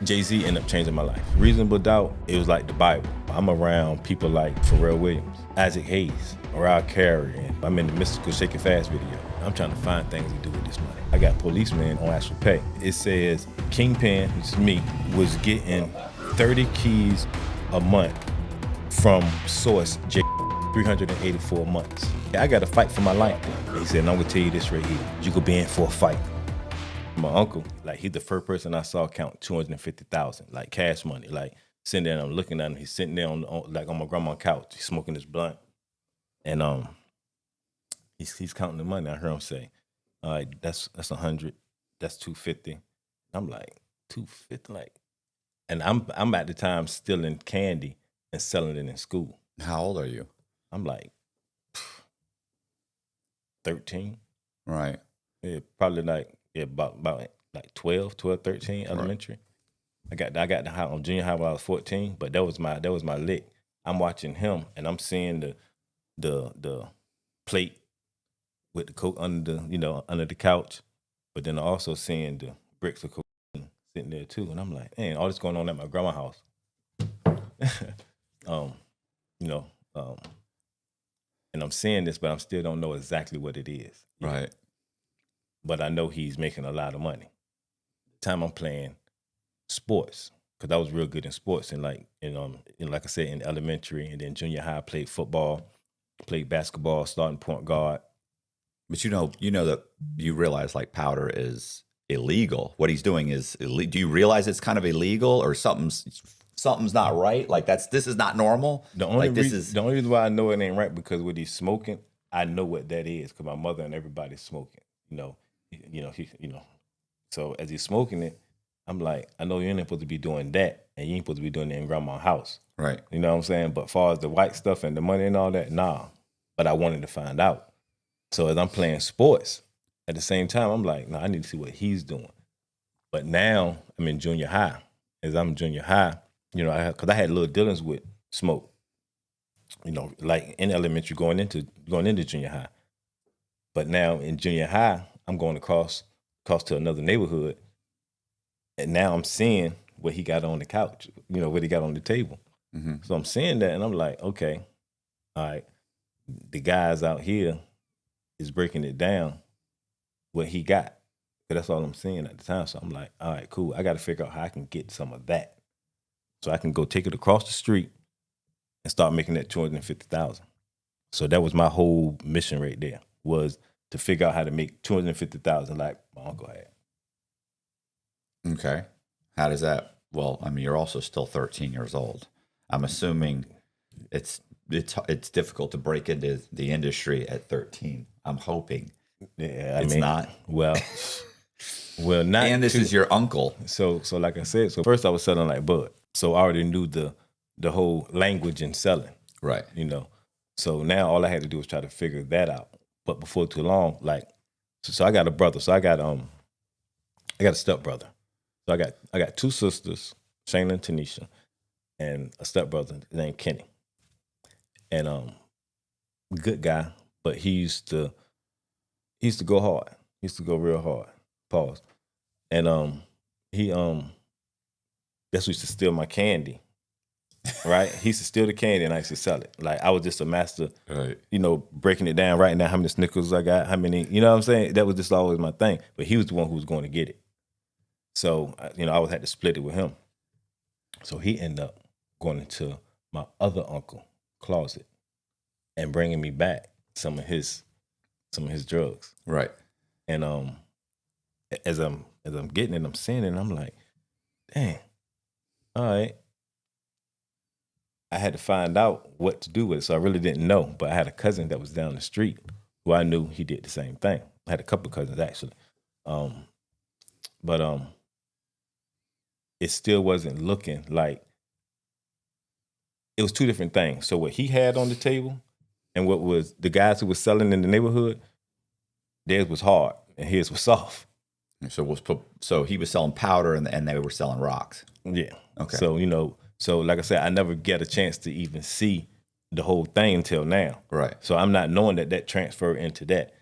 Jay-Z ended up changing my life. Reasonable Doubt, it was like the Bible. I'm around people like Pharrell Williams, Isaac Hayes, Mariah Carey, and I'm in the Mystical Shake It Fast video. I'm trying to find things to do with this money. I got policemen on actual pay. It says Kingpin, which is me, was getting 30 keys a month from Source J 384 months. I got to fight for my life. He said, and I'm gonna tell you this right here. You could be in for a fight. My uncle, like he's the first person I saw count 250,000, like cash money. Like sitting there and I'm looking at him. He's sitting there on my grandma's couch. He's smoking his blunt, and he's counting the money. I heard him say, "All right, that's 100, that's 250." I'm like 250, like, and I'm at the time stealing candy and selling it in school. How old are you? I'm like 13. Right. Yeah, probably like about like 12, 13, elementary. Right. I got the high on junior high when I was 14, but that was my lick. I'm watching him and I'm seeing the plate with the coke under the couch, but then also seeing the bricks of cocaine sitting there too. And I'm like, man, all this going on at my grandma's house. And I'm seeing this, but I still don't know exactly what it is. Right. But I know he's making a lot of money. The time I'm playing sports, because I was real good in sports, and like like I said, in elementary and then junior high, I played football, played basketball, starting point guard. But you know that you realize like powder is illegal. What he's doing is illegal. Do you realize it's kind of illegal or something's not right? Like this is not normal. The only reason why I know it ain't right because what he's smoking, I know what that is because my mother and everybody's smoking. So as he's smoking it, I'm like, I know you ain't supposed to be doing that, and you ain't supposed to be doing it in grandma's house. Right. You know what I'm saying? But as far as the white stuff and the money and all that, nah. But I wanted to find out. So as I'm playing sports, at the same time, I'm like, nah, I need to see what he's doing. But now I'm in junior high. As I'm in junior high, because I had little dealings with smoke. Like in elementary, going into junior high. But now in junior high, I'm going across to another neighborhood, and now I'm seeing what he got on the couch, what he got on the table. Mm-hmm. So I'm seeing that, and I'm like, okay, all right, the guys out here is breaking it down, what he got. But that's all I'm seeing at the time. So I'm like, all right, cool. I got to figure out how I can get some of that, so I can go take it across the street and start making that 250,000. So that was my whole mission right there, was to figure out how to make 250,000 like my uncle had. Okay. How does that? Well, I mean, you're also still 13 years old. I'm assuming it's difficult to break into the industry at 13. I'm hoping. Yeah, it's not. Well, not. And this is your uncle. So like I said, so first I was selling like bud. So I already knew the whole language in selling. Right. So now all I had to do was try to figure that out. But before too long, like, so I got a brother. So I got a stepbrother. So I got two sisters, Shayna and Tanisha, and a stepbrother named Kenny. And good guy, but he used to go hard. He used to go real hard. Pause. And he that's who used to steal my candy. Right? He used to steal the candy and I used to sell it. Like I was just a master, right. Breaking it down, writing down how many Snickers I got, how many, you know what I'm saying? That was just always my thing. But he was the one who was going to get it. So, I always had to split it with him. So he ended up going into my other uncle's closet and bringing me back some of his drugs. Right. And as I'm getting it, I'm seeing it, and I'm like, dang, all right. I had to find out what to do with it, so I really didn't know. But I had a cousin that was down the street who I knew he did the same thing. I had a couple of cousins actually, but it still wasn't looking like. It was two different things. So what he had on the table, and what was the guys who were selling in the neighborhood, theirs was hard and his was soft. So he was selling powder and they were selling rocks. Yeah. Okay. So So like I said, I never get a chance to even see the whole thing until now. Right. So I'm not knowing that transferred into that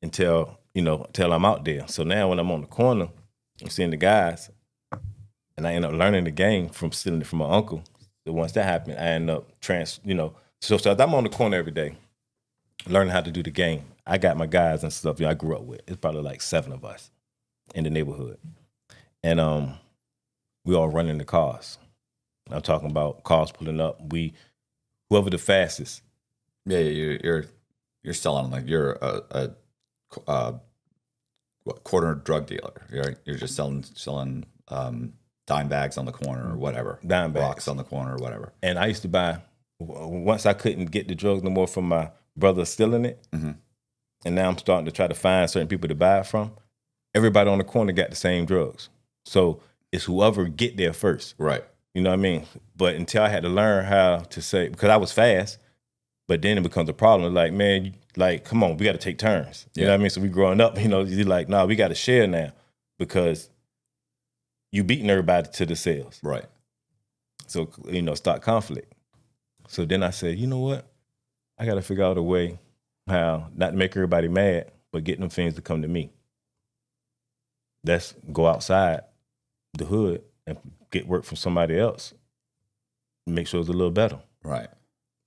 until I'm out there. So now when I'm on the corner, I'm seeing the guys, And I ended up learning the game from stealing it from my uncle. So once that happened, I ended up so I'm on the corner every day, learning how to do the game. I got my guys and stuff I grew up with. It's probably like 7 of us in the neighborhood. And we all running the cars. I'm talking about cars pulling up. Whoever the fastest. Yeah, you're selling like you're a corner drug dealer. You're just selling dime bags on the corner or whatever. Dime bags. Rocks on the corner or whatever. And I used to buy, once I couldn't get the drugs no more from my brother stealing it, and now I'm starting to try to find certain people to buy it from, everybody on the corner got the same drugs. So it's whoever get there first. Right. You know what I mean? But until I had to learn how to say, because I was fast, but then it becomes a problem. Like, man, come on, we got to take turns. You know what I mean? So we growing up, you're like, nah, we got to share now because you beating everybody to the sales. Right. So, start conflict. So then I said, you know what? I got to figure out a way how not to make everybody mad, but get them things to come to me. Let's go outside the hood and get work from somebody else. Make sure it's a little better. Right.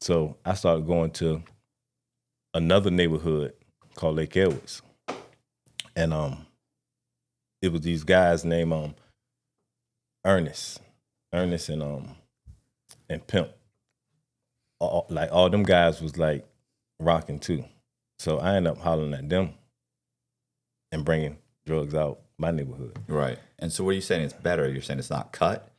So I started going to another neighborhood called Lake Edwards. And it was these guys named Ernest and Pimp. All them guys was like rocking too. So I ended up hollering at them and bringing drugs out my neighborhood. Right. And so what are you saying? It's better? You're saying it's not cut?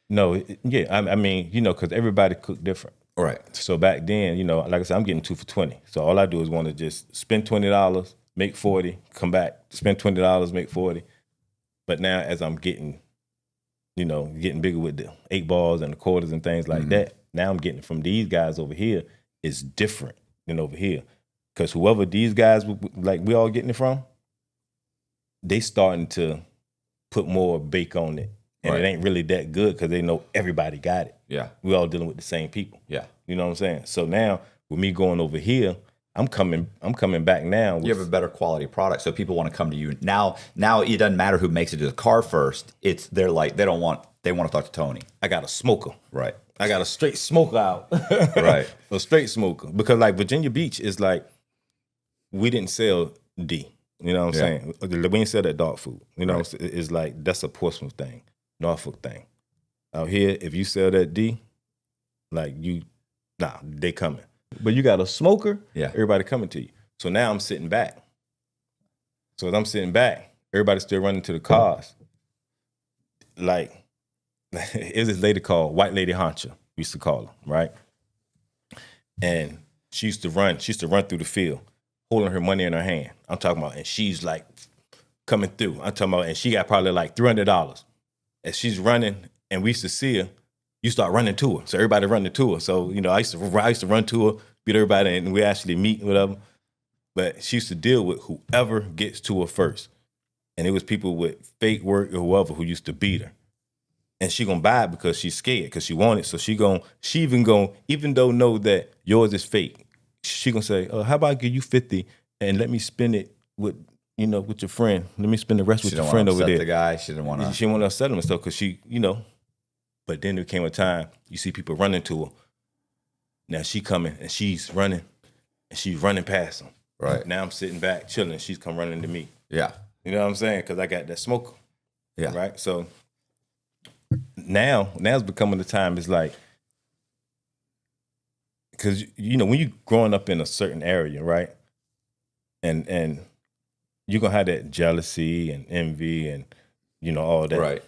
No, I mean, because everybody cooked different. Right. So back then, like I said, I'm getting 2 for $20. So all I do is want to just spend $20, make 40, come back, spend $20, make 40. But now as I'm getting bigger with the 8 balls and the quarters and things like that, now I'm getting from these guys over here is different than over here. Because whoever these guys, we all getting it from, they starting to put more bake on it. And It ain't really that good because they know everybody got it. Yeah. We all dealing with the same people. Yeah. You know what I'm saying? So now with me going over here, I'm coming back now. You have a better quality product, so people want to come to you. Now it doesn't matter who makes it to the car first. They want to talk to Tony. I got a smoker. Right. I got a straight smoker out. Right. A straight smoker. Because like Virginia Beach is like, we didn't sell D. You know what I'm saying? We didn't sell that dog food. You know, it's like, that's a Portsmouth thing, Norfolk thing. Out here, if you sell that D, they coming. But you got a smoker, everybody coming to you. So now I'm sitting back. So as I'm sitting back, everybody's still running to the cars. Like, it was this lady called White Lady Honcha, we used to call her, right? And she used to run through the field, holding her money in her hand. I'm talking about, and she's like coming through. I'm talking about, and she got probably like $300. And she's running, and we used to see her, you start running to her. So everybody running to her. So, I used to run to her, beat everybody, and we actually meet, whatever. But she used to deal with whoever gets to her first. And it was people with fake work or whoever who used to beat her. And she gonna buy it because she's scared, because she want it. So even though know that yours is fake, she gonna say, how about I give you 50 and let me spend it with your friend. Let me spend the rest with your friend over there. The guy. She didn't want to. She didn't want to upset him and stuff because she, But then there came a time you see people running to her. Now she coming and she's running past them. Right. Now I'm sitting back chilling. She's come running to me. Yeah. You know what I'm saying? Because I got that smoker. Yeah. Right. So now it's becoming the time. It's like, because when you growing up in a certain area, right, and you're gonna have that jealousy and envy and all that. Right.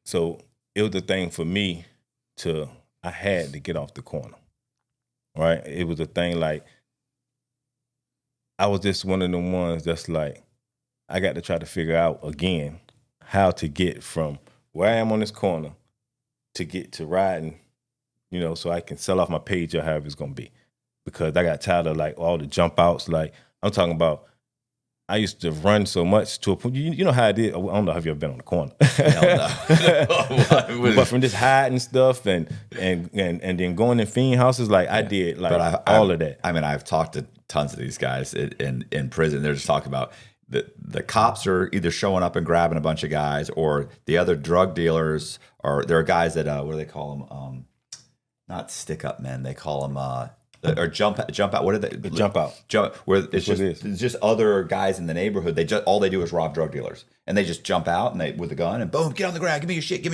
So it was the thing for me I had to get off the corner, right? It was a thing like, I was just one of the ones that's like, I got to try to figure out again how to get from where I am on this corner to get to riding, so I can sell off my page or however it's going to be. Because I got tired of like all the jump outs. Like I'm talking about, I used to run so much to a point. You know how I did. I don't know if you ever been on the corner. Hell no. But from just hiding stuff and then going in fiend houses, like I did, like all of that. I mean, I've talked to tons of these guys in prison. They're just talking about the cops are either showing up and grabbing a bunch of guys, or the other drug dealers, or there are guys that what do they call them? Not stick up men. They call them or jump out. What are they? Jump out. Where it's just other guys in the neighborhood. All they do is rob drug dealers, and they just jump out and they with a gun and boom, get on the ground, give me your shit,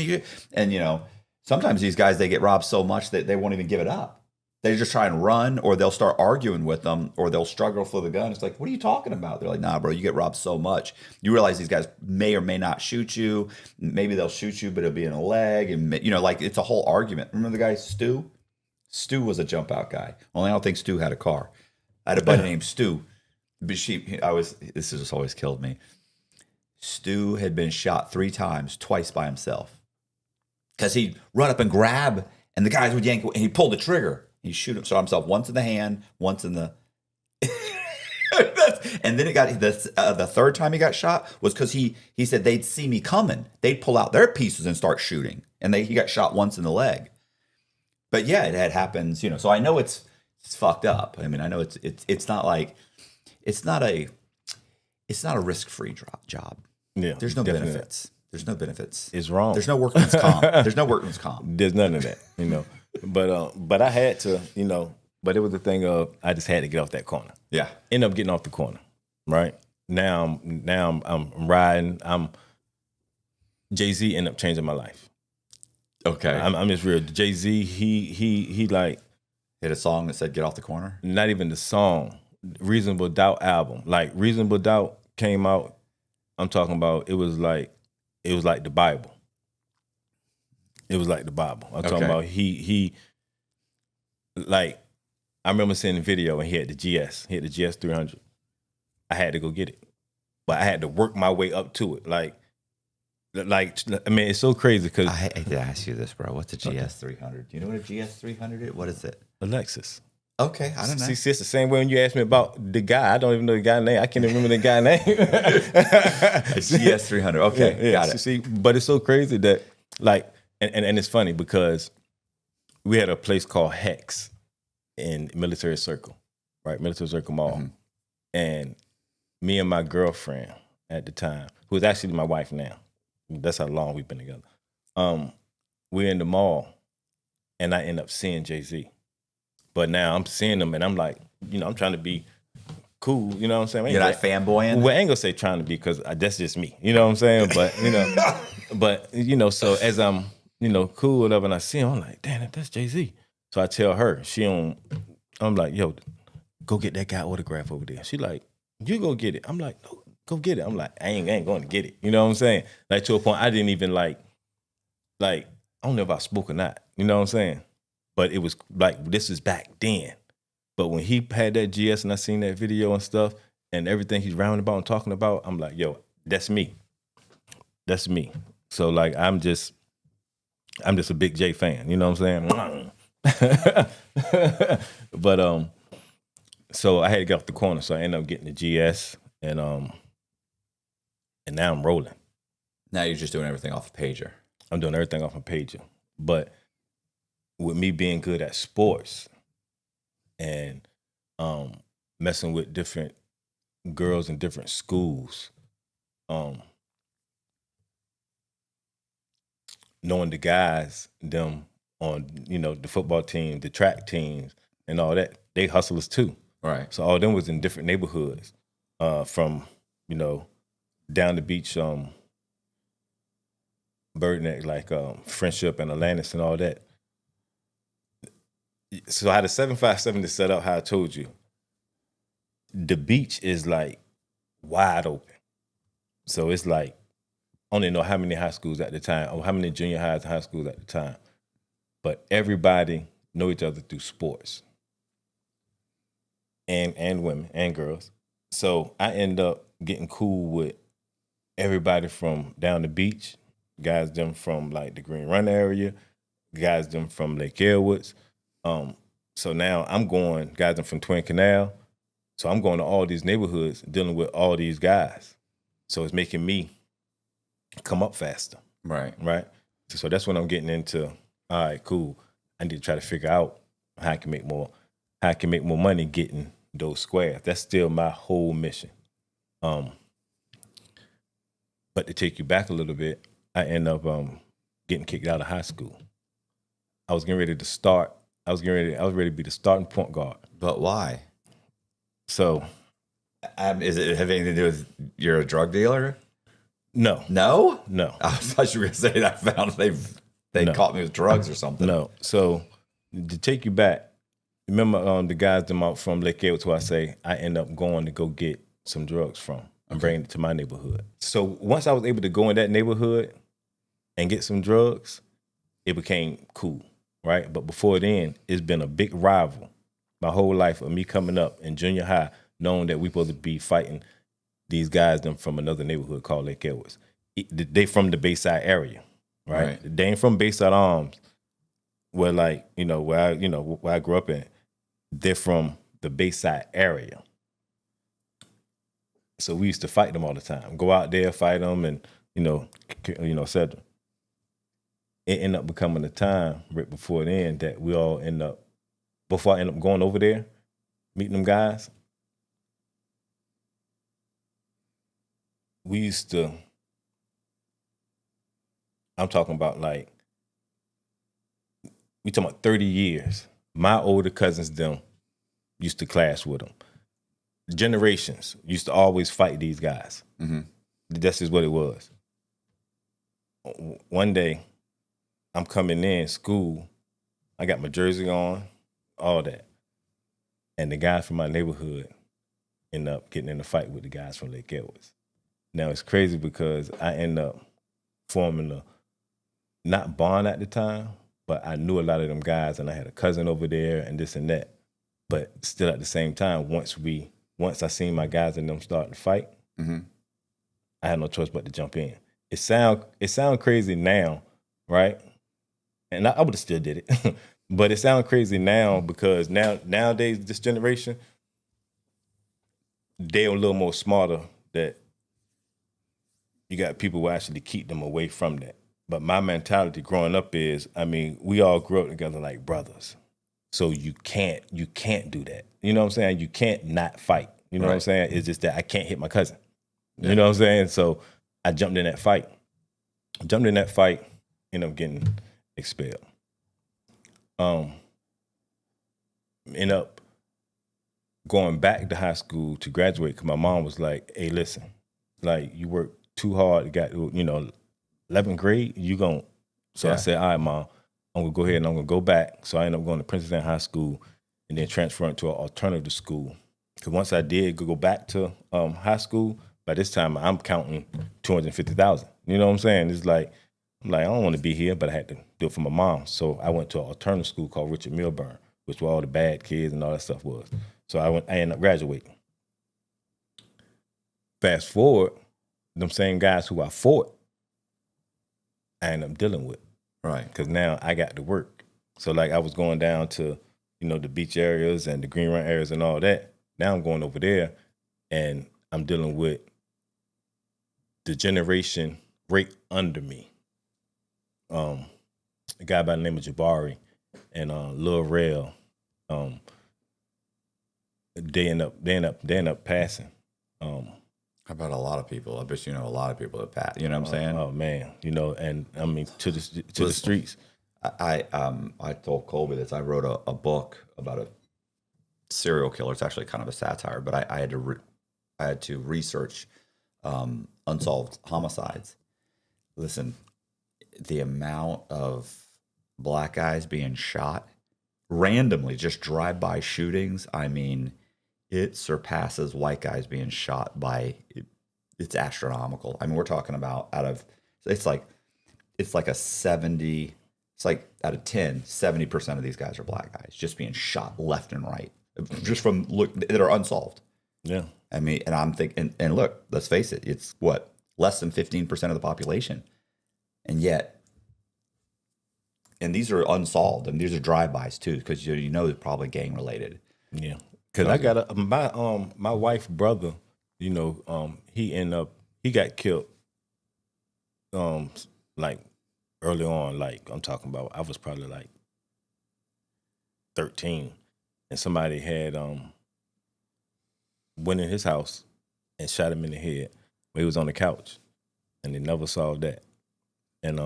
and sometimes these guys they get robbed so much that they won't even give it up. They just try and run, or they'll start arguing with them, or they'll struggle for the gun. It's like, what are you talking about? They're like, nah, bro, you get robbed so much. You realize these guys may or may not shoot you. Maybe they'll shoot you, but it'll be in a leg. And, like it's a whole argument. Remember the guy, Stu? Stu was a jump out guy. Only I don't think Stu had a car. I had a buddy named Stu. This has just always killed me. Stu had been shot 3 times, twice by himself. Because he'd run up and grab, and the guys would yank, and he pulled the trigger. He shoot himself once in the hand, once in the, and then it got the third time he got shot was because he said they'd see me coming, they'd pull out their pieces and start shooting, and he got shot once in the leg. But yeah, it had happens, So I know it's fucked up. I mean, I know it's not like it's not a risk-free job. Yeah, there's no benefits. There's no benefits. It's wrong. There's no workman's comp. There's no workman's comp. There's none of that, But I had to, But it was the thing of I just had to get off that corner. Yeah. End up getting off the corner, right? Now I'm riding. Jay-Z ended up changing my life. Okay. I'm just real. Jay-Z, he like hit a song that said "Get off the corner." Not even the song. Reasonable Doubt album. Like Reasonable Doubt came out. I'm talking about it was like the Bible. It was like the Bible. I'm talking about he like I remember seeing the video and he had the GS. He had the GS 300. I had to go get it. But I had to work my way up to it. Like I mean, it's so crazy because I hate to ask you this, bro. What's a GS 300? Do you know what a GS 300 is? What is it? A Lexus. Okay, I don't know. See, it's the same way when you asked me about the guy. I don't even know the guy's name. I can't even remember the guy's name. A GS 300. Okay, got it. See, but it's so crazy that and it's funny because we had a place called Hex in Military Circle, right? Military Circle Mall. Mm-hmm. And me and my girlfriend at the time, who is actually my wife now, that's how long we've been together. We're in the mall, and I end up seeing Jay-Z. But now I'm seeing him, and I'm like, I'm trying to be cool. You know what I'm saying? You're not fanboying? Well, I ain't gonna say trying to be because that's just me. You know what I'm saying? But so as I'm cool whatever, and I see him, I'm like, damn, that's Jay-Z. So I tell her, I'm like, yo, go get that guy autograph over there. She like, you go get it. I'm like, no, go get it. I'm like, I ain't going to get it. You know what I'm saying? Like to a point, I didn't even like I don't know if I spoke or not. You know what I'm saying? But it was like, this is back then. But when he had that GS and I seen that video and stuff and everything he's rounding about and talking about, I'm like, yo, that's me. That's me. So like, I'm just a big J fan. You know what I'm saying? But so I had to get off the corner. So I ended up getting the GS and now I'm rolling. Now you're just doing everything off a pager. I'm doing everything off a pager. But with me being good at sports and messing with different girls in different schools, knowing the guys, them on, the football team, the track teams and all that, they hustlers too. Right. So all of them was in different neighborhoods, from, down the beach, Bird Neck, like Friendship and Atlantis and all that. So I had a 757 to set up how I told you. The beach is like wide open. So it's like, I don't even know how many high schools at the time, or how many junior highs and high schools at the time. But everybody know each other through sports. And women and girls. So I end up getting cool with everybody from down the beach, guys them from like the Green Run area, guys them from Lake Airwoods. So now I'm going, guys them from Twin Canal. So I'm going to all these neighborhoods dealing with all these guys. So it's making me come up faster. Right. Right. So that's when I'm getting into, all right, cool. I need to try to figure out how I can make more money getting those squares. That's still my whole mission. But to take you back a little bit, I ended up getting kicked out of high school. I was getting ready to start. I was ready to be the starting point guard. But why? So, Is it have anything to do with you're a drug dealer? no, No? no, I thought you were going to say that I found they No. caught me with drugs or something. no. So, to take you back, remember the guys them out from Lake Edwards who I say I end up going to go get some drugs from and bringing it to my neighborhood. So once I was able to go in that neighborhood and get some drugs, it became cool, right? But before then, it's been a big rival my whole life of me coming up in junior high, knowing that we supposed to be fighting these guys them from another neighborhood called Lake Edwards. They from the Bayside area, right? They ain't from Bayside Arms, where where I grew up in. They're from the Bayside area. So we used to fight them all the time. Go out there, fight them, and etc. It ended up becoming a time right before then that we all before I end up going over there, meeting them guys, we used to, I'm talking about we talking about 30 years. My older cousins, them, used to clash with them. Generations used to always fight these guys. Mm-hmm. That's just what it was. One day, I'm coming in school. I got my jersey on, all that. And the guys from my neighborhood end up getting in a fight with the guys from Lake Edwards. Now, it's crazy because I end up forming not bond at the time, but I knew a lot of them guys, and I had a cousin over there and this and that. But still at the same time, once I seen my guys and them starting to fight, mm-hmm. I had no choice but to jump in. It sound crazy now, right? And I would have still did it. But it sounds crazy now because nowadays, this generation, they're a little more smarter that you got people who actually keep them away from that. But my mentality growing up is, we all grew up together like brothers. So you can't do that. You know what I'm saying? You can't not fight. You know what I'm saying? It's just that I can't hit my cousin. You know what I'm saying? So I jumped in that fight. Ended up getting expelled. End up going back to high school to graduate because my mom was like, hey, listen, you work too hard, you got, 11th grade, So I said, all right, Mom, I'm going to go ahead and I'm going to go back. So I ended up going to Princess Anne High School and then transferring to an alternative school. Because once I did go back to high school, by this time I'm counting 250,000. You know what I'm saying? It's like, I don't want to be here, but I had to do it for my mom. So I went to an alternative school called Richard Milburn, which where all the bad kids and all that stuff was. So I ended up graduating. Fast forward, them same guys who I fought, I ended up dealing with. Right. Because now I got to work. So I was going down to, the beach areas and the green run areas and all that. Now I'm going over there and I'm dealing with the generation right under me. A guy by the name of Jabari and Lil Rel, they end up passing. How about a lot of people? I bet you know a lot of people that pass. You know what I'm saying? Oh man, and to the streets. I told Colby this. I wrote a book about a serial killer. It's actually kind of a satire, but I had to research unsolved homicides. Listen, the amount of black guys being shot randomly, just drive-by shootings, it surpasses white guys being shot by, it's astronomical. We're talking about it's like a 70, it's like out of 10, 70% of these guys are black guys just being shot left and right, just from that are unsolved. Yeah. And I'm thinking, and look, let's face it, it's what, less than 15% of the population. And yet, and these are unsolved, and these are drive-bys too, because they're probably gang related. Yeah, because I got my wife's brother. He got killed. Early on, I'm talking about, I was probably 13, and somebody had went in his house and shot him in the head when he was on the couch. and they never solved that. And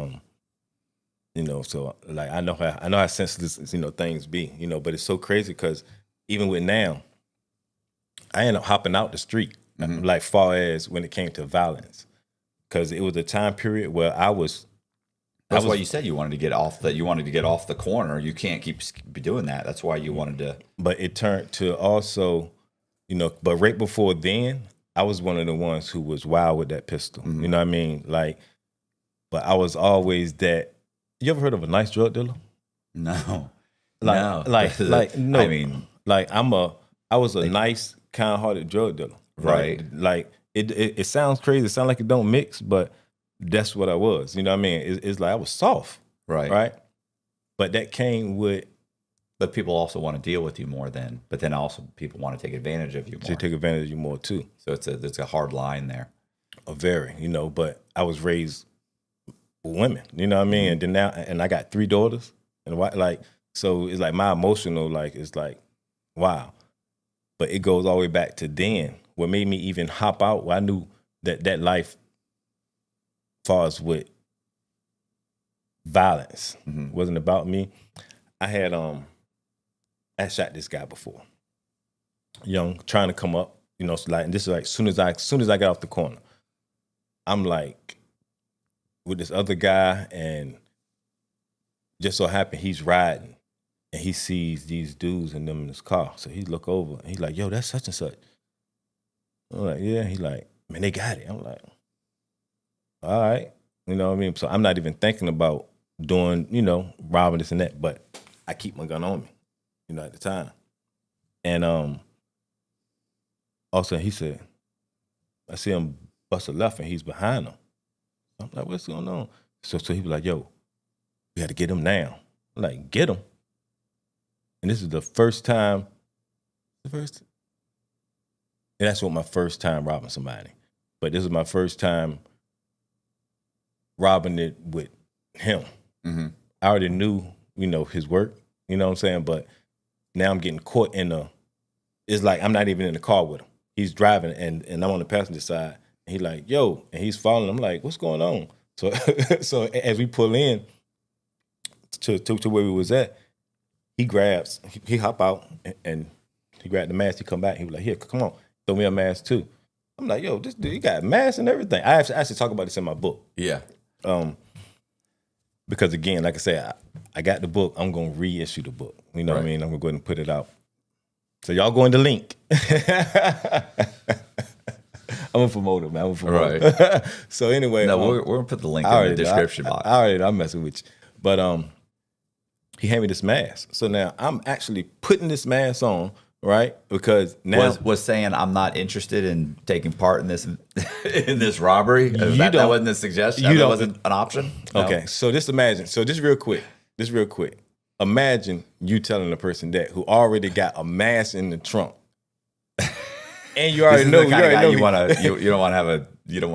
so like I know how senseless things be, but it's so crazy because even with now, I ended up hopping out the street, like far as when it came to violence, because it was a time period where That's why you said you wanted to get off the corner. You can't keep doing that. That's why you wanted to. But it turned to also, but right before then, I was one of the ones who was wild with that pistol. You know what I mean? Like, but I was always that. You ever heard of a nice drug dealer? No. No. No. I mean, like I was a nice, kind-hearted drug dealer. Right. Like it sounds crazy. It sounds like it don't mix, but that's what I was. You know what I mean? It's like I was soft. Right. Right. But that came with. But people also want to deal with you more then. But then also people want to take advantage of you more. To take advantage of you more too. So it's a hard line there. But I was raised with women, you know what I mean? And then now, and I got 3 daughters, and so it's like my emotional, it's like, wow. But it goes all the way back to then. What made me even hop out, I knew that life, as far as with violence, wasn't about me. I had shot this guy before, young, trying to come up, and this is like soon as I got off the corner, I'm like with this other guy, and just so happened he's riding, and he sees these dudes and them in his car. So he look over and he's like, "Yo, that's such and such." I'm like, "Yeah." He's like, "Man, they got it." I'm like, "All right," you know what I mean. So I'm not even thinking about doing, robbing this and that, but I keep my gun on me, at the time. And also he said, I see him bust a left and he's behind him. I'm like, "What's going on?" So he was like, "Yo, we got to get him now." I'm like, "Get him?" And this is the first time. And that's what my first time robbing somebody. But this is my first time robbing it with him. I already knew, his work. You know what I'm saying? But now I'm getting caught it's like I'm not even in the car with him. He's driving and I'm on the passenger side. And he's like, "Yo," and he's following. I'm like, "What's going on?" So as we pull in to where we was at, he hop out and he grabbed the mask. He come back. He was like, "Here, come on, throw me a mask too." I'm like, "Yo, this dude, he got masks and everything." I actually talk about this in my book. Yeah. Because again, like I said, I got the book. I'm gonna reissue the book. You know what I mean? I'm gonna go ahead and put it out. So y'all go in the link. I'm a promoter, man. I'm a promoter. Right. So anyway, no, we're gonna put the link in the description box. I'm messing with you. But he handed me this mask. So now I'm actually putting this mask on, right? Because now was saying I'm not interested in taking part in this robbery. That wasn't a suggestion. That wasn't an option. No? Okay, so just imagine. So just real quick. Imagine you telling a person that who already got a mask in the trunk, and you already know you don't want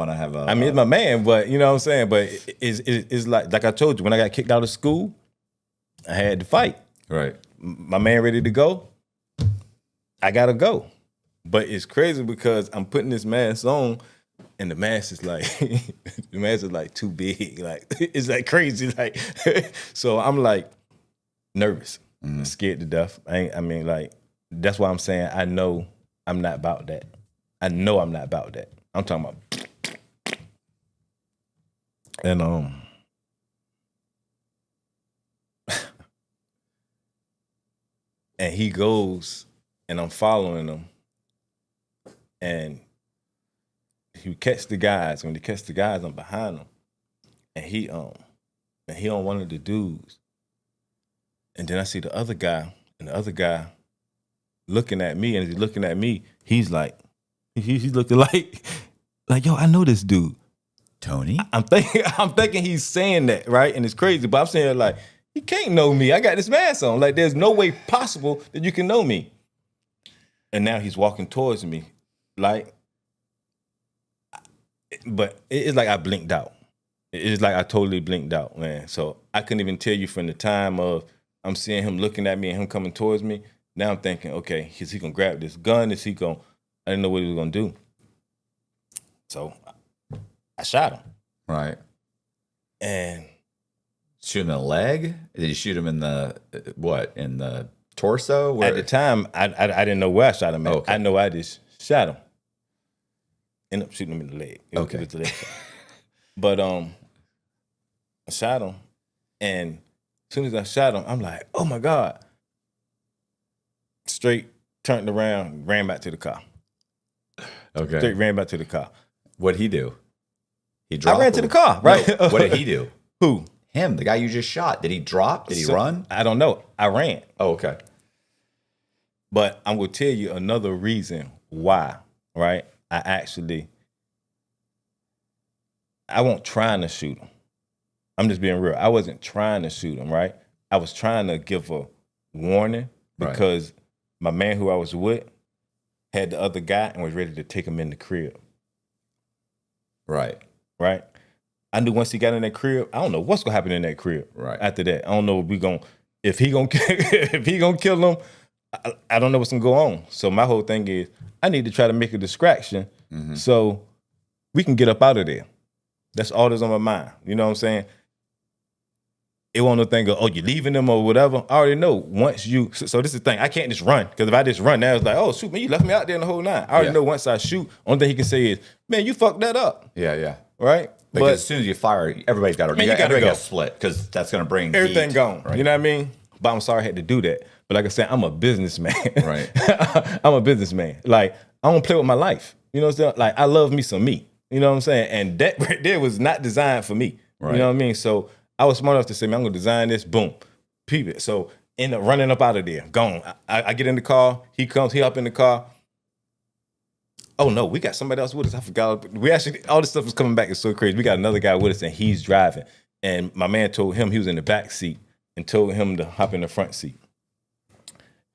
to have a. I mean, it's my man, but you know what I'm saying. But it's like I told you, when I got kicked out of school, I had to fight. Right, my man ready to go. I gotta go, but it's crazy because I'm putting this mask on, and the mask is like too big, like it's like crazy, like so I'm like nervous, scared to death. That's why I'm saying I know I'm not about that. I know I'm not about that. I'm talking about, and and he goes. And I'm following him, and he catch the guys. When he catch the guys, I'm behind him, and he on one of the dudes, and then I see the other guy, and the other guy looking at me, and as he's looking at me, he's like, he's looking like, "Yo, I know this dude, Tony." I'm thinking he's saying that, right? And it's crazy, but I'm saying like, he can't know me. I got this mask on. Like, there's no way possible that you can know me. And now he's walking towards me, but it's like I blinked out. It's like I totally blinked out, man. So I couldn't even tell you from the time of I'm seeing him looking at me and him coming towards me. Now I'm thinking, okay, is he gonna grab this gun? I didn't know what he was gonna do. So I shot him. Right. And Shoot him in the leg? Did you shoot him in the what? In the torso? Where? at the time, I didn't know where I shot him at. Okay. I know I just shot him. Ended up shooting him in the leg. It Okay. was the leg shot. But I shot him, and as soon as I shot him, I'm like, oh my God. Straight turned around, ran back to the car. Okay. Straight ran back to the car. What'd he do? He dropped. I ran to the car, right? No, what did he do? Who? Him, the guy you just shot. Did he drop? Did he run? I don't know. I ran. Oh, okay. But I'm going to tell you another reason why, right? I wasn't trying to shoot him. I'm just being real. I wasn't trying to shoot him, right? I was trying to give a warning because my man who I was with had the other guy and was ready to take him in the crib. Right. Right? I knew once he got in that crib, I don't know what's gonna happen in that crib. Right. After that, I don't know if he gonna kill him. I don't know what's gonna go on. So my whole thing is, I need to try to make a distraction so we can get up out of there. That's all that's on my mind. You know what I'm saying? It won't no thing of, oh, you're leaving them or whatever. I already know once you. So this is the thing. I can't just run because if I just run, now it's like, oh shoot, man, you left me out there in the whole nine. I already know once I shoot, only thing he can say is, man, you fucked that up. Yeah, yeah. Right. Because as soon as you fire, everybody's got to everybody got to split because that's going to bring everything heat, gone. Right? You know what I mean? But I'm sorry I had to do that. But like I said, I'm a businessman. Right. I'm a businessman. Like, I don't play with my life. You know what I'm saying? Like, I love me some me. You know what I'm saying? And that right there was not designed for me. Right. You know what I mean? So I was smart enough to say, man, I'm going to design this. Boom. Peep it. So end up running up out of there. Gone. I get in the car. He comes. He up in the car. Oh, no, we got somebody else with us. I forgot. We actually, all this stuff is coming back. It's so crazy. We got another guy with us, and he's driving. And my man told him he was in the back seat and told him to hop in the front seat.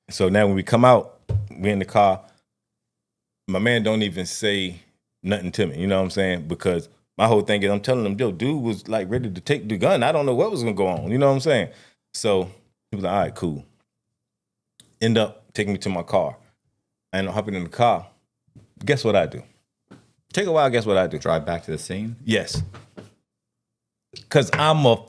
So now when we come out, we in the car. My man don't even say nothing to me. You know what I'm saying? Because my whole thing is I'm telling him, yo, dude was like ready to take the gun. I don't know what was going to go on. You know what I'm saying? So he was like, all right, cool. End up taking me to my car. I end up hopping in the car. Guess what I do? Take a while, guess what I do? Drive back to the scene? Yes. Because I'm a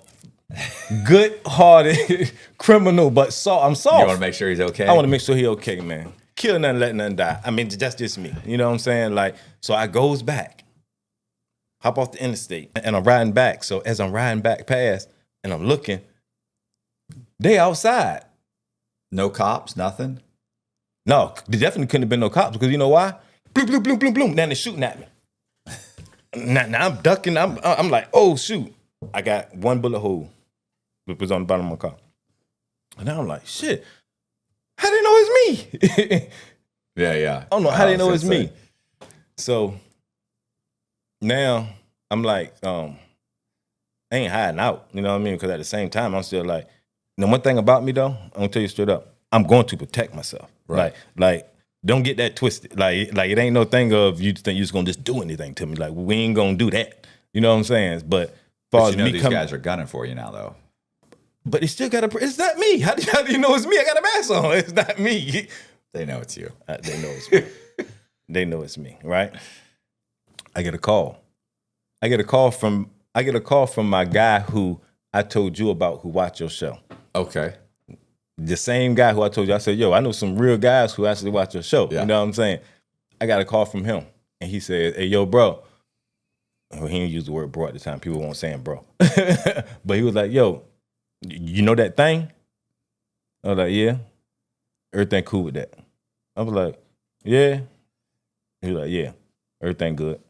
good-hearted criminal, but I'm soft. You want to make sure he's okay? I want to make sure he's okay, man. Kill nothing, let nothing die. I mean, that's just me. You know what I'm saying? Like, so I goes back, hop off the interstate, and I'm riding back. So as I'm riding back past, and I'm looking, they outside. No cops, nothing? No, there definitely couldn't have been no cops because you know why? Bloom, bloom, bloom, bloom, bloom. Now they're shooting at me. Now I'm ducking. I'm like, oh shoot! I got one bullet hole. It was on the bottom of my car. And now I'm like, shit. How they know it's me? Yeah. I don't know how they know it's me. So now I'm like, I ain't hiding out. You know what I mean? Because at the same time, I'm still like, the one thing about me though, I'm gonna tell you straight up, I'm going to protect myself. Right. Like, don't get that twisted. Like it ain't no thing of you think you're just gonna just do anything to me. Like, we ain't gonna do that. You know what I'm saying? But as far as you know me these guys are gunning for you now, though. But it's still it's not me. How do you know it's me? I got a mask on. It's not me. They know it's you. They know it's me. They know it's me, right? I get a call. I get a call from my guy who I told you about who watched your show. Okay. The same guy who I told you, I said, yo, I know some real guys who actually watch your show. Yeah. You know what I'm saying? I got a call from him. And he said, hey, yo, bro. Well, he didn't use the word bro at the time. People weren't saying bro. But he was like, yo, you know that thing? I was like, yeah. Everything cool with that? I was like, yeah. He was like, yeah. Everything good.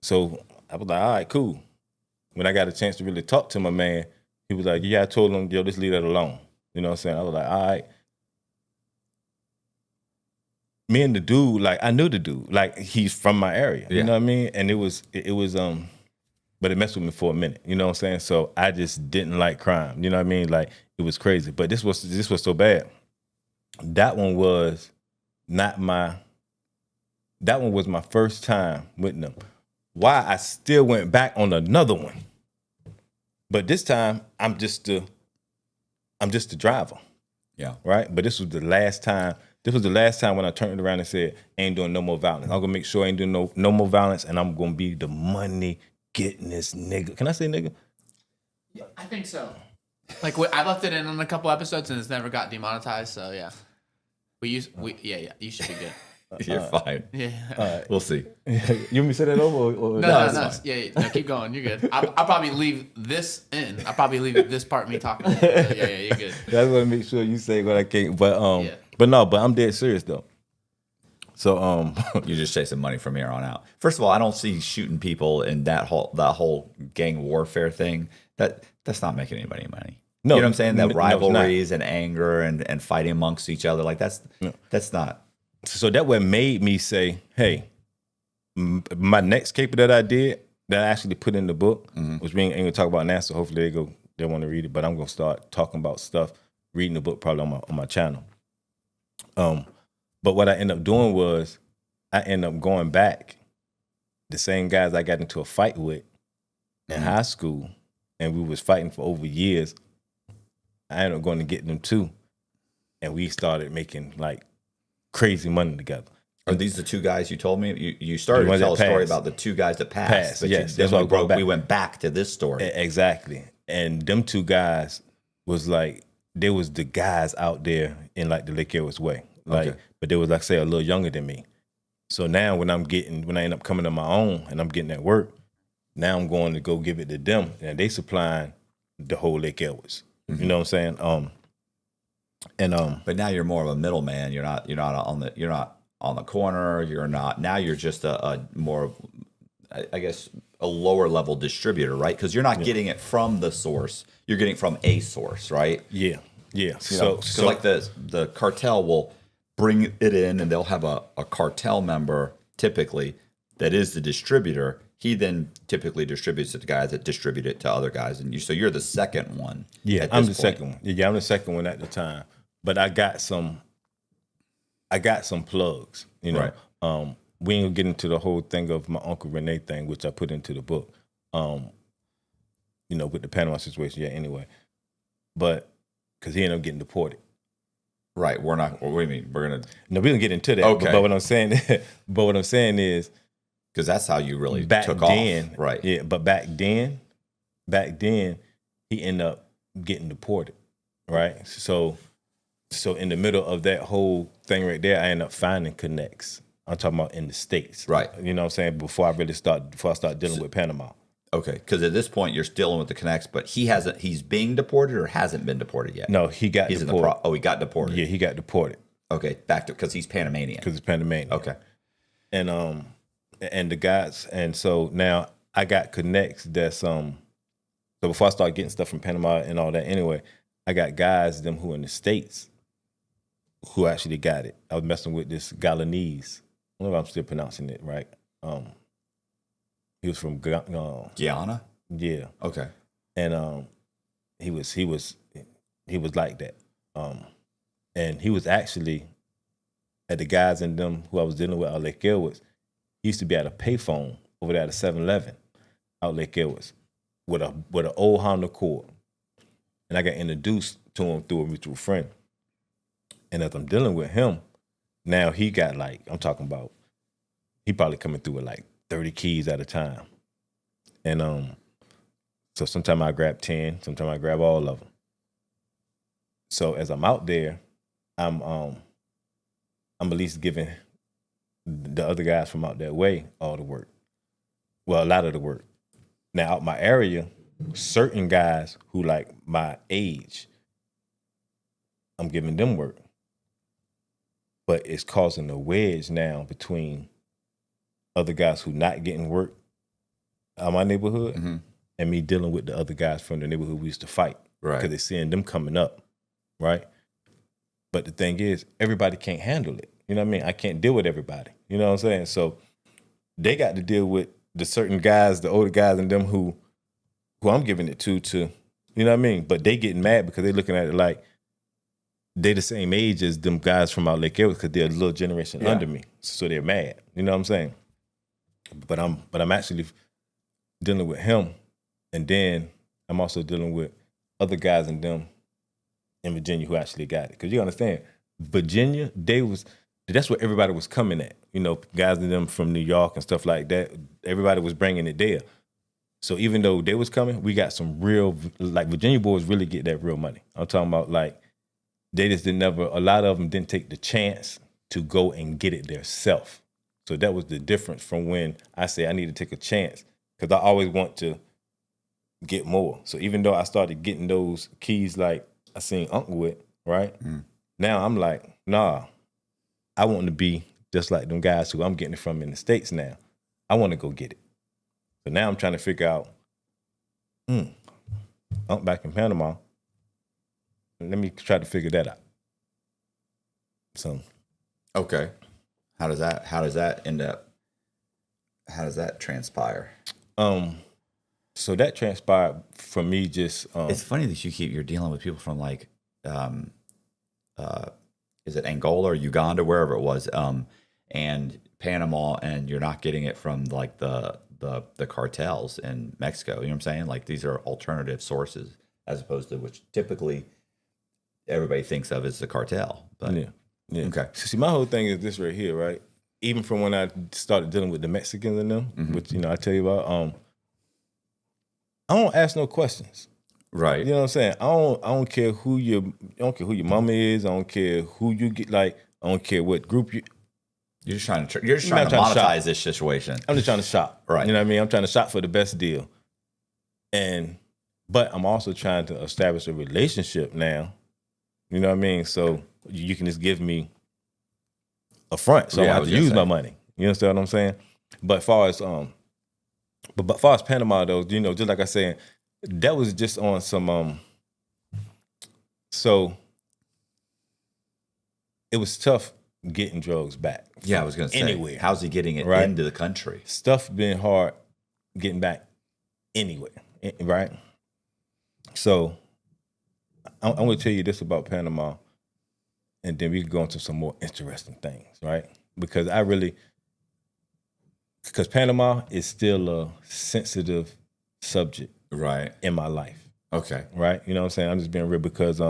So I was like, all right, cool. When I got a chance to really talk to my man, he was like, yeah, I told him, yo, just leave that alone. You know what I'm saying? I was like, all right. Me and the dude, like, I knew the dude. Like, he's from my area. Yeah. You know what I mean? And it was, but it messed with me for a minute. You know what I'm saying? So I just didn't like crime. You know what I mean? Like, it was crazy. But this was so bad. That one was my first time with them. Why I still went back on another one. But this time, I'm just the driver. Yeah. Right? But this was the last time. This was the last time when I turned around and said, ain't doing no more violence. I'm gonna make sure I ain't doing no more violence, and I'm gonna be the money getting this nigga. Can I say nigga? Yeah, I think so. Like I left it in on a couple episodes and it's never got demonetized. So yeah, you should be good. You're fine. Yeah. We'll see. You want me to say that over? Or No. Yeah, keep going. You're good. I'll probably leave this in. I'll probably leave this part me talking. So, yeah, you're good. That's what I make sure you say what I can't. But but I'm dead serious though. So You're just chasing money from here on out. First of all, I don't see shooting people in that whole gang warfare thing. That's not making anybody any money. No, you know what I'm saying? That no, rivalries and anger and fighting amongst each other, like that's not. So that what made me say, hey, my next caper that I did, that I actually put in the book, which we ain't gonna talk about now, so hopefully they want to read it, but I'm gonna start talking about stuff, reading the book probably on my channel. But what I ended up doing was I ended up going back, the same guys I got into a fight with in high school, and we was fighting for over years. I ended up going to get them too, and we started making like crazy money together. Are these the two guys you told me? You started to tell a story about the two guys that passed. But yes, that's why we went back to this story. Exactly. And them two guys was like, they was the guys out there in like the Lake Ellis way. Like, but they was like, say, a little younger than me. So now when I end up coming to my own and I'm getting at work, now I'm going to go give it to them, and they supplying the whole Lake Ellis. You know what I'm saying? But now you're more of a middleman. You're not on the corner. Now you're just a more, I guess, a lower level distributor, right? Because you're not getting it from the source. You're getting it from a source, right? Yeah. So like the cartel will bring it in, and they'll have a cartel member typically that is the distributor. He then typically distributes it to guys that distribute it to other guys, and so you're the second one. Yeah, I'm the second one. Yeah, I'm the second one at the time. But I got some plugs. You know, right. We ain't gonna get into the whole thing of my Uncle Renee thing, which I put into the book. You know, with the Panama situation. Yeah, anyway, but because he ended up getting deported. Right. We're not. What do you mean? We're gonna. No, we don't get into that. Okay. But what I'm saying is, because that's how you really took then, off. Right. Yeah. But back then, he ended up getting deported. Right. So in the middle of that whole thing right there, I ended up finding connects. I'm talking about in the States. Right. You know what I'm saying? Before I start dealing with Panama. Okay. Because at this point, you're dealing with the connects, but he's being deported or hasn't been deported yet? No, he got deported. He got deported. Yeah, he got deported. Okay. Back to, because he's Panamanian. Because he's Panamanian. Okay. And the guys, and so now I got connects that's so before I start getting stuff from Panama and all that anyway, I got guys them who in the States who actually got it. I was messing with this Galanese. I don't know if I'm still pronouncing it right. He was from Guyana? Yeah. Okay. And he was like that. And he was actually at the guys and them who I was dealing with out Lake Elwood. He used to be at a payphone over there at a 7-Eleven out Lake Elwood with an old Honda Accord. And I got introduced to him through a mutual friend. And as I'm dealing with him, now he got like, I'm talking about, he probably coming through with like 30 keys at a time. And so sometimes I grab 10, sometimes I grab all of them. So as I'm out there, I'm at least giving the other guys from out that way all the work. Well, a lot of the work. Now out my area, certain guys who like my age, I'm giving them work. But it's causing a wedge now between other guys who not getting work out my neighborhood and me dealing with the other guys from the neighborhood we used to fight. Right. Because they're seeing them coming up, right? But the thing is, everybody can't handle it. You know what I mean? I can't deal with everybody. You know what I'm saying? So they got to deal with the certain guys, the older guys and them who I'm giving it to, you know what I mean? But they getting mad because they looking at it like they the same age as them guys from out Lake Elwood because they're a little generation under me. So they're mad. You know what I'm saying? But I'm actually dealing with him, and then I'm also dealing with other guys and them in Virginia who actually got it. Because you understand, Virginia, that's where everybody was coming at. You know, guys and them from New York and stuff like that. Everybody was bringing it there. So even though they was coming, we got some real, like Virginia boys really get that real money. I'm talking about like, they just didn't never, a lot of them didn't take the chance to go and get it themselves. So that was the difference from when I say I need to take a chance, because I always want to get more. So even though I started getting those keys like I seen Uncle with, right? Now I'm like, nah, I want to be just like them guys who I'm getting it from in the States now. I want to go get it. So now I'm trying to figure out, Unc back in Panama, let me try to figure that out. So, Okay. How does that end up? How does that transpire? so that transpired for me just. It's funny that you're dealing with people from like, is it Angola or Uganda, wherever it was, and Panama, and you're not getting it from like the cartels in Mexico. You know what I'm saying? Like these are alternative sources as opposed to which typically everybody thinks of as the cartel. But Yeah. Okay. So see, my whole thing is this right here, right? Even from when I started dealing with the Mexicans and them, which I tell you about, I don't ask no questions. Right. You know what I'm saying? I don't care who your mama is. I don't care who you get. Like, I don't care what group you. You're just trying to monetize this situation. I'm just trying to shop. Right. You know what I mean? I'm trying to shop for the best deal. But I'm also trying to establish a relationship now. You know what I mean? So you can just give me a front. So I don't have to use my money. You understand what I'm saying? But far as far as Panama though, you know, just like I said, that was just on some so it was tough getting drugs back. Yeah, I was gonna say anywhere. How's he getting it Right? into the country? Stuff been hard getting back anywhere, right? So I'm gonna tell you this about Panama, and then we can go into some more interesting things, right? Because Panama is still a sensitive subject, Right. in my life, Okay. right? You know what I'm saying? I'm just being real because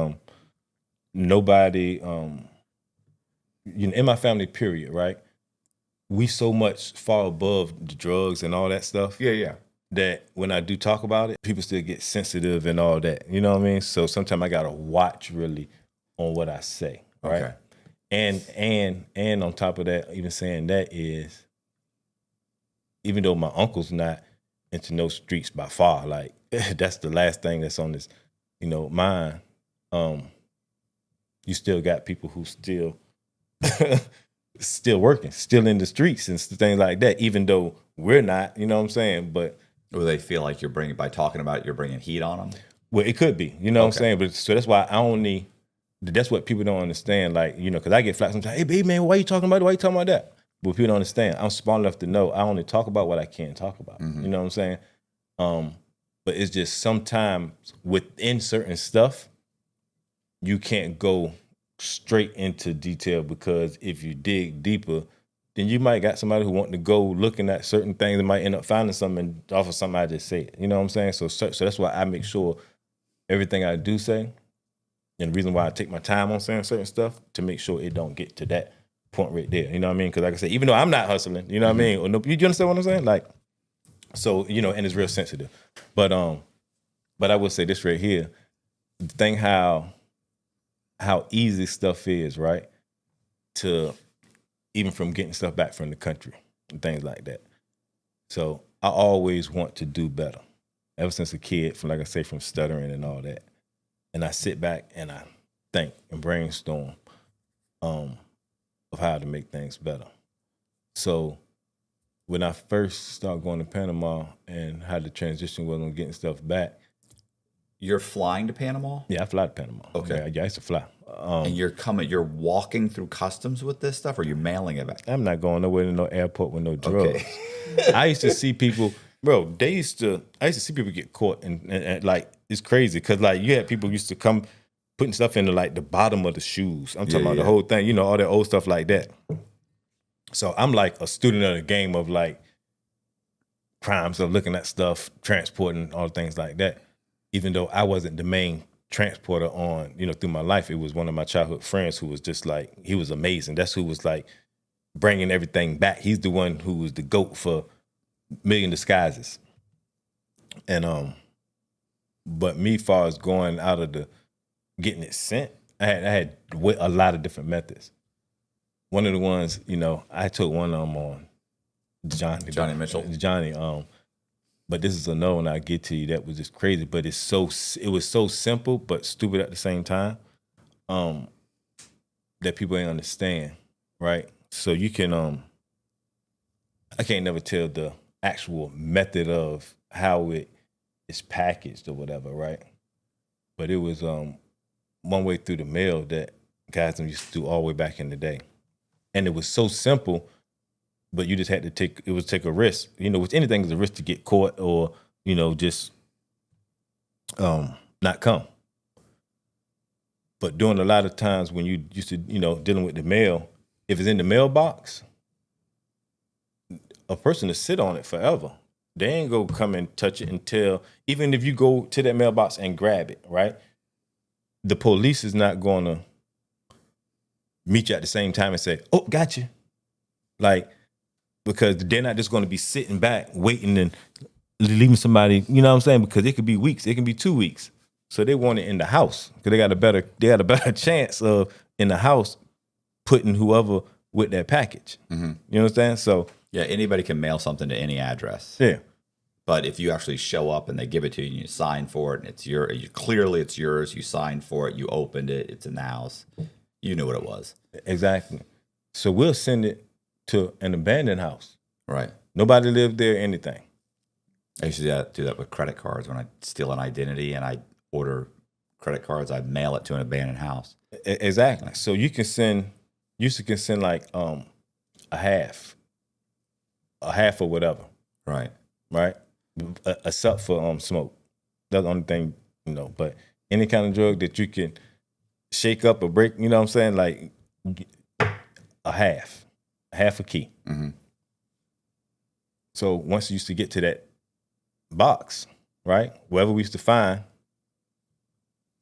nobody, in my family, period, right? We so much far above the drugs and all that stuff. Yeah. That when I do talk about it, people still get sensitive and all that. You know what I mean? So sometimes I gotta watch really on what I say, right? Okay. And on top of that, even saying that is, even though my uncle's not into no streets by far, like that's the last thing that's on this, mind. You still got people who still still working, still in the streets and things like that, even though we're not, you know what I'm saying? But Or they feel like by talking about it, you're bringing heat on them? well, it could be, you know what I'm saying? But so that's why that's what people don't understand. Like, because I get flack sometimes, hey, baby, man, why you talking about it? Why you talking about that? But people don't understand. I'm smart enough to know I only talk about what I can talk about. Mm-hmm. You know what I'm saying? But it's just sometimes within certain stuff, you can't go straight into detail, because if you dig deeper, then you might got somebody who want to go looking at certain things and might end up finding something off of something I just said. You know what I'm saying? So that's why I make sure everything I do say, and the reason why I take my time on saying certain stuff, to make sure it don't get to that point right there. You know what I mean? Because like I said, even though I'm not hustling, you know what I mean? Or no, you understand what I'm saying? Like, so, and it's real sensitive. But I would say this right here, the thing how easy stuff is, right? To even from getting stuff back from the country and things like that. So I always want to do better. Ever since a kid, from stuttering and all that. And I sit back and I think and brainstorm of how to make things better. So when I first started going to Panama and how the transition was on getting stuff back. You're flying to Panama? Yeah, I fly to Panama. Okay. Yeah, I used to fly. And you're walking through customs with this stuff, or you're mailing it back? I'm not going nowhere to no airport with no drugs. Okay. I used to see people, bro, I used to see people get caught and like, it's crazy. Cause like you had people used to come putting stuff into like the bottom of the shoes. I'm talking about the whole thing, all that old stuff like that. So I'm like a student of the game of like crimes of looking at stuff, transporting, all things like that. Even though I wasn't the main transporter on, through my life. It was one of my childhood friends who was just like, he was amazing. That's who was like bringing everything back. He's the one who was the GOAT for Million Disguises. And but me, far as going out of getting it sent, I had a lot of different methods. One of the ones, I took one on Johnny Mitchell. Johnny. But this is another one I get to you that was just crazy. But it was so simple but stupid at the same time, that people ain't understand, right? So you can I can't never tell the actual method of how it is packaged or whatever, right? But it was one way through the mail that guys used to do all the way back in the day. And it was so simple, but you just had to take a risk. With anything is a risk to get caught or, just not come. But during a lot of times when you used to, dealing with the mail, if it's in the mailbox, a person to sit on it forever. They ain't go come and touch it until, even if you go to that mailbox and grab it, right? The police is not going to meet you at the same time and say, oh, got you. Like, because they're not just going to be sitting back waiting and leaving somebody, you know what I'm saying? Because it could be weeks, it can be 2 weeks. So they want it in the house because they got a better chance of in the house putting whoever with their package. Mm-hmm. You understand? So yeah, anybody can mail something to any address. Yeah. But if you actually show up and they give it to you and you sign for it and clearly it's yours, you signed for it, you opened it, it's in the house, you knew what it was. Exactly. So we'll send it to an abandoned house. Right. Nobody lived there, anything. I used to do that with credit cards. When I steal an identity and I order credit cards, I'd mail it to an abandoned house. Exactly. So you can send like a half or whatever. Right. Right. Except for smoke. That's the only thing, but any kind of drug that you can shake up or break, you know what I'm saying? Like a half a key. Mm-hmm. So once you used to get to that box, right? Wherever we used to find,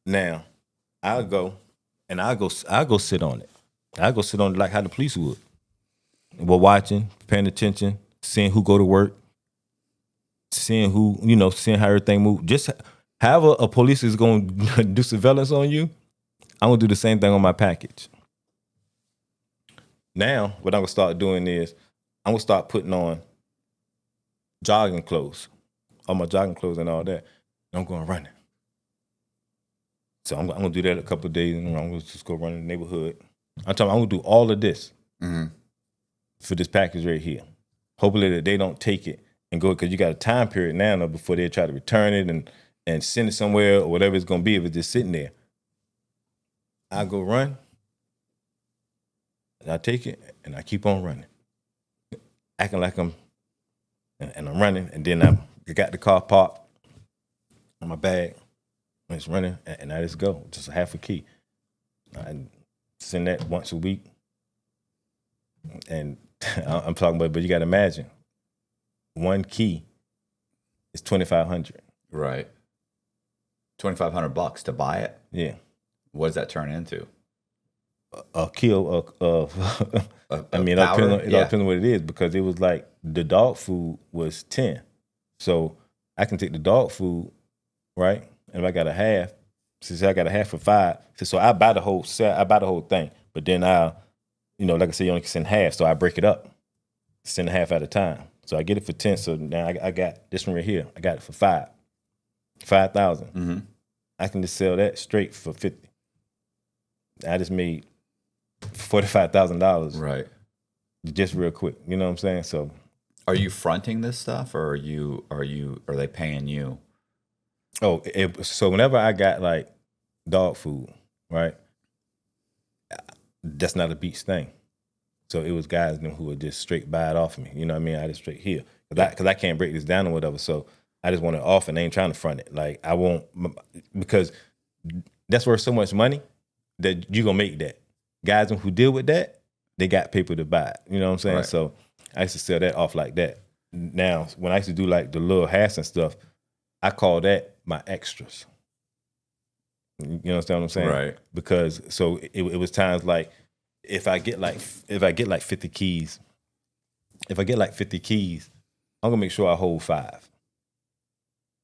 now I'll go sit on it. I'll go sit on it like how the police would. We're watching, paying attention, seeing who go to work, seeing who, seeing how everything move. Just however a police is going to do surveillance on you, I'm going to do the same thing on my package. Now, what I'm going to start doing is I'm going to start putting on jogging clothes, all my jogging clothes and all that. And I'm going running. So I'm going to do that a couple of days, and I'm going to just go run in the neighborhood. I'm going to do all of this for this package right here. Hopefully that they don't take it and go, because you got a time period now before they try to return it and send it somewhere or whatever it's going to be if it's just sitting there. I go run, and I take it, and I keep on running, acting like I'm running, and then I got the car parked on my bag, and it's running, and I just go, just a half a key. I send that once a week, and I'm talking about, but you got to imagine, one key is $2,500. Right. $2,500 to buy it. Yeah. What does that turn into? A kilo of I mean, it all depends on what it is, because it was like the dog food was 10. So I can take the dog food, right? And if I got a half, since I got a half for 5, so I buy the whole set, I buy the whole thing. But then I'll, like I said, you only can send half, so I break it up, send half at a time. So I get it for 10. So now I got this one right here. I got it for 5,000. Mm-hmm. I can just sell that straight for 50. I just made $45,000. Right. Just real quick. You know what I'm saying? So are you fronting this stuff, or are they paying you? Oh, so whenever I got like dog food, right? That's not a Beats thing. So it was guys who would just straight buy it off of me. You know what I mean? I just straight here. Because I can't break this down or whatever. So I just want it off, and they ain't trying to front it. Like I won't, because that's worth so much money that you going to make that. Guys who deal with that, they got paper to buy it. You know what I'm saying? Right. So I used to sell that off like that. Now, when I used to do like the little hats and stuff, I call that my extras. You understand what I'm saying? Right. Because so it was times like if I get like 50 keys, I'm gonna make sure I hold 5.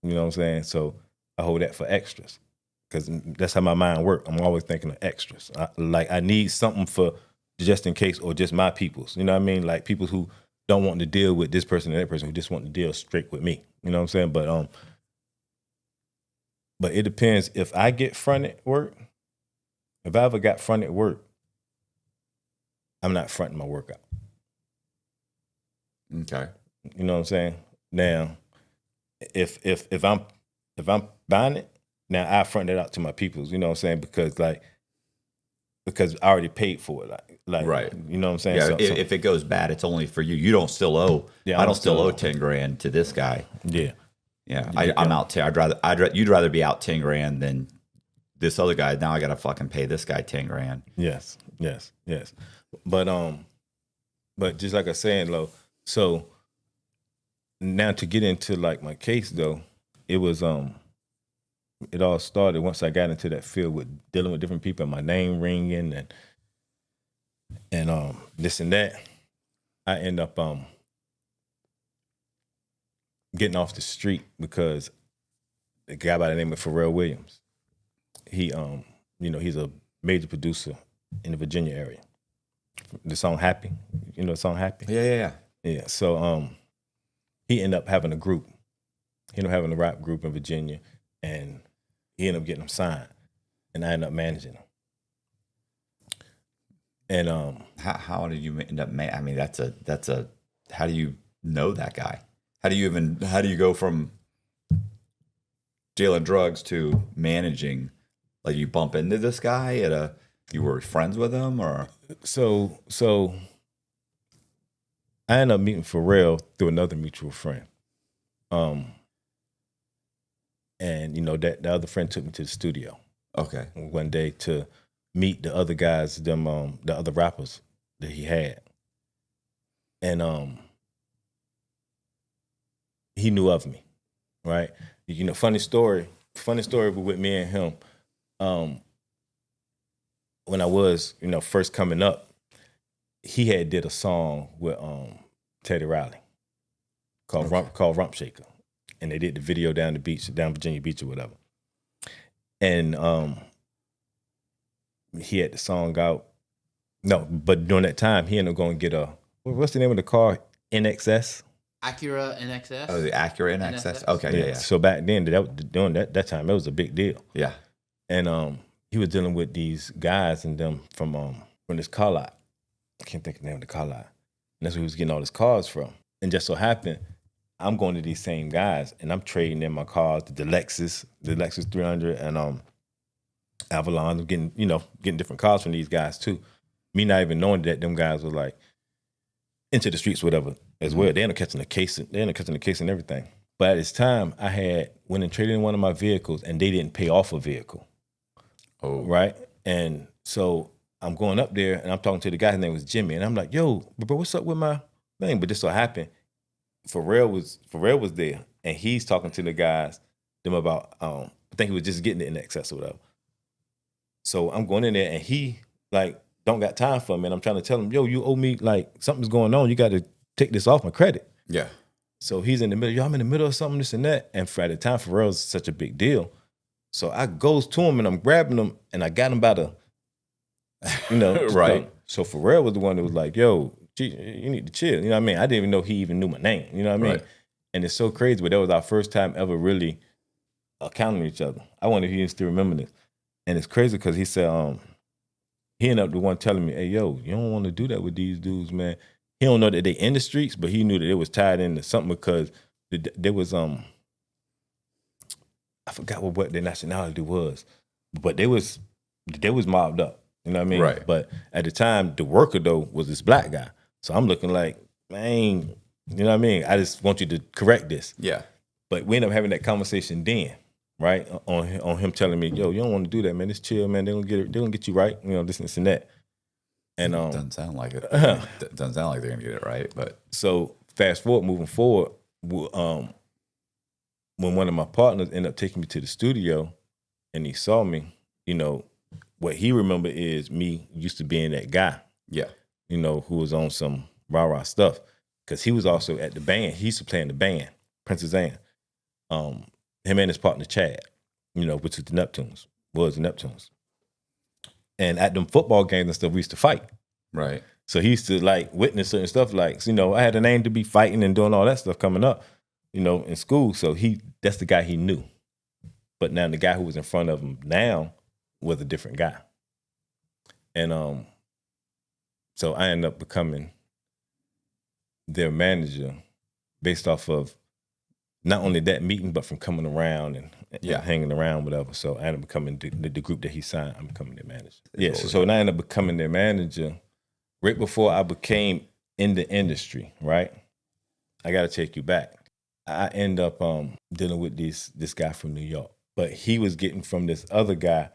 You know what I'm saying? So I hold that for extras because that's how my mind works. I'm always thinking of extras. I need something for just in case or just my peoples. You know what I mean? Like people who don't want to deal with this person and that person who just want to deal straight with me. You know what I'm saying? But it depends. If I get fronted work, if I ever got fronted work, I'm not fronting my work out. Okay. You know what I'm saying? Now, if I'm buying it, now I front it out to my peoples. You know what I'm saying? Because I already paid for it. Like Right. You know what I'm saying? Yeah. So, If it goes bad, it's only for you. You don't still owe. Yeah, I don't still owe 10 grand to this guy. yeah. Yeah. I'm out. You'd rather be out 10 grand than this other guy. Now I got to fucking pay this guy 10 grand. Yes. But just like I was saying, Lo, so now to get into like my case though, it was it all started once I got into that field with dealing with different people and my name ringing and this and that. I end up getting off the street because a guy by the name of Pharrell Williams, he he's a major producer in the Virginia area. The song Happy, you know the song Happy? Yeah. Yeah. So he ended up having a group. He ended up having a rap group in Virginia, and he ended up getting him signed, and I ended up managing him. And How did you end up? I mean, that's a. How do you know that guy? How do you go from dealing drugs to managing? Like you bump into this guy you were friends with him or? so I ended up meeting Pharrell through another mutual friend. And that the other friend took me to the studio. Okay. One day to meet the other guys, the other rappers that he had. And he knew of me, right? Funny story with me and him. When I was, first coming up, he had did a song with Teddy Riley called Rump Shaker. And they did the video down Virginia Beach or whatever. And he had the song out. No, but during that time, he ended up going to get what's the name of the car? NXS? Acura NXS. Oh, the Acura NXS. Okay, yeah. So back then, during that time, it was a big deal. Yeah. And he was dealing with these guys and them from this car lot. I can't think of the name of the car lot. And that's where he was getting all his cars from. And just so happened, I'm going to these same guys and I'm trading in my cars, the Lexus 300 and Avalon. I'm getting different cars from these guys too. Me not even knowing that them guys were like into the streets, whatever, as well. They ended up catching a case and everything. But at this time, I went and traded in one of my vehicles and they didn't pay off a vehicle. Oh. Right? And so I'm going up there and I'm talking to the guy, his name was Jimmy, and I'm like, yo, bro, what's up with my thing? But this so happened, Pharrell was there and he's talking to the guys, them about, I think he was just getting it in excess or whatever. So I'm going in there and he like, don't got time for me. And I'm trying to tell him, yo, you owe me, like, something's going on. You got to take this off my credit. Yeah. So he's in the middle. Yo, I'm in the middle of something, this and that. And for at the time, Pharrell's such a big deal. So I goes to him and I'm grabbing him and I got him by the, right. So Pharrell was the one that was like, yo, you need to chill. You know what I mean? I didn't even know he even knew my name. You know what I mean? Right. And it's so crazy, but that was our first time ever really encountering each other. I wonder if he still remember this. And it's crazy because he said, he ended up the one telling me, hey, yo, you don't want to do that with these dudes, man. He don't know that they in the streets, but he knew that it was tied into something because there was, I forgot what their nationality was, but they was mobbed up. You know what I mean? Right. But at the time, the worker, though, was this black guy. So I'm looking like, man, you know what I mean? I just want you to correct this. Yeah. But we ended up having that conversation then, right? On him telling me, yo, you don't want to do that, man. Just chill, man. They're gonna get you right, this and that. And doesn't sound like it. Doesn't sound like they're gonna get it right. But so fast forward, moving forward, when one of my partners ended up taking me to the studio and he saw me, you know, what he remember is me used to being that guy, Yeah. you know, who was on some rah-rah stuff. Because he was also at the band. He used to play in the band, Princess Anne. Him and his partner, Chad, you know, which was the Neptunes. And at them football games and stuff, we used to fight. Right. So he used to like witness certain stuff, like, you know, I had a name to be fighting and doing all that stuff coming up, you know, in school. So that's the guy he knew. But now the guy who was in front of him now was a different guy. And so I ended up becoming their manager based off of not only that meeting, but from coming around and hanging around, whatever. So I ended up becoming the group that he signed. I'm becoming their manager. Yeah, so I ended up becoming their manager right before I became in the industry, right? I got to take you back. I end up dealing with this guy from New York, but he was getting from this other guy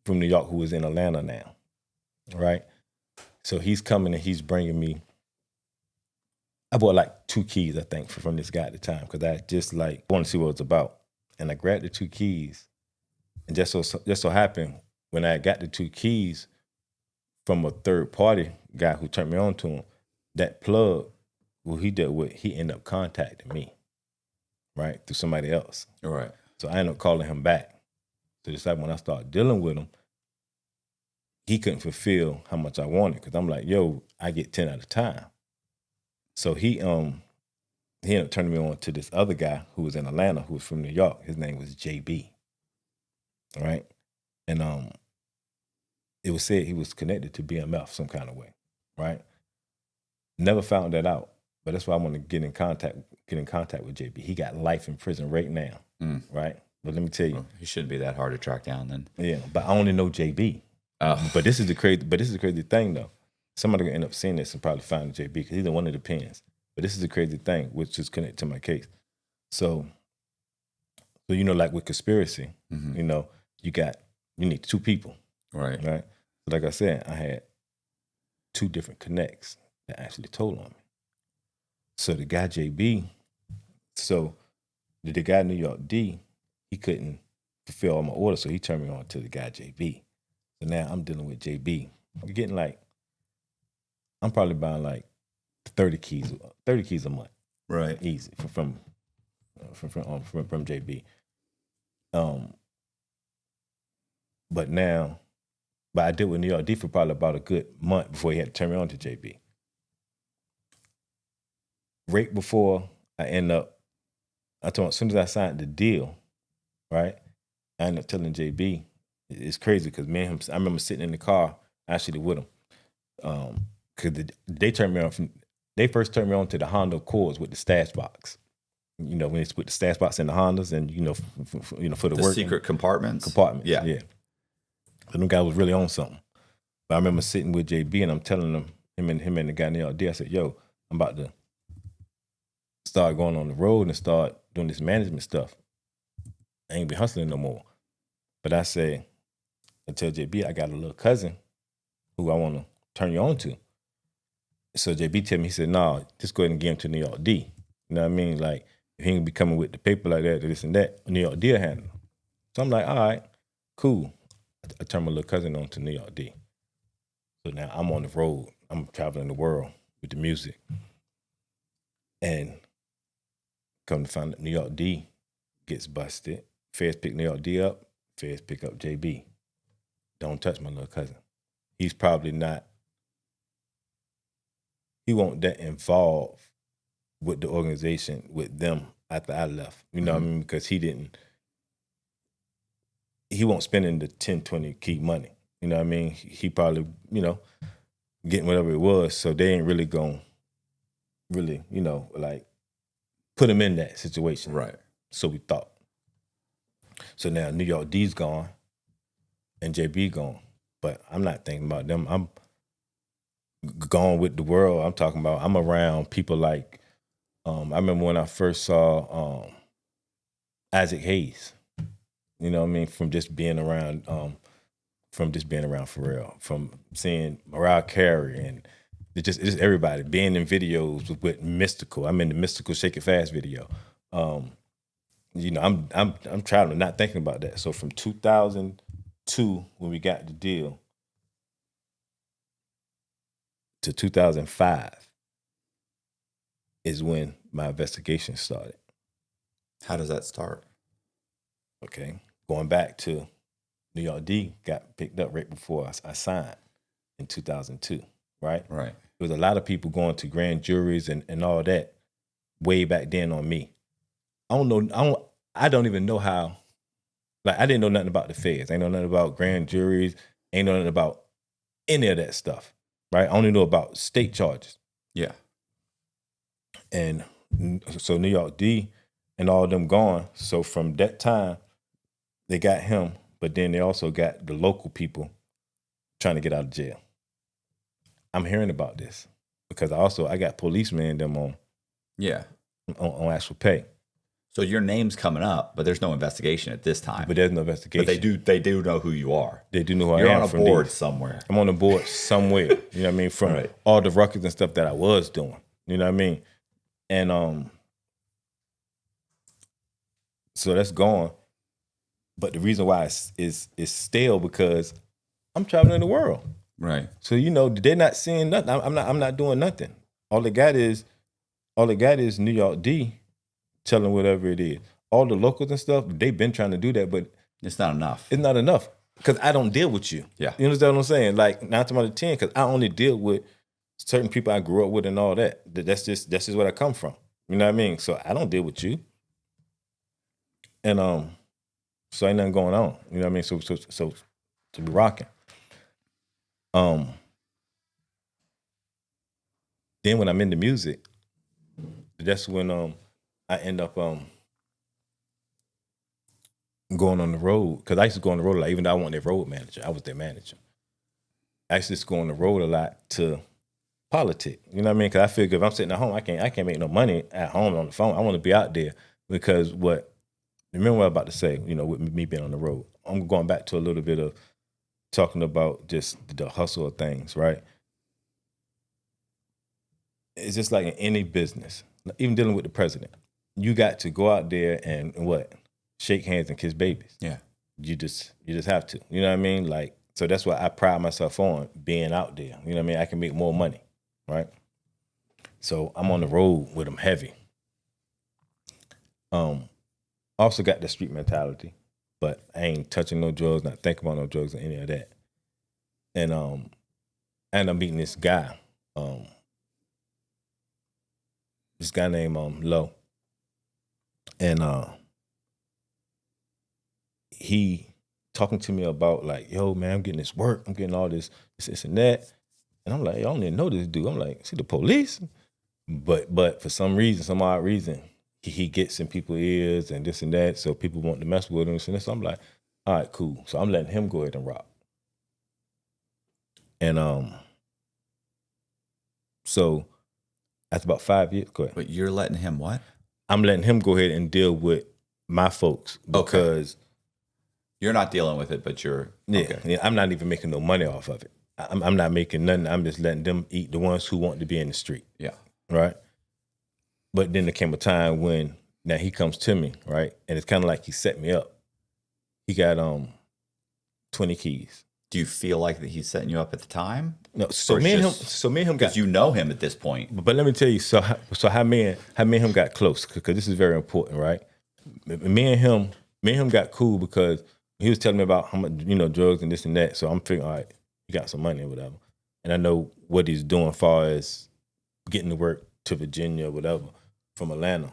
from New York who was in Atlanta now, right? So he's coming and he's bringing me, I bought like 2 keys, I think, from this guy at the time, because I just like wanted to see what it was about. And I grabbed the 2 keys, and just so happened, when I got the 2 keys from a third party guy who turned me on to him, that plug who he dealt with, he ended up contacting me, right, through somebody else. All right. So I ended up calling him back. So just like when I started dealing with him, he couldn't fulfill how much I wanted, because I'm like, yo, I get 10 at a time. So he ended up turning me on to this other guy who was in Atlanta, who was from New York. His name was JB, right? And it was said he was connected to BMF some kind of way, right? Never found that out, but that's why I want to get in contact with JB. He got life in prison right now, right? But let me tell you, Well, he shouldn't be that hard to track down then. Yeah, but I only know JB. But this is the crazy thing though. Somebody gonna end up seeing this and probably find JB because he's in one of the pins. But this is the crazy thing, which is connected to my case. So you know, like with conspiracy, you know, you need 2 people, Right. right? So like I said, I had 2 different connects that actually told on me. So the guy JB, so the guy New York D, he couldn't fulfill all my orders, so he turned me on to the guy JB. So now I'm dealing with JB. I'm getting I'm probably buying like 30 keys a month. Right. Easy from JB. But I did with New York D for probably about a good month before he had to turn me on to JB. Right before I told him as soon as I signed the deal, right, I ended up telling JB, it's crazy because me and him, I remember sitting in the car actually with him. Because they first turned me on to the Honda Accords with the stash box. You know, when it's with the stash box in the Hondas, and you know, for the work secret compartments. Yeah. So them guy was really on something. But I remember sitting with JB and I'm telling him and the guy in the LD, I said, yo, I'm about to start going on the road and start doing this management stuff. I ain't be hustling no more. But I tell JB, I got a little cousin who I want to turn you on to. So JB told me, he said, no, just go ahead and give him to New York D. You know what I mean? Like, if he ain't be coming with the paper like that, this and that, New York D will handle him. So I'm like, all right, cool. I turned my little cousin on to New York D. So now I'm on the road. I'm traveling the world with the music. And come to find out New York D gets busted. Feds pick New York D up. Feds pick up JB. Don't touch my little cousin. He's probably not, he won't that involved with the organization, with them after I left. You know what I mean? Because he won't spend in the 10, 20 key money. You know what I mean? He probably, you know, getting whatever it was. So they ain't really going really, you know, like put him in that situation. Right. So we thought. So now New York D's gone and JB gone. But I'm not thinking about them. I'm gone with the world. I'm talking about, I'm around people like, I remember when I first saw Isaac Hayes. You know what I mean? From just being around Pharrell, from seeing Mariah Carey and it's just everybody being in videos with Mystical. I'm in the Mystical Shake It Fast video. You know, I'm traveling, not thinking about that. So from 2000 2002 when we got the deal to 2005 is when my investigation started. How does that start? Okay. Going back to New York D got picked up right before I signed in 2002, right? Right. There was a lot of people going to grand juries and all that way back then on me. I don't even know how, like, I didn't know nothing about the feds. I ain't know nothing about grand juries. Ain't know nothing about any of that stuff, right? I only know about state charges. Yeah. And so New York D and all of them gone. So from that time, they got him, but then they also got the local people trying to get out of jail. I'm hearing about this because I got policemen them on actual pay. So your name's coming up, but there's no investigation at this time. But there's no investigation. But they do know who you are. They do know who I am. You're on a from board these. somewhere. I'm on the board somewhere. You know what I mean? From all the records and stuff that I was doing. You know what I mean? And so that's gone. But the reason why it's stale because I'm traveling the world. Right. So they're not seeing nothing. I'm not doing nothing. All they got is New York D telling whatever it is. All the locals and stuff, they've been trying to do that, but it's not enough. It's not enough because I don't deal with you. Yeah. You understand what I'm saying? Like 9 times out of 10, because I only deal with certain people I grew up with and all that. That's just where I come from. You know what I mean? So I don't deal with you. And so ain't nothing going on. You know what I mean? So to be rocking. Then when I'm into music, that's when I end up going on the road, because I used to go on the road a lot, even though I wasn't their road manager. I was their manager. I used to just go on the road a lot to politic. You know what I mean? Because I figure if I'm sitting at home, I can't make no money at home on the phone. I want to be out there because remember what I'm about to say, with me being on the road. I'm going back to a little bit of talking about just the hustle of things, right? It's just like in any business, even dealing with the president. You got to go out there and shake hands and kiss babies. Yeah. You just have to. You know what I mean? Like, so that's what I pride myself on, being out there. You know what I mean? I can make more money, right? So I'm on the road with them heavy. Also got the street mentality, but I ain't touching no drugs, not thinking about no drugs or any of that. And I'm meeting this guy. This guy named Lo. And he talking to me about like, yo, man, I'm getting this work. I'm getting all this and that. And I'm like, I don't even know this dude. I'm like, see the police? But for some odd reason, he gets in people's ears and this and that. So people want to mess with him. So I'm like, all right, cool. So I'm letting him go ahead and rock. And so after about 5 years, go ahead. But you're letting him what? I'm letting him go ahead and deal with my folks because you're not dealing with it, but you're yeah, I'm not even making no money off of it. I'm not making nothing. I'm just letting them eat, the ones who want to be in the street. Yeah. Right. But then there came a time when now he comes to me, right? And it's kind of like he set me up. He got 20 keys. Do you feel like that he's setting you up at the time? No, so me and him got, because you know him at this point. But let me tell you, so how me and him got close, because this is very important, right? Me and him got cool because he was telling me about how much, drugs and this and that. So I'm figuring, all right, he got some money or whatever. And I know what he's doing as far as getting to work to Virginia or whatever from Atlanta.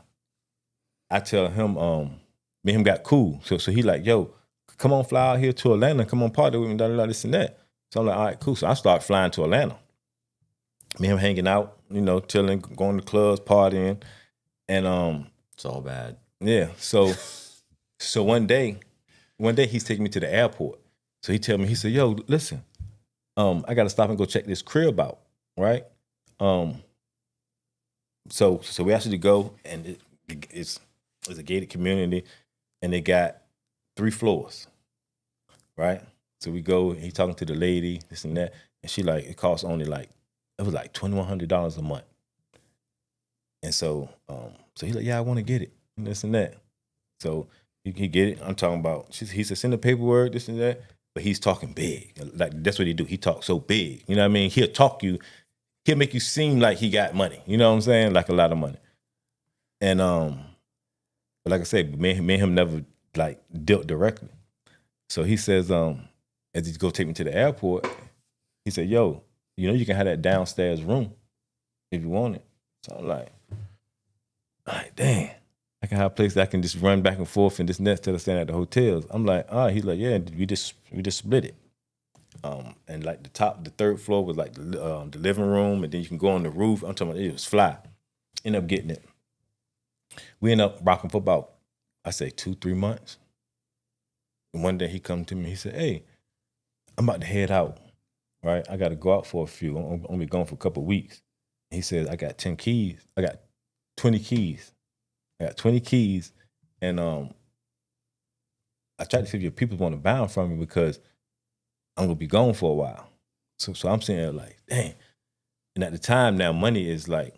I tell him, me and him got cool. So he like, yo, come on, fly out here to Atlanta, come on, party with me, this and that. So I'm like, all right, cool. So I start flying to Atlanta. Me and him hanging out, chilling, going to clubs, partying. And it's all bad. Yeah. So one day he's taking me to the airport. So he tell me, he said, yo, listen, I gotta stop and go check this crib out, right? So we actually go, and it's a gated community, and they got 3 floors, right? So we go, and he talking to the lady, this and that, and she like, it costs only like, it was like $2,100 a month. And so he's like, yeah, I want to get it, and this and that. So he get it. I'm talking about, he said, send the paperwork, this and that. but he's talking big. Like that's what he do. He talks so big. You know what I mean? He'll make you seem like he got money. You know what I'm saying? Like a lot of money. And but like I said, me and him never like dealt directly. So he says, as he go take me to the airport, he said, yo, you know you can have that downstairs room if you want it. So I'm like, dang, I can have a place that I can just run back and forth and this and that instead of staying at the hotels. I'm like, all right. He's like, yeah, we just split it. And like the third floor was like the living room, and then you can go on the roof. I'm talking about it was fly. End up getting it. We end up rocking for about, I say 2-3 months. And one day he come to me, he said, hey, I'm about to head out, right? I got to go out for a few. I'm gonna be gone for a couple of weeks. He says, I got 10 keys. I got 20 keys. And I tried to see if your people want to buy them from me because I'm gonna be gone for a while. So I'm saying there like, dang. And at the time now, money is like,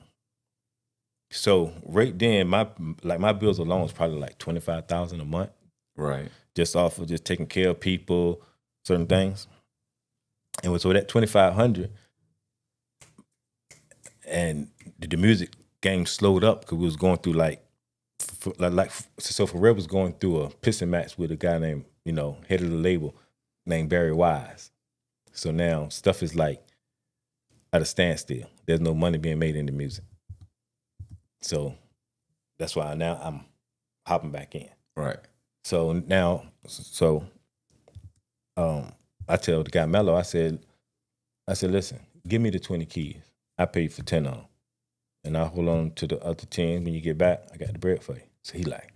so right then my bills alone was probably like $25,000 a month. Right. Just off of just taking care of people, certain things. And so that $2,500 and the music game slowed up because we was going through so Pharrell was going through a pissing match with a guy named, head of the label named Barry Wise. So now stuff is like at a standstill. There's no money being made in the music. So that's why now I'm hopping back in. Right. So now, I tell the guy Mello, I said, listen, give me the 20 keys. I pay you for 10 of them. And I'll hold on to the other 10. When you get back, I got the bread for you. So he like,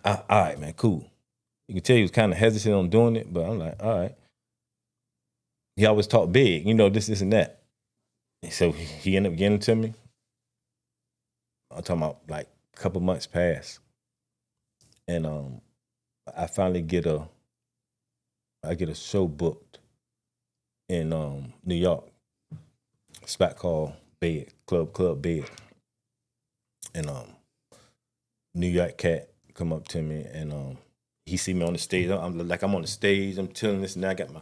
all right, man, cool. You can tell he was kind of hesitant on doing it, but I'm like, all right. He always talked big, this and that. So he ended up getting to me. I'm talking about like a couple months passed. And I finally get a show booked in New York. A spot called Bed, Club Bed. And New York cat come up to me and he see me on the stage. I'm on the stage, I'm chilling this and that, I got my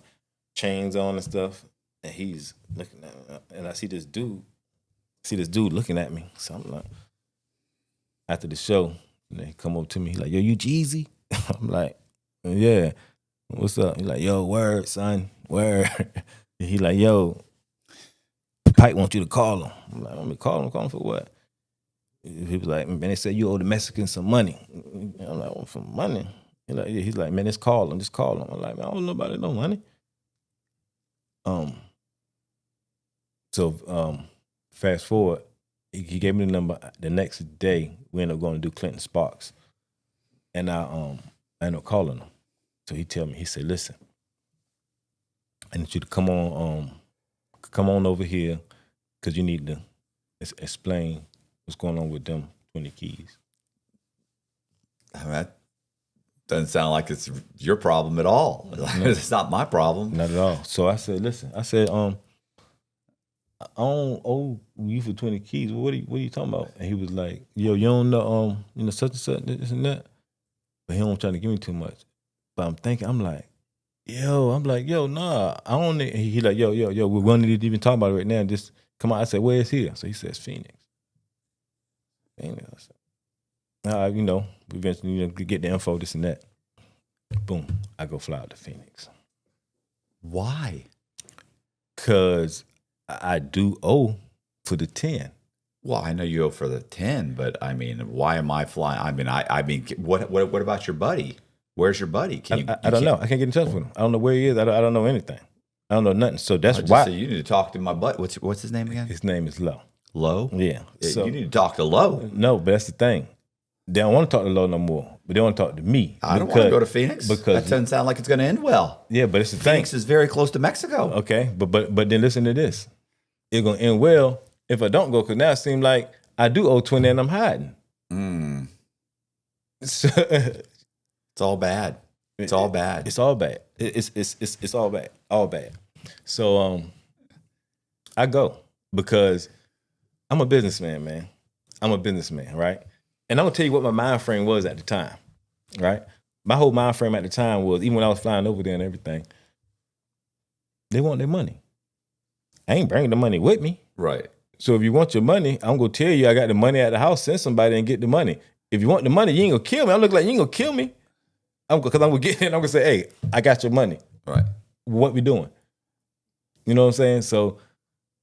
chains on and stuff. And he's looking at me. And I see this dude looking at me. So I'm like, after the show, he come up to me, he like, yo, you Geezy? I'm like, yeah. What's up? He like, yo, word, son, word. And he like, yo, Pike want you to call him. I'm like, let me call him for what? He was like, man, they said you owe the Mexicans some money. I'm like, oh, for money? He's like, man, just call him. I'm like, man, I don't know about it, no money. So fast forward, he gave me the number. The next day, we ended up going to do Clinton Sparks. And I ended up calling him. So he tell me, he said, listen, I need you to come on over here because you need to explain what's going on with them 20 keys. I mean, that doesn't sound like it's your problem at all. No. It's not my problem. Not at all. So I said, listen, I don't owe you for 20 keys. What are you talking about? And he was like, yo, you don't know, such and such, this and that. But he don't try to give me too much. But I'm like, yo, nah, I don't need, he like, yo, we don't need to even talk about it right now. Just come on. I said, where is he? So he says, Phoenix. I said, we eventually get the info, this and that. Boom, I go fly out to Phoenix. Why? Because I do owe for the 10. Well, I know you owe for the 10, but I mean, why am I flying? I mean, what about your buddy? Where's your buddy? I don't know. I can't get in touch with him. I don't know where he is. I don't know anything. I don't know nothing. So that's why. You need to talk to my buddy. What's his name again? His name is Lo. Lo? Yeah. So, you need to talk to Lo. No, but that's the thing. They don't want to talk to Lo no more, but they want to talk to me. I don't want to go to Phoenix because that doesn't sound like it's going to end well. Yeah, but it's the Phoenix thing. is very close to Mexico. Okay, but then listen to this. It's going to end well if I don't go, because now it seems like I do owe 20 and I'm hiding. So, it's all bad. It's all bad. It's all bad. It's all bad. All bad. So I go because I'm a businessman, man. I'm a businessman, right? And I'm gonna tell you what my mind frame was at the time, right? my whole mind frame at the time was, even when I was flying over there and everything, they want their money. I ain't bringing the money with me. Right. So if you want your money, I'm gonna tell you I got the money at the house. Send somebody and get the money. If you want the money, you ain't gonna kill me. I look like you ain't gonna kill me. Because I'm gonna get in. I'm gonna say, hey, I got your money. Right. What we doing? You know what I'm saying? So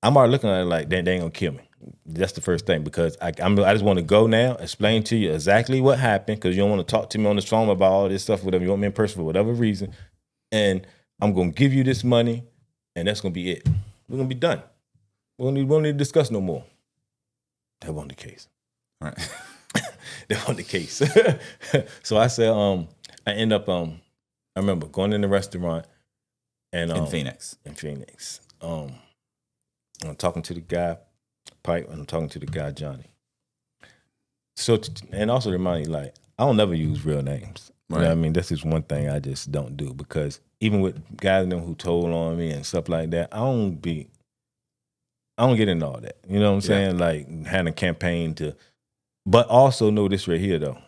I'm already looking at it like they ain't gonna kill me. That's the first thing, because I just want to go now, explain to you exactly what happened, because you don't want to talk to me on the phone about all this stuff, whatever. You want me in person for whatever reason, and I'm gonna give you this money, and that's gonna be it. We're gonna be done. We don't need to discuss no more. That wasn't the case. Right. That wasn't the case. So I said, I end up, I remember going in the restaurant and In Phoenix. I'm talking to the guy, Pipe, and I'm talking to the guy, Johnny. So, and also remind you, like, I don't never use real names. You know what I mean? That's just one thing I just don't do, because even with guys in them who told on me and stuff like that, I don't get into all that. You know what I'm saying? Like, having a campaign to, but also know this right here, though.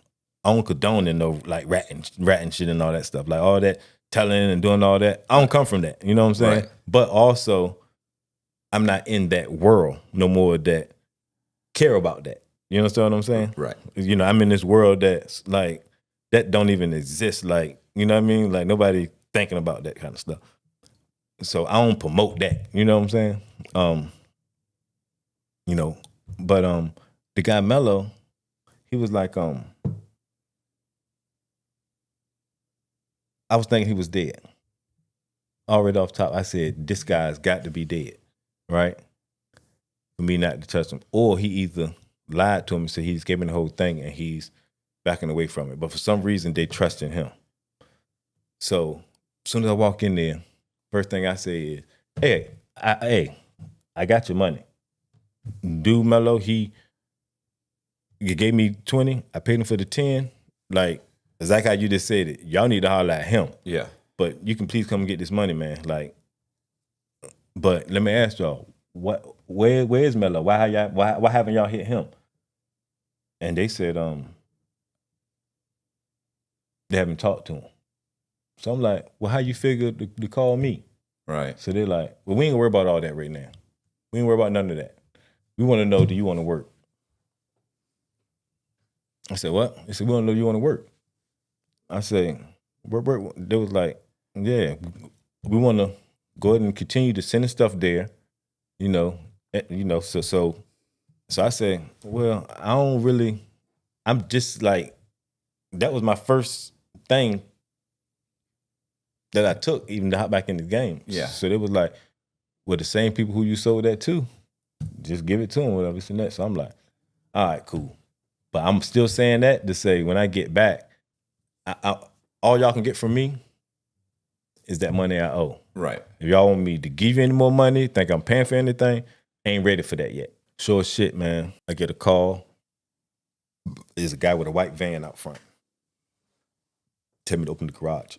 I don't condone and no, like, ratting shit and all that stuff. Like, all that telling and doing all that. I don't come from that. You know what I'm saying? Right. But also, I'm not in that world no more that care about that. You understand what I'm saying? Right. You know, I'm in this world that's like, that don't even exist. Like, you know what I mean? Like, nobody thinking about that kind of stuff. So I don't promote that. You know what I'm saying? You know, but the guy Mello, he was like, I was thinking he was dead. Already off top, I said, this guy's got to be dead, right? For me not to touch him. Or he either lied to him and said he's giving the whole thing and he's backing away from it. But for some reason, they trust in him. So as soon as I walk in there, first thing I say is, hey, I got your money. Dude Mello, he gave me 20. I paid him for the 10. Like, exactly how you just said it. Y'all need to holler at him. Yeah. But you can please come and get this money, man. Like, but let me ask y'all, where is Mello? Why haven't y'all hit him? And they said, they haven't talked to him. So I'm like, well, how you figure to call me? Right. So they're like, well, we ain't gonna worry about all that right now. We ain't worry about none of that. We want to know, do you want to work? I said, what? They said, we want to know, do you want to work? I said, work. They was like, yeah, we want to go ahead and continue to send the stuff there, so I said, well, I'm just like, that was my first thing that I took, even to hop back in the game. Yeah. So they was like, well, the same people who you sold that to, just give it to them, whatever, this and that. So I'm like, all right, cool. But I'm still saying that to say, when I get back, all y'all can get from me is that money I owe. Right. If y'all want me to give you any more money, think I'm paying for anything, ain't ready for that yet. Sure as shit, man. I get a call. There's a guy with a white van out front. Tell me to open the garage.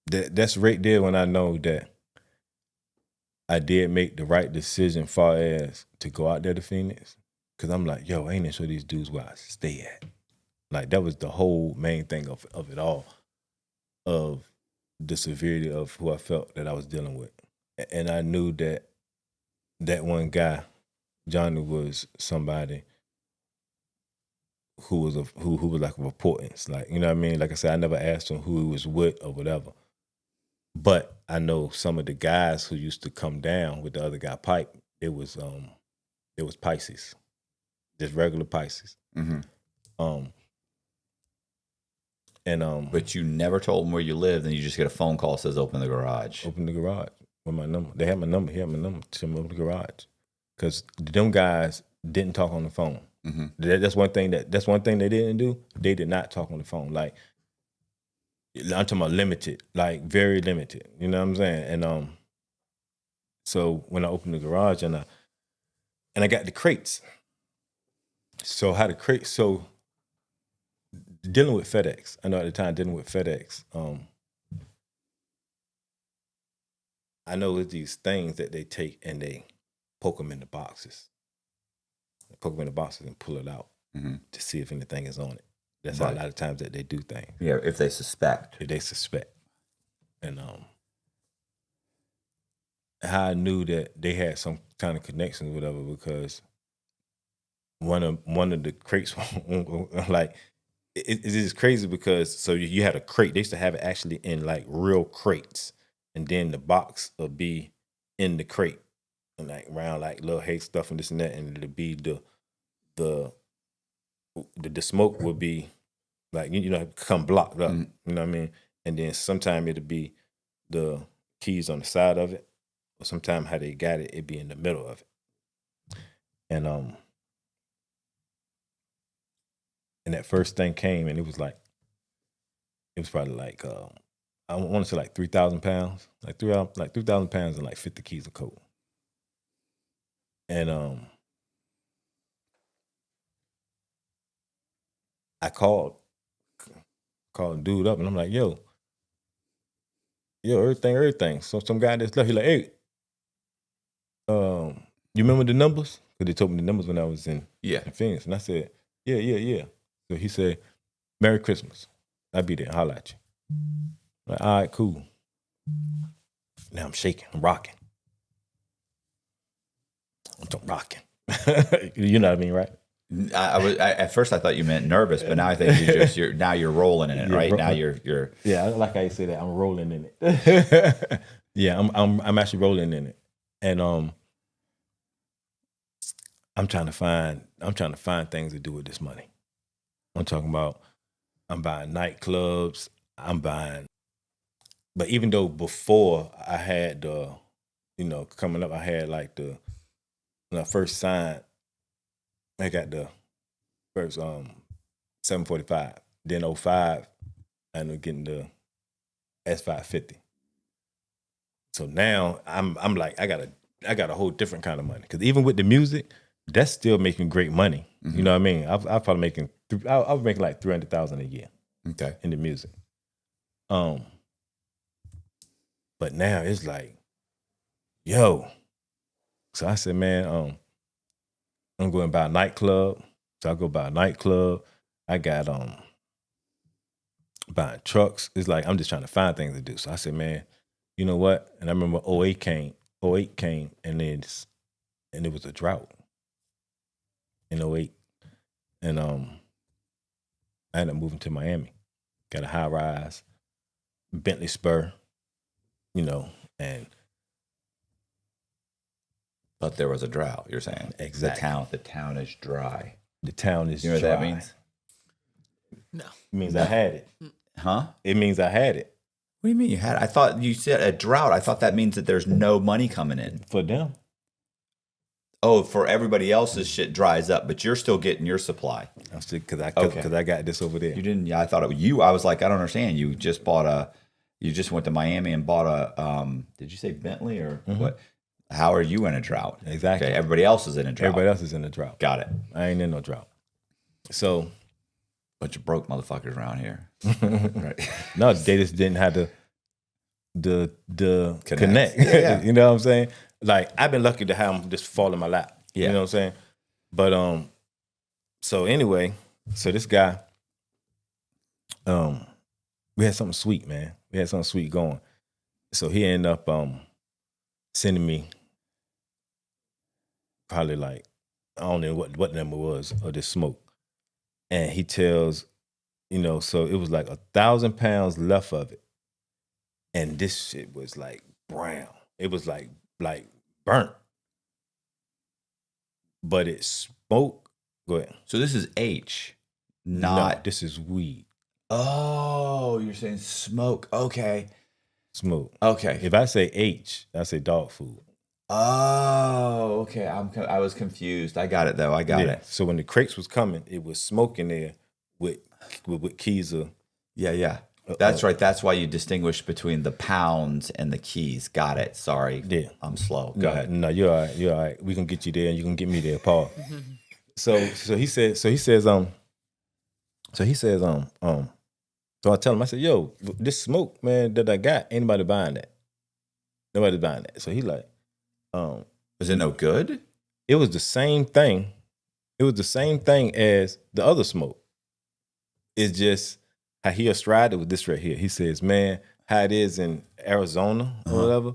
That's right there when I know that I did make the right decision far as to go out there to Phoenix. Because I'm like, yo, I ain't even sure these dudes where I stay at. Like, that was the whole main thing of it all, of the severity of who I felt that I was dealing with. And I knew that one guy, Johnny, was somebody who was like of importance. Like, you know what I mean? Like I said, I never asked him who he was with or whatever. But I know some of the guys who used to come down with the other guy, Pipe, it was Pisces. Just regular Pisces. Mm-hmm. But you never told them where you lived, and you just get a phone call that says open the garage. Open the garage with my number. They had my number. He had my number to open the garage. Because them guys didn't talk on the phone. Mm-hmm. That's one thing they didn't do. They did not talk on the phone. Like, I'm talking about limited, like very limited. You know what I'm saying? And so when I opened the garage and I got the crates. So dealing with FedEx. I know at the time dealing with FedEx. I know it's these things that they take and they poke them in the boxes. They poke them in the boxes and pull it out to see if anything is on it. That's how a lot of times that they do things. Yeah, if they suspect. If they suspect. And how I knew that they had some kind of connections, whatever, because one of the crates, like, it's just crazy because so you had a crate. They used to have it actually in like real crates, and then the box would be in the crate, and like around like little hay stuff and this and that, and it'd be the smoke would be like come blocked up. You know what I mean? And then sometime it'd be the keys on the side of it, or sometimes how they got it, it'd be in the middle of it. And that first thing came, and it was probably like I want to say like 3,000 pounds, like 3,000 pounds and like 50 keys of coke. And I called the dude up, and I'm like, yo, everything. So some guy that's left, he like, hey, you remember the numbers? Because they told me the numbers when I was in Phoenix, and I said, yeah. So he said, Merry Christmas. I'll be there. Holla at you. I'm like, all right, cool. Now I'm shaking. I'm rocking. I'm rocking. You know what I mean, right? At first I thought you meant nervous, but now I think you're rolling in it, right? Now you're. Yeah, I like how you say that. I'm rolling in it. Yeah, I'm actually rolling in it, and I'm trying to find things to do with this money. I'm talking about I'm buying nightclubs. But even though before I had coming up, I had like when I first signed, I got the first 745. Then 05, I ended up getting the S550. So now I'm like I got a whole different kind of money, because even with the music, that's still making great money. You know what I mean? I was probably making I was making like $300,000 a year. Okay. In the music. But now it's like, yo. So I said, man, I'm going to buy a nightclub. So I go buy a nightclub. I got buying trucks. It's like I'm just trying to find things to do. So I said, man, you know what? And I remember 08 came, and it was a drought in 08. And I ended up moving to Miami. Got a high rise, Bentley Spur, and. But there was a drought, you're saying. Exactly. The town is dry. The town is dry. You know what that means? No. It means I had it. Huh? It means I had it. What do you mean you had it? I thought you said a drought. I thought that means that there's no money coming in. For them. Oh, for everybody else's shit dries up, but you're still getting your supply. I'm still because I got this over there. You didn't. Yeah, I thought it was you. I was like, I don't understand. You just went to Miami and bought a. Did you say Bentley or what? How are you in a drought? Exactly. Okay, everybody else is in a drought. Everybody else is in a drought. Got it. I ain't in no drought. So, bunch of broke motherfuckers around here. Right. No, they just didn't have the connect. Yeah. You know what I'm saying? Like, I've been lucky to have them just fall in my lap. Yeah. You know what I'm saying? But so anyway, so this guy, we had something sweet, man. We had something sweet going. So he ended up sending me probably like, I don't know what number was of this smoke. And he tells, so it was like 1,000 pounds left of it. And this shit was like brown. It was like burnt. But it smoked. Go ahead. So this is H, No, this is weed. Oh, you're saying smoke. Okay. Smoke. Okay. If I say H, I say dog food. Oh, okay. I was confused. I got it though. I got it. So when the crates was coming, it was smoke in there with keys of. Yeah. That's right. That's why you distinguish between the pounds and the keys. Got it. Sorry. Yeah. I'm slow. Go ahead. No, you're all right. You're all right. We can get you there, and you can get me there, Paul. So he says, So I tell him, I said, yo, this smoke, man, that I got, ain't nobody buying that. Nobody's buying that. So he like, was it no good? It was the same thing. It was the same thing as the other smoke. It's just how he astride it with this right here. He says, man, how it is in Arizona or whatever.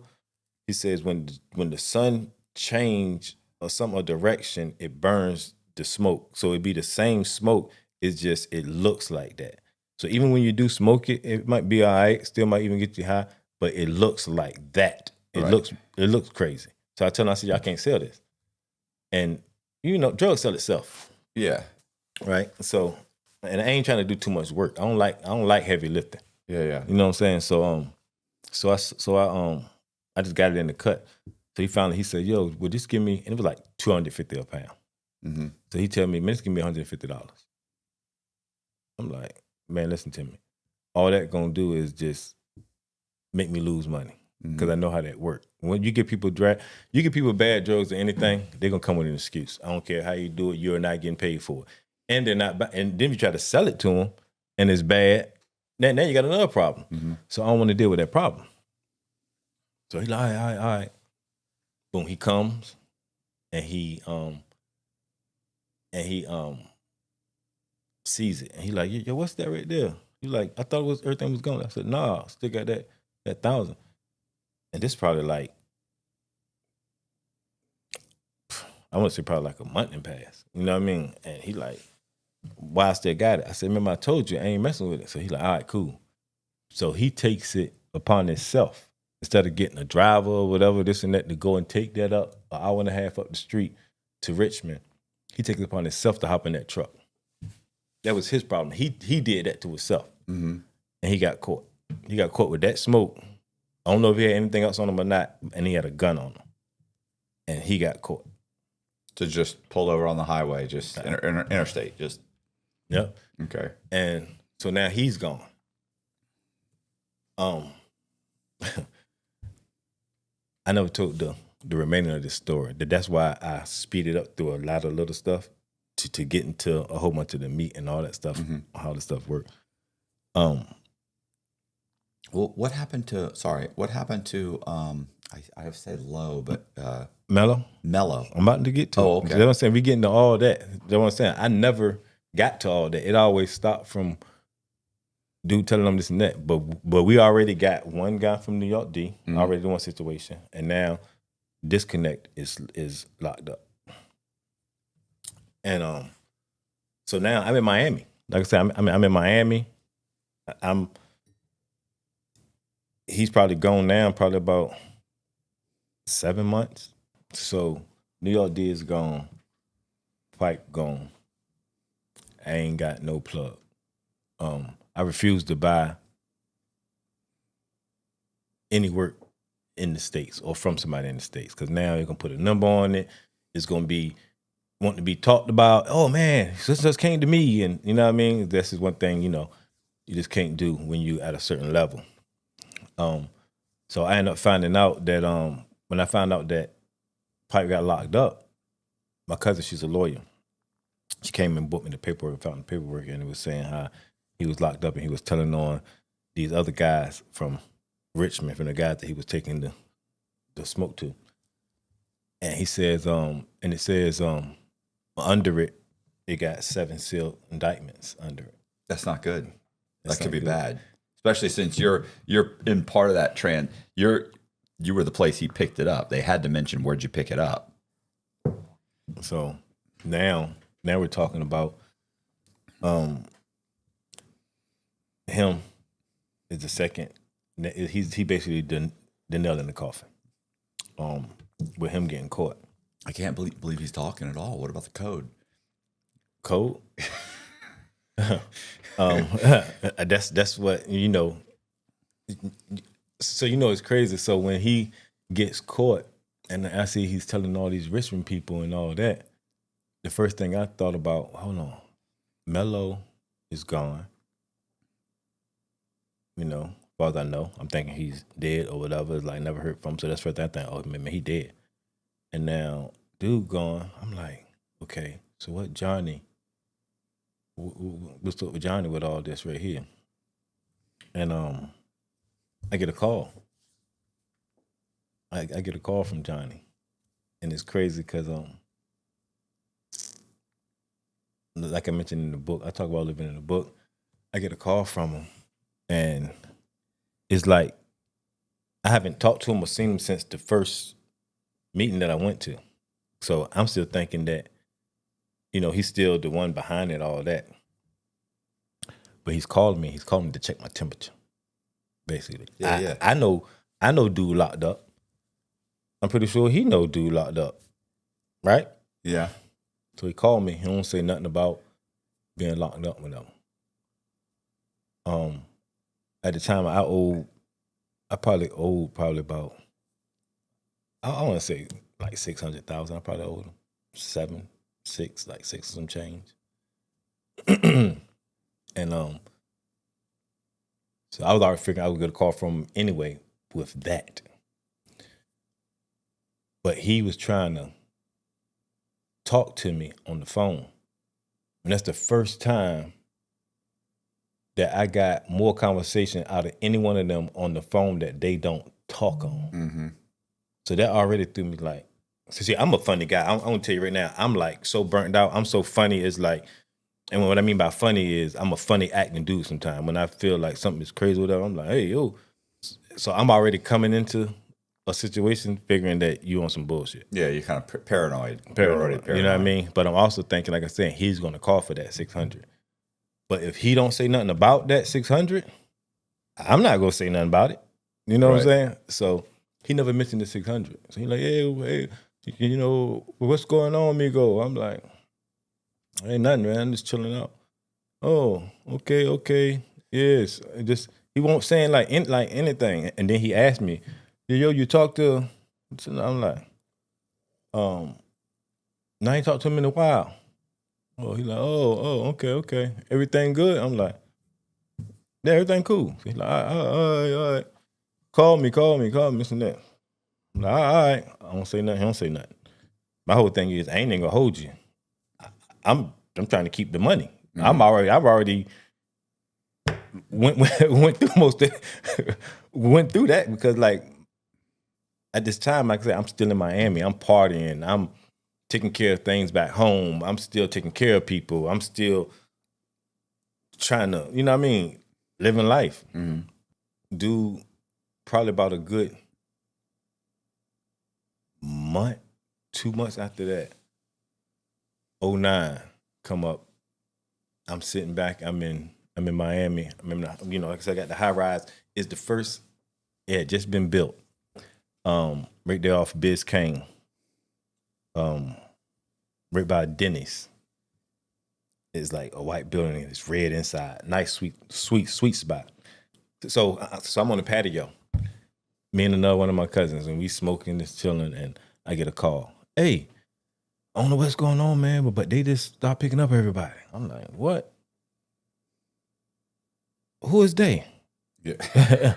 He says when the sun change or some other direction, it burns the smoke. So it'd be the same smoke. It's just it looks like that. So even when you do smoke it, it might be all right. Still might even get you high, but it looks like that. It looks crazy. So I tell him, I said, y'all can't sell this. And drugs sell itself. Yeah. Right. So, and I ain't trying to do too much work. I don't like heavy lifting. Yeah. You know what I'm saying? So I just got it in the cut. So he said, yo, well, just give me, and it was like $250 a pound. Mm-hmm. So he tell me, man, just give me $150. I'm like, man, listen to me. All that gonna do is just make me lose money because I know how that works. When you give people bad drugs or anything, they're gonna come with an excuse. I don't care how you do it, you're not getting paid for it. And they're not, and then you try to sell it to them and it's bad, now you got another problem. Mm-hmm. So I don't want to deal with that problem. So he's like, all right. Boom, he comes and he sees it. And he like, yo, what's that right there? He like, I thought everything was gone. I said, nah, still got that 1,000. And this probably like, I want to say probably like a month and passed. You know what I mean? And he like, why I still got it? I said, remember I told you I ain't messing with it. So he like, all right, cool. So he takes it upon himself. Instead of getting a driver or whatever, this and that, to go and take that up an hour and a half up the street to Richmond, he takes it upon himself to hop in that truck. That was his problem. He did that to himself. Mm-hmm. And he got caught. He got caught with that smoke. I don't know if he had anything else on him or not, and he had a gun on him. And he got caught. To just pull over on the highway, just interstate, just. Yep. Okay. And so now he's gone. I never told the remaining of this story. That's why I speeded up through a lot of little stuff to get into a whole bunch of the meat and all that stuff, how the stuff worked. Well, what happened to I have said low, but Mellow? I'm about to get to it. Okay. You know what I'm saying? We getting to all that. You know what I'm saying? I never got to all that. It always stopped from dude telling them this and that. But we already got one guy from New York D, already in one situation. And now Disconnect is locked up. And so now I'm in Miami. Like I said, I'm in Miami. He's probably gone now, probably about 7 months. So New York D is gone. Pipe gone. I ain't got no plug. I refuse to buy any work in the States or from somebody in the States, because now you're gonna put a number on it. It's gonna be wanting to be talked about. Oh man, this just came to me, and you know what I mean. This is one thing you just can't do when you at a certain level. So I ended up finding out that when I found out that Pipe got locked up, my cousin, she's a lawyer. She came and booked me the paperwork, found the paperwork, and it was saying how he was locked up and he was telling on these other guys from Richmond, from the guys that he was taking the smoke to. And he says, and it says under it got 7 sealed indictments under it. That's not good. That could be bad. Especially since you're in part of that trend. You were the place he picked it up. They had to mention where'd you pick it up. So now we're talking about him is the second. He basically the nail in the coffin. With him getting caught. I can't believe he's talking at all. What about the code? Code? That's what So it's crazy. So when he gets caught, and I see he's telling all these Richmond people and all that, the first thing I thought about, hold on, Mello is gone. As far as I know, I'm thinking he's dead or whatever. It's like never heard from him. So that's the first thing I think, oh man, he dead. And now dude gone. I'm like, okay, so what Johnny? What's up with Johnny with all this right here? And I get a call. I get a call from Johnny, and it's crazy because like I mentioned in the book, I talk about living in the book. I get a call from him, and it's like I haven't talked to him or seen him since the first meeting that I went to. So I'm still thinking that, he's still the one behind it, all that. But he's calling me. He's calling me to check my temperature, basically. Yeah. I know dude locked up. I'm pretty sure he know dude locked up, right? Yeah. So he called me. He don't say nothing about being locked up with him. At the time, I probably owed about, I want to say like 600,000. I probably owed him 6 some change. And so I was already figuring I would get a call from him anyway with that. But he was trying to talk to me on the phone. And that's the first time that I got more conversation out of any one of them on the phone that they don't talk on. Mm-hmm. So that already threw me like, so see, I'm a funny guy. I'm gonna tell you right now, I'm like so burnt out. I'm so funny. It's like, and what I mean by funny is I'm a funny acting dude sometimes. When I feel like something is crazy or whatever, I'm like, hey, yo. So I'm already coming into a situation figuring that you on some bullshit. Yeah, you're kind of paranoid. Paranoid. You know what I mean? But I'm also thinking, like I said, he's going to call for that 600. But if he don't say nothing about that 600, I'm not going to say nothing about it. You know what I'm saying? So he never mentioned the 600. So he's like, hey, what's going on, amigo? I'm like, ain't nothing, man. I'm just chilling out. Oh, okay. Yes. He won't say like anything. And then he asked me, yo, you talk to, I'm like, no, I ain't talked to him in a while. Oh, he's like, oh, okay. Everything good? I'm like, yeah, everything cool. He's like, all right. Call me, this and that. I'm like, all right. I don't say nothing. He don't say nothing. My whole thing is, I ain't gonna hold you. I'm trying to keep the money. Mm-hmm. I've already went through went through that because like at this time, like I said, I'm still in Miami. I'm partying. I'm taking care of things back home. I'm still taking care of people. I'm still trying to, you know what I mean, living life. Mm-hmm. Dude, probably about a good month, 2 months after that, 2009 come up. I'm sitting back. I'm in Miami. Like I said, I got the high rise. It's the first. It had just been built. Right there off Biscayne. Right by Denny's. It's like a white building. It's red inside. Nice, sweet spot. So I'm on the patio. Me and another one of my cousins, and we smoking, just chilling, and I get a call. Hey, I don't know what's going on, man, but they just start picking up everybody. I'm like, what? Who is they? Yeah.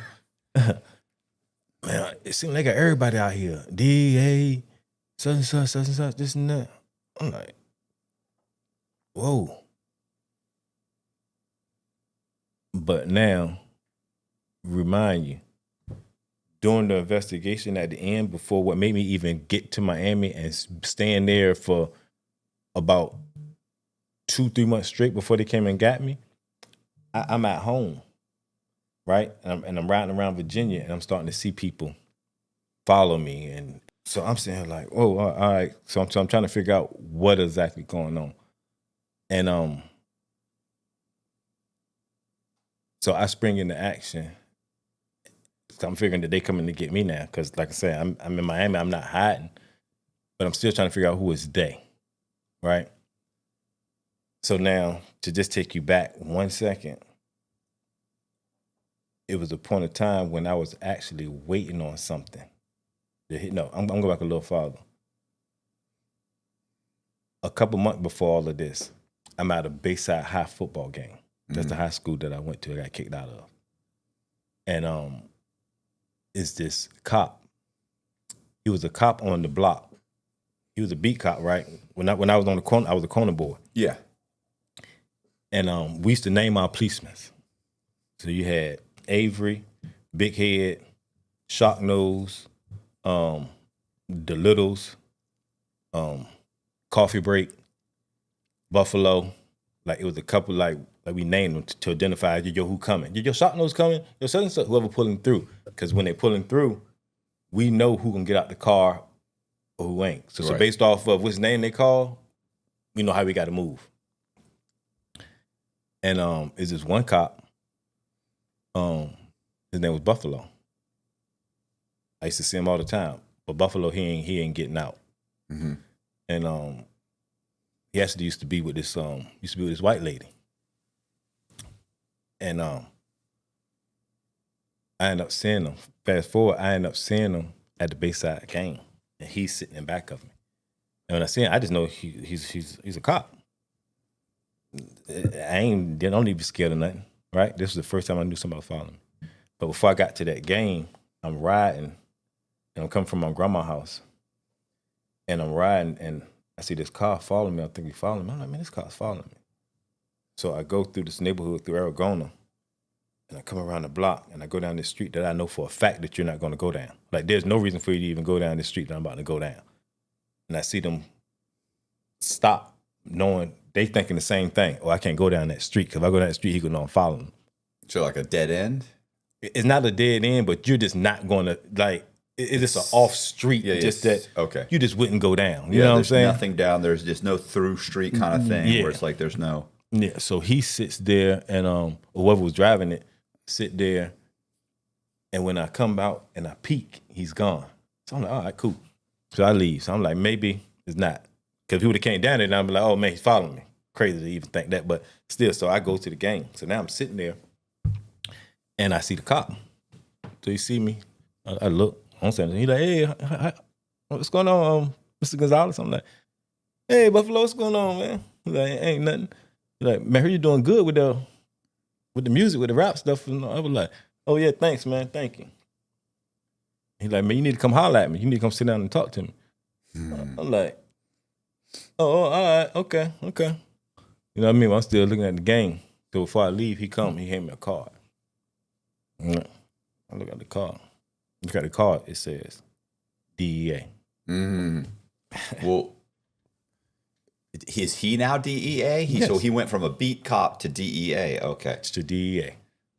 Man, it seems like everybody out here. DA, such and such, this and that. I'm like, whoa. But now, remind you, during the investigation at the end, before what made me even get to Miami and staying there for about 2-3 months straight before they came and got me, I'm at home, right? And I'm riding around Virginia, and I'm starting to see people follow me. And so I'm saying like, oh, all right. So I'm trying to figure out what exactly going on. And so I spring into action. So I'm figuring that they coming to get me now. Because like I said, I'm in Miami. I'm not hiding. But I'm still trying to figure out who is they, right? So now, to just take you back 1 second, it was a point of time when I was actually waiting on something. I'm going back a little farther. A couple months before all of this, I'm at a Bayside High football game. That's the high school that I went to. I got kicked out of. And it's this cop. He was a cop on the block. He was a beat cop, right? When I was on the corner, I was a corner boy. Yeah. And we used to name our policemen. So you had Avery, Big Head, Shock Nose, the Littles, Coffee Break, Buffalo. Like it was a couple like Like we name them to identify, yo, who coming? Yo, shot nose coming. Yo, such and such, whoever pulling through. Because when they pulling through, we know who can get out the car or who ain't. So based off of which name they call, we know how we got to move. And is this one cop? His name was Buffalo. I used to see him all the time, but Buffalo he ain't getting out. Mm-hmm. And he actually used to be with this white lady. And I ended up seeing him. Fast forward, I ended up seeing him at the Bayside game, and he's sitting in back of me. And when I see him, I just know he's a cop. I don't need to be scared of nothing, right? This was the first time I knew somebody was following me. But before I got to that game, I'm riding, and I'm coming from my grandma's house, and I'm riding, and I see this car following me. I think he's following me. I'm like, man, this car's following me. So I go through this neighborhood through Aragona, and I come around the block, and I go down this street that I know for a fact that you're not going to go down. Like, there's no reason for you to even go down this street that I'm about to go down. And I see them stop, knowing they thinking the same thing. Oh, I can't go down that street, because if I go down that street, he gonna know I'm following him. So like a dead end? It's not a dead end, but you're just not going to, like, it's just an off street, that you just wouldn't go down. You know what I'm saying? Nothing down. There's just no through street kind of thing where it's like there's no. Yeah, so he sits there, and whoever was driving it sit there, and when I come out and I peek, he's gone. So I'm like, all right, cool. So I leave. So I'm like, maybe it's not. Because if he would have came down there, and I'd be like, oh, man, he's following me. Crazy to even think that, but still. So I go to the game. So now I'm sitting there, and I see the cop. So he see me. I look. I'm saying, he's like, hey, what's going on, Mr. Gonzalez? I'm like, hey, Buffalo, what's going on, man? He's like, ain't nothing. He's like, man, I heard you doing good with the music, with the rap stuff. And I was like, oh, yeah, thanks, man. Thank you. He's like, man, you need to come holler at me. You need to come sit down and talk to me. I'm like, oh, all right, okay. You know what I mean? I'm still looking at the game. So before I leave, he hand me a card. I look at the card. Look at the card. It says DEA. Well, is he now DEA? Yes. So he went from a beat cop to DEA. Okay, to DEA.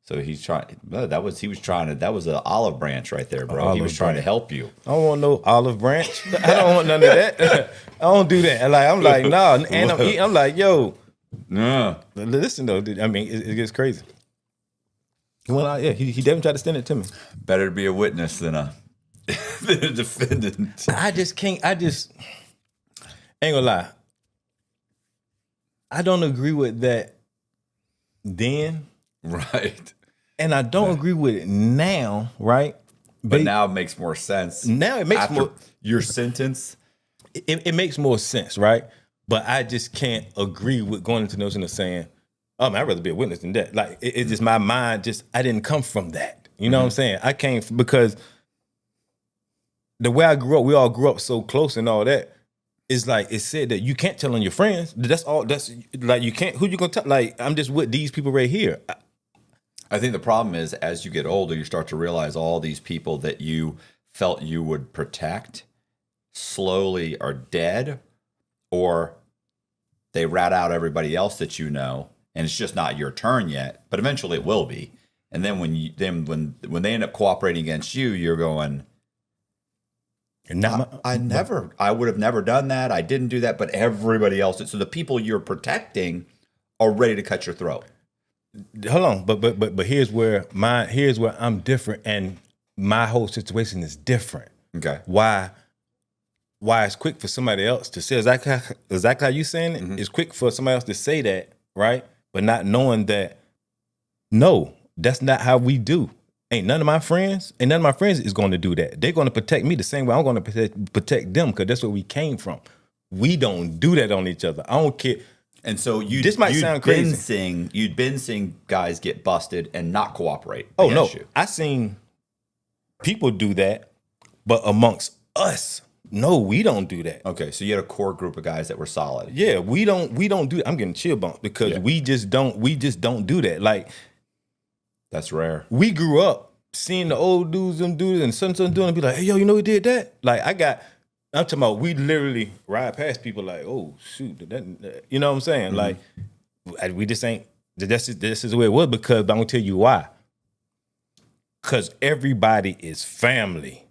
So he's trying. That was an olive branch right there, bro. He was trying to help you. I don't want no olive branch. I don't want none of that. I don't do that. I'm like, nah. And I'm like, yo. Nah. Listen though. I mean, it gets crazy. He went out. Yeah, he definitely tried to stand it to me. Better to be a witness than a defendant. I just ain't gonna lie. I don't agree with that then. Right. And I don't agree with it now, right? But now it makes more sense. Now it makes after more. Your sentence? It makes more sense, right? But I just can't agree with going into notion of saying, oh man, I'd rather be a witness than that. Like, it's just my mind, I didn't come from that. You know what I'm saying? I came from, because the way I grew up, we all grew up so close and all that. It's like, it said that you can't tell on your friends. That's like, you can't, who you gonna tell? Like, I'm just with these people right here. I think the problem is, as you get older, you start to realize all these people that you felt you would protect slowly are dead, or they rat out everybody else that you know, and it's just not your turn yet, but eventually it will be. And then when they end up cooperating against you, you're going, I would have never done that. I didn't do that, but everybody else did. So the people you're protecting are ready to cut your throat. Hold on, but here's where I'm different, and my whole situation is different. Okay. Why it's quick for somebody else to say exactly how you saying it? Mm-hmm. It's quick for somebody else to say that, right? But not knowing that, no, that's not how we do. None of my friends is going to do that. They're going to protect me the same way I'm going to protect them, because that's where we came from. We don't do that on each other. I don't care. And so this might sound crazy. You'd been seeing guys get busted and not cooperate. Oh no, I seen people do that, but amongst us, no, we don't do that. Okay, so you had a core group of guys that were solid. Yeah, we don't do that. I'm getting chill bumps because we just don't do that. Like, that's rare. We grew up seeing the old dudes, them dudes, and son doing, and be like, hey, yo, you know who did that? Like, I'm talking about, we literally ride past people like, oh, shoot, that, you know what I'm saying? Mm-hmm. Like, we just ain't This is the way it was, because I'm gonna tell you why. Because everybody is family.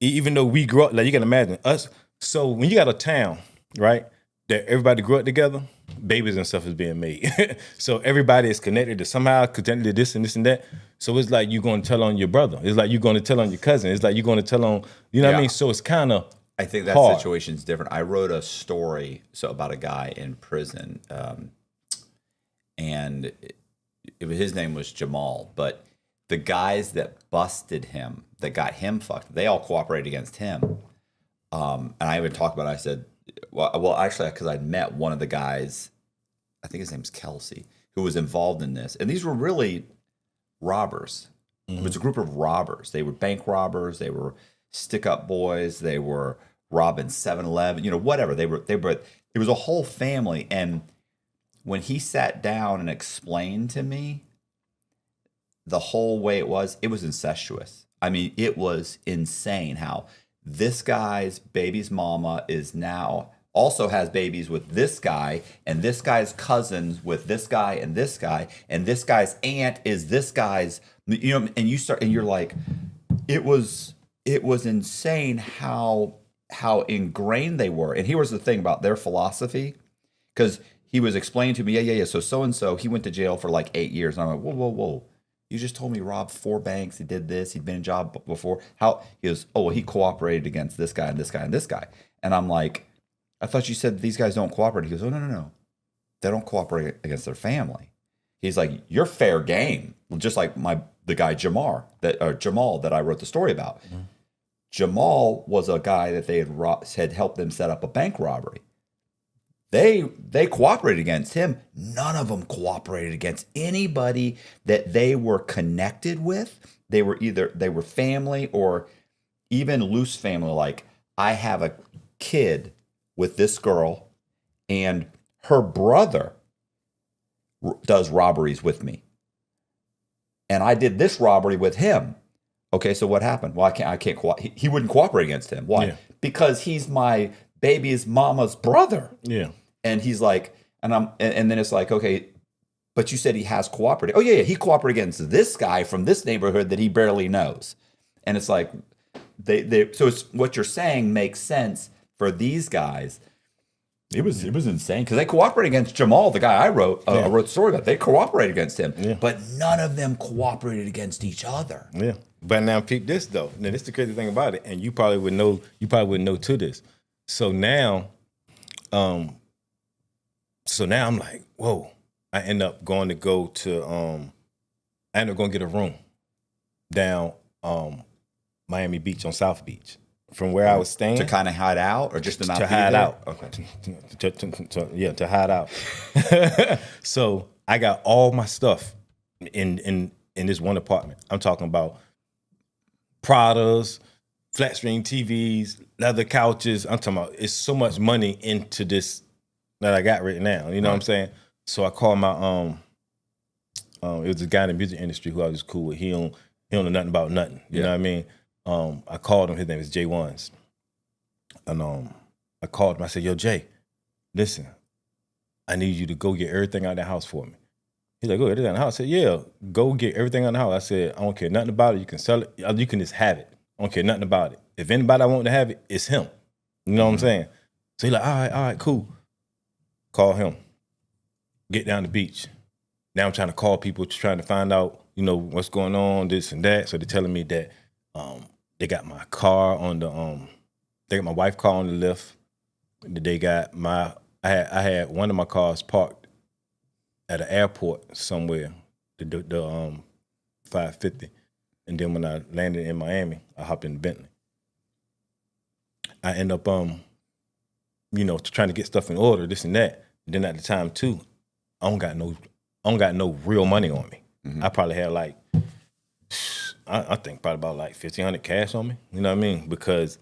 Even though we grew up, like you can imagine us. So when you got a town, right, that everybody grew up together, babies and stuff is being made. So everybody is connected to somehow, connected to this and this and that. So it's like you're going to tell on your brother. It's like you're going to tell on your cousin. It's like you're going to tell on, you know what I mean? So it's kind of I think that hard. situation's different. I wrote a story about a guy in prison, and his name was Jamal, but the guys that busted him, that got him fucked, they all cooperated against him. And I even talked about it. I said, well, actually, because I'd met one of the guys, I think his name's Kelsey, who was involved in this. And these were really robbers. It was a group of robbers. They were bank robbers. They were stick-up boys. They were robbing 7-Eleven, whatever. They were. It was a whole family. And when he sat down and explained to me the whole way it was incestuous. I mean, it was insane how this guy's baby's mama is now also has babies with this guy, and this guy's cousins with this guy, and this guy's aunt is this guy's, and you're like, it was insane how ingrained they were. And here was the thing about their philosophy, because he was explaining to me, yeah. So he went to jail for like 8 years. And I'm like, whoa. You just told me he robbed 4 banks. He did this. He'd been in a job before. How? He goes, oh, well, he cooperated against this guy and this guy and this guy. And I'm like, I thought you said these guys don't cooperate. He goes, oh, no. They don't cooperate against their family. He's like, you're fair game. Just like the guy Jamal that I wrote the story about. Mm-hmm. Jamal was a guy that they had helped them set up a bank robbery. They cooperated against him. None of them cooperated against anybody that they were connected with. They were family or even loose family. Like, I have a kid with this girl, and her brother does robberies with me, and I did this robbery with him. Okay, so what happened? Well, I can't he wouldn't cooperate against him. Why? Yeah. Because he's my baby's mama's brother. Yeah. And he's like, and then it's like, okay, but you said he has cooperated. Oh yeah, he cooperated against this guy from this neighborhood that he barely knows. And it's like, so it's what you're saying makes sense for these guys. It was insane because they cooperated against Jamal, the guy I wrote the story about. They cooperated against him, but none of them cooperated against each other. Yeah. But now peep this though. Now this is the crazy thing about it, and you probably would know. You probably wouldn't know to this. So now, I'm like, whoa. I end up going to get a room down Miami Beach on South Beach. From where I was staying. To kind of hide out or just to hide out. Okay. To hide out. So I got all my stuff in this one apartment. I'm talking about Pradas, flat screen TVs, leather couches. I'm talking about it's so much money into this that I got right now. You know what I'm saying? So I called my it was a guy in the music industry who I was cool with. He don't know nothing about nothing. You know what I mean? I called him. His name is Jay Ones. And I called him. I said, yo, Jay, listen, I need you to go get everything out of the house for me. He's like, go get everything out of the house. I said, yeah, go get everything out of the house. I said, I don't care nothing about it. You can sell it. You can just have it. I don't care nothing about it. If anybody I want to have it, it's him. You know what I'm saying? So he's like, all right, cool. Call him. Get down the beach. Now I'm trying to call people, trying to find out, what's going on, this and that. So they're telling me that they got my car on the they got my wife's car on the lift. They got I had one of my cars parked at an airport somewhere, the 550. And then when I landed in Miami, I hopped in the Bentley. I end up trying to get stuff in order, this and that. And then at the time too, I don't got no real money on me. Mm-hmm. I probably had I think probably about like $1,500 cash on me. You know what I mean? Because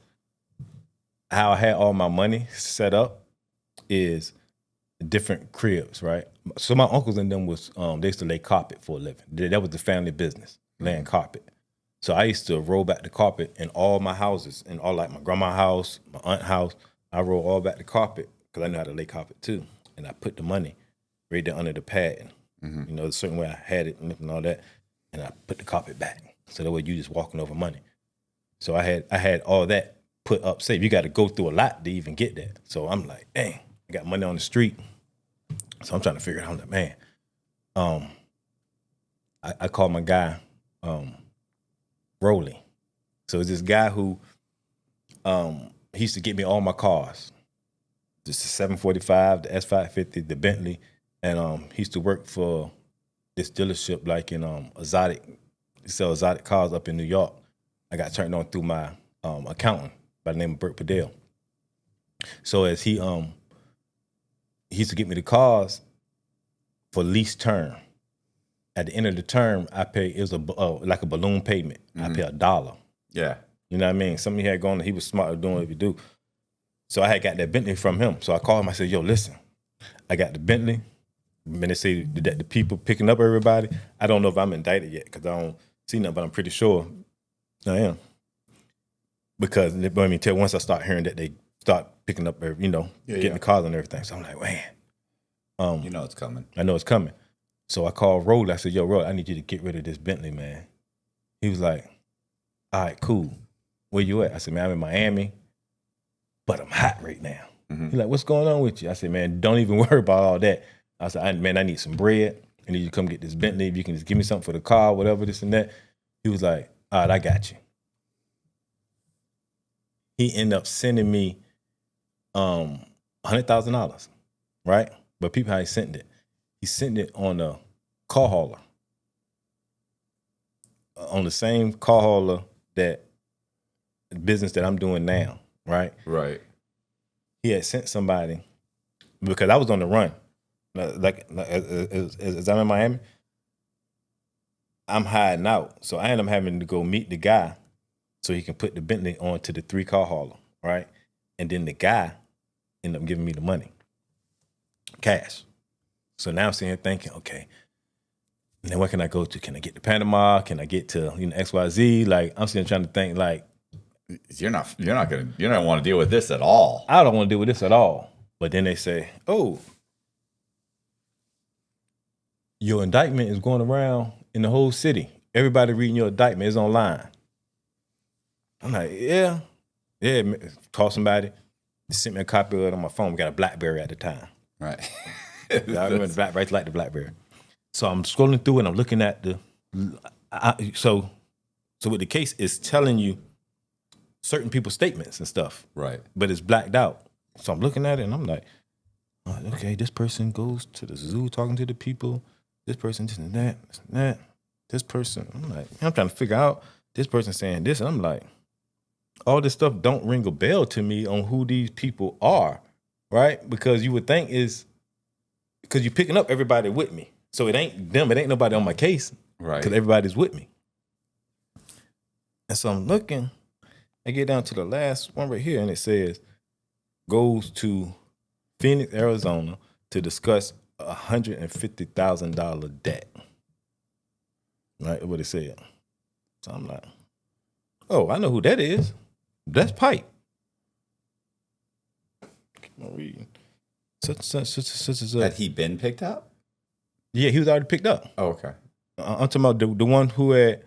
how I had all my money set up is different cribs, right? So my uncles and them was they used to lay carpet for a living. That was the family business, laying carpet. So I used to roll back the carpet in all my houses, and all like my grandma's house, my aunt's house. I roll all back the carpet because I knew how to lay carpet too. And I put the money right there under the pad. You know, a certain way I had it and all that, and I put the carpet back. So that way you just walking over money. So I had all that put up safe. You got to go through a lot to even get that. So I'm like, dang, I got money on the street. So I'm trying to figure it out. I'm like, man, I called my guy, Rolly. So it's this guy who he used to get me all my cars. Just the 745, the S550, the Bentley. And he used to work for this dealership like in exotic, he sell exotic cars up in New York. I got turned on through my accountant by the name of Burt Padell. So as he used to get me the cars for lease term. At the end of the term, I pay, it was like a balloon payment. I pay $1. Yeah. You know what I mean? Something he had going, he was smart at doing what he do. So I had got that Bentley from him. So I called him, I said, yo, listen, I got the Bentley. When they say that the people picking up everybody, I don't know if I'm indicted yet because I don't see nothing, but I'm pretty sure I am. Because once I start hearing that they start picking up, getting the cars and everything. So I'm like, man. You know it's coming. I know it's coming. So I called Rolly. I said, yo, Rolly, I need you to get rid of this Bentley, man. He was like, all right, cool. Where you at? I said, man, I'm in Miami, but I'm hot right now. He's like, what's going on with you? I said, man, don't even worry about all that. I said, I need some bread. I need you to come get this Bentley. If you can just give me something for the car, whatever, this and that. He was like, all right, I got you. He ended up sending me $100,000, right? But people, how he sent it. He sent it on a car hauler. On the same car hauler that business that I'm doing now, right? Right. He had sent somebody, because I was on the run. As I'm in Miami, I'm hiding out. So I end up having to go meet the guy so he can put the Bentley onto the 3-car hauler, right? And then the guy ended up giving me the money, cash. So now I'm sitting here thinking, okay, and then where can I go to? Can I get to Panama? Can I get to XYZ? Like I'm sitting trying to think like you don't want to deal with this at all. I don't want to deal with this at all. But then they say, oh, your indictment is going around in the whole city. Everybody reading your indictment is online. I'm like, yeah. Call somebody. They sent me a copy of it on my phone. We got a BlackBerry at the time. Right. I remember the BlackBerry, like the BlackBerry. So I'm scrolling through and I'm looking at so with the case, it's telling you certain people's statements and stuff. Right. But it's blacked out. So I'm looking at it and I'm like, okay, this person goes to the zoo talking to the people. This person, this and that, this and that. This person, I'm trying to figure out this person saying this. And I'm like, all this stuff don't ring a bell to me on who these people are, right? Because you would think because you're picking up everybody with me. So it ain't them, it ain't nobody on my case. Right. Because everybody's with me. And so I'm looking, I get down to the last one right here, and it says, goes to Phoenix, Arizona to discuss $150,000 debt. Right, what it said. So I'm like, oh, I know who that is. That's Pipe. Keep on reading. Such. Had he been picked up? Yeah, he was already picked up. Oh, okay. I'm talking about the one who had.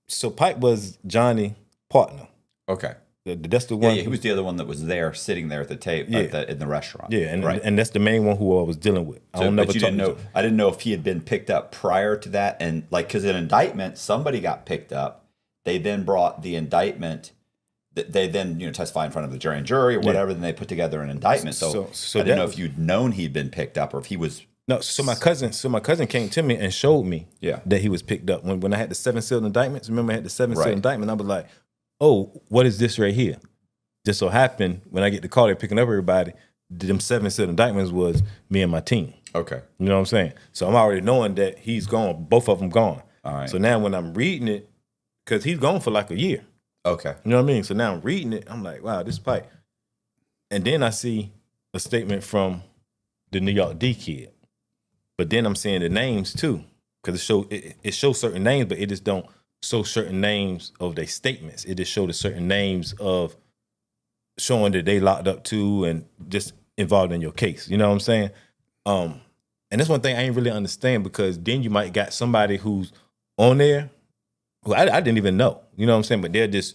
So Pipe was Johnny's partner. Okay. That's the one. Yeah, he was the other one that was there, sitting there at the table in the restaurant. Yeah, and that's the main one who I was dealing with. I didn't know if he had been picked up prior to that, and because an indictment, somebody got picked up. They then brought the indictment. They then testify in front of the jury and jury or whatever. Then they put together an indictment. So I didn't know if you'd known he'd been picked up or if he was. No, so my cousin came to me and showed me that he was picked up when I had the 7 sealed indictments. Remember, I had the 7 sealed indictment. I was like, oh, what is this right here? Just so happened when I get the call, they're picking up everybody. Them 7 sealed indictments was me and my team. Okay, you know what I'm saying? So I'm already knowing that he's gone. Both of them gone. All right. So now when I'm reading it, because he's gone for like a year. Okay. You know what I mean? So now I'm reading it. I'm like, wow, this is Pipe. And then I see a statement from the New York D kid. But then I'm seeing the names too, because it shows certain names, but it just don't show certain names of their statements. It just showed the certain names of showing that they locked up too and just involved in your case. You know what I'm saying? And that's one thing I ain't really understand, because then you might got somebody who's on there who I didn't even know. You know what I'm saying? But they'll just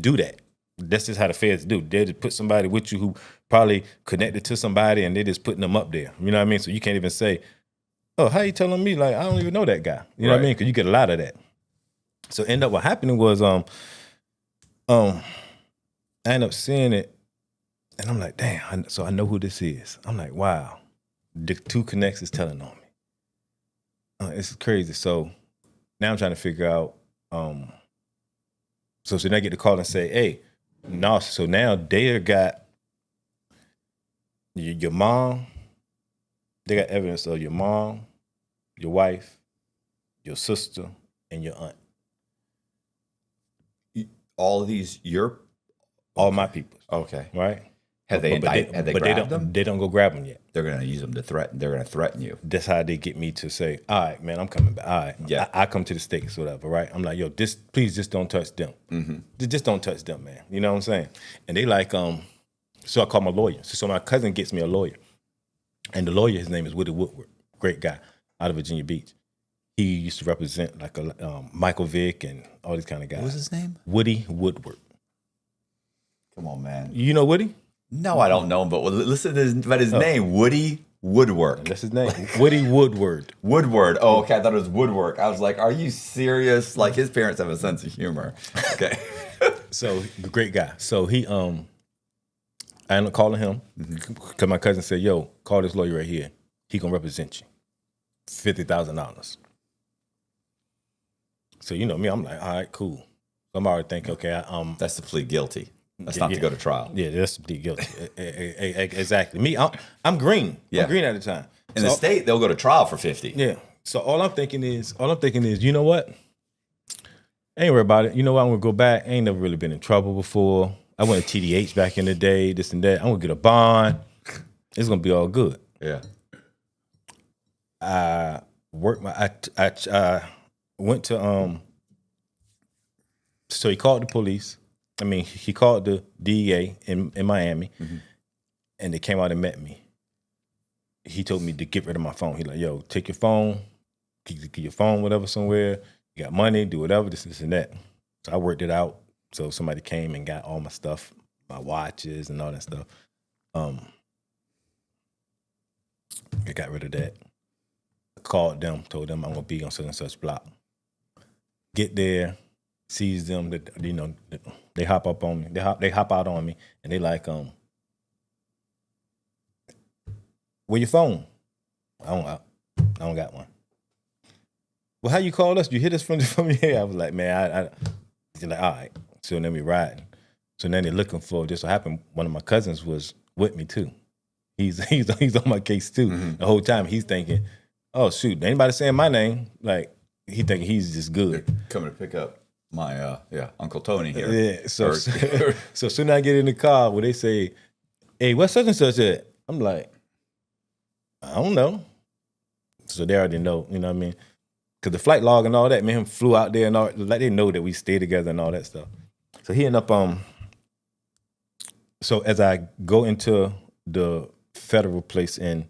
do that. That's just how the feds do. They'll just put somebody with you who probably connected to somebody, and they're just putting them up there. You know what I mean? So you can't even say, oh, how you telling me? Like, I don't even know that guy. You know what I mean? Because you get a lot of that. So end up what happening was I end up seeing it, and I'm like, damn, so I know who this is. I'm like, wow. The two connects is telling on me. It's crazy. So now I'm trying to figure out, so then I get the call and say, hey, no, so now they got your mom, they got evidence of your mom, your wife, your sister, and your aunt. All of these, all my people. Okay. Right? Have they grabbed them? They don't go grab them yet. They're going to use them to threaten. They're going to threaten you. That's how they get me to say, all right, man, I'm coming back. All right. Yeah. I come to the States or whatever, right? I'm like, yo, please just don't touch them. Mm-hmm. Just don't touch them, man. You know what I'm saying? And they like, so I call my lawyer. So my cousin gets me a lawyer. And the lawyer, his name is Woody Woodward. Great guy out of Virginia Beach. He used to represent like Michael Vick and all these kind of guys. What was his name? Woody Woodward. Come on, man. You know Woody? No, I don't know him, but listen to his name, Woody Woodwork. That's his name. Woody Woodward. Woodward. Oh, okay. I thought it was Woodwork. I was like, are you serious? Like, his parents have a sense of humor. Okay. So, great guy. So he, I ended up calling him because my cousin said, yo, call this lawyer right here. He gonna represent you. $50,000. So, you know me, I'm like, all right, cool. So I'm already thinking, okay, That's to plead guilty. That's not to go to trial. Yeah, that's to plead guilty. Exactly. Me, I'm green. Yeah. I'm green at the time. In the state, they'll go to trial for 50. Yeah. So all I'm thinking is, you know what? I ain't worried about it. You know what? I'm gonna go back. I ain't never really been in trouble before. I went to TDH back in the day, this and that. I'm gonna get a bond. It's gonna be all good. Yeah. I went to so he called the police. He called the DEA in Miami, and they came out and met me. He told me to get rid of my phone. He like, yo, take your phone, keep your phone, whatever, somewhere. You got money, do whatever, this and that. So I worked it out. So somebody came and got all my stuff, my watches and all that stuff. I got rid of that. I called them, told them I'm gonna be on such and such block. Get there, sees them, they hop up on me. They hop out on me, and they like, where your phone? I don't got one. Well, how you call us? You hit us from here? I was like, man, they're like, all right. So then we riding. So then they're looking for, just so happened, one of my cousins was with me too. He's on my case too. Mm-hmm. The whole time he's thinking, oh shoot, anybody saying my name? Like, he thinking he's just good. They're coming to pick up my Uncle Tony here. Yeah. So soon I get in the car where they say, hey, what's such and such at? I'm like, I don't know. So they already know, you know what I mean? Because the flight log and all that, me and him flew out there and all, like they know that we stay together and all that stuff. So he ended up, so as I go into the federal place in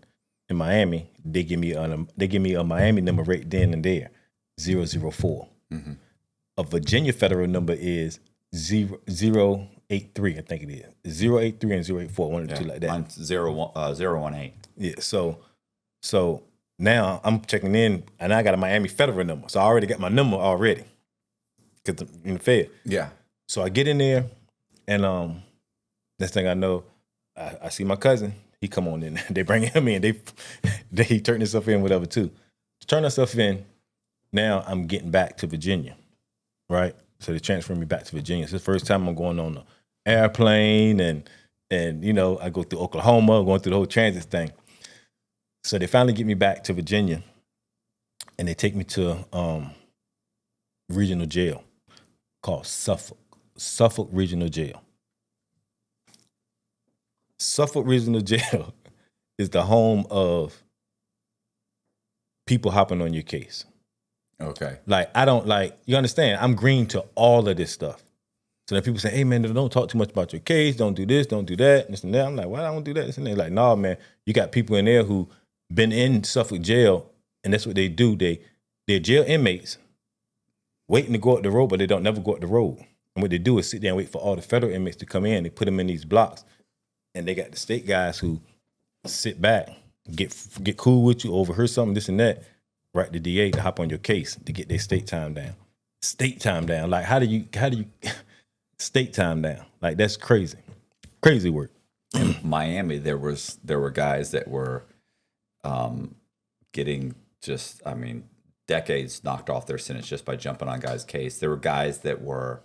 Miami, they give me a Miami number right then and there, 004. Mm-hmm. A Virginia federal number is 083, I think it is. 083 and 084, one or two like that. Mine's 018. Yeah, so now I'm checking in, and I got a Miami federal number. So I already got my number already, because I'm in the Fed. Yeah. So I get in there, and next thing I know, I see my cousin. He come on in. They bring him in. They turn himself in, whatever, too. Turn himself in. Now I'm getting back to Virginia, right? So they transfer me back to Virginia. It's the first time I'm going on an airplane, and you know, I go through Oklahoma, going through the whole transit thing. So they finally get me back to Virginia, and they take me to regional jail called Suffolk Regional Jail. Suffolk Regional Jail is the home of people hopping on your case. Okay. Like, I don't like, you understand, I'm green to all of this stuff. So then people say, hey man, don't talk too much about your case, don't do this, don't do that, and this and that. I'm like, why don't I do that? This and that. Like, nah, man, you got people in there who been in Suffolk jail, and that's what they do. They're jail inmates waiting to go up the road, but they don't never go up the road. And what they do is sit there and wait for all the federal inmates to come in. They put them in these blocks, and they got the state guys who sit back, get cool with you, overhear something, this and that, write the DA to hop on your case to get their state time down. State time down. Like, how do you state time down? Like, that's crazy. Crazy work. In Miami, there were guys that were getting just, decades knocked off their sentence just by jumping on guys' case. There were guys that were,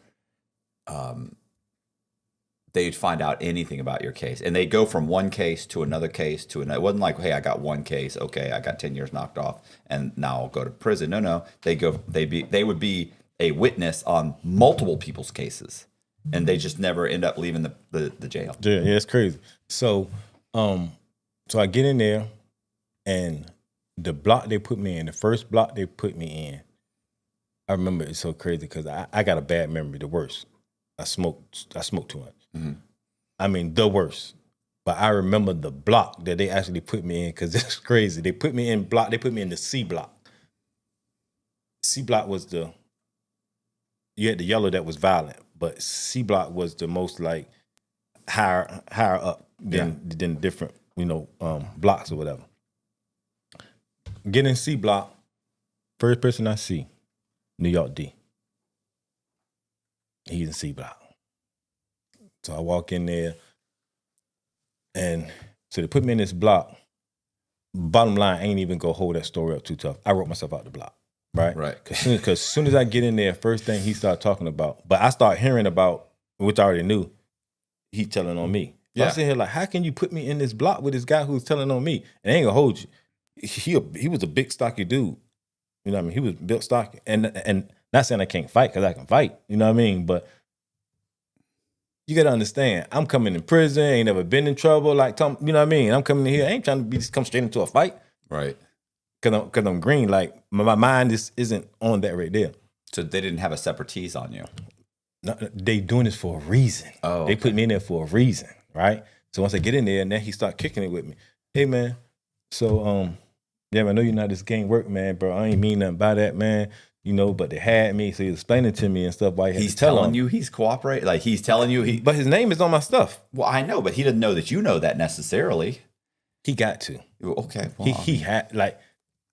they'd find out anything about your case, and they'd go from one case to another case to another. It wasn't like, hey, I got one case, okay, I got 10 years knocked off, and now I'll go to prison. No, they would be a witness on multiple people's cases, and they just never end up leaving the jail. Yeah, it's crazy. So, so I get in there, and the block they put me in, the first block they put me in, I remember it's so crazy because I got a bad memory, the worst. I smoked too much. Mm-hmm. The worst. But I remember the block that they actually put me in because it's crazy. They put me in the C block. C block was you had the yellow that was violent, but C block was the most like higher up than different, blocks or whatever. Get in C block, first person I see, New York D. He's in C block. So I walk in there, and so they put me in this block. Bottom line, I ain't even gonna hold that story up too tough. I wrote myself out the block, right? Right. Because as soon as I get in there, first thing he started talking about, but I start hearing about, which I already knew, he telling on me. So I'm sitting here like, how can you put me in this block with this guy who's telling on me? And I ain't gonna hold you. He was a big stocky dude. You know what I mean? He was built stocky. And not saying I can't fight, because I can fight. You know what I mean? But you got to understand, I'm coming in prison, ain't never been in trouble. Like, you know what I mean? I'm coming in here, I ain't trying to come straight into a fight. Right. Because I'm green. Like, my mind just isn't on that right there. So they didn't have a separate on you? No, they doing this for a reason. Oh, They put me in there for a reason, right? So once I get in there, and then he start kicking it with me. Hey, man, so, yeah, man, I know you're not this gang work, man, bro. I ain't mean nothing by that, man. But they had me, so he was explaining to me and stuff why he's telling you he's cooperating. Like, he's telling you But his name is on my stuff. Well, I know, but he doesn't know that you know that necessarily. He got to. Okay. Well, he had, like,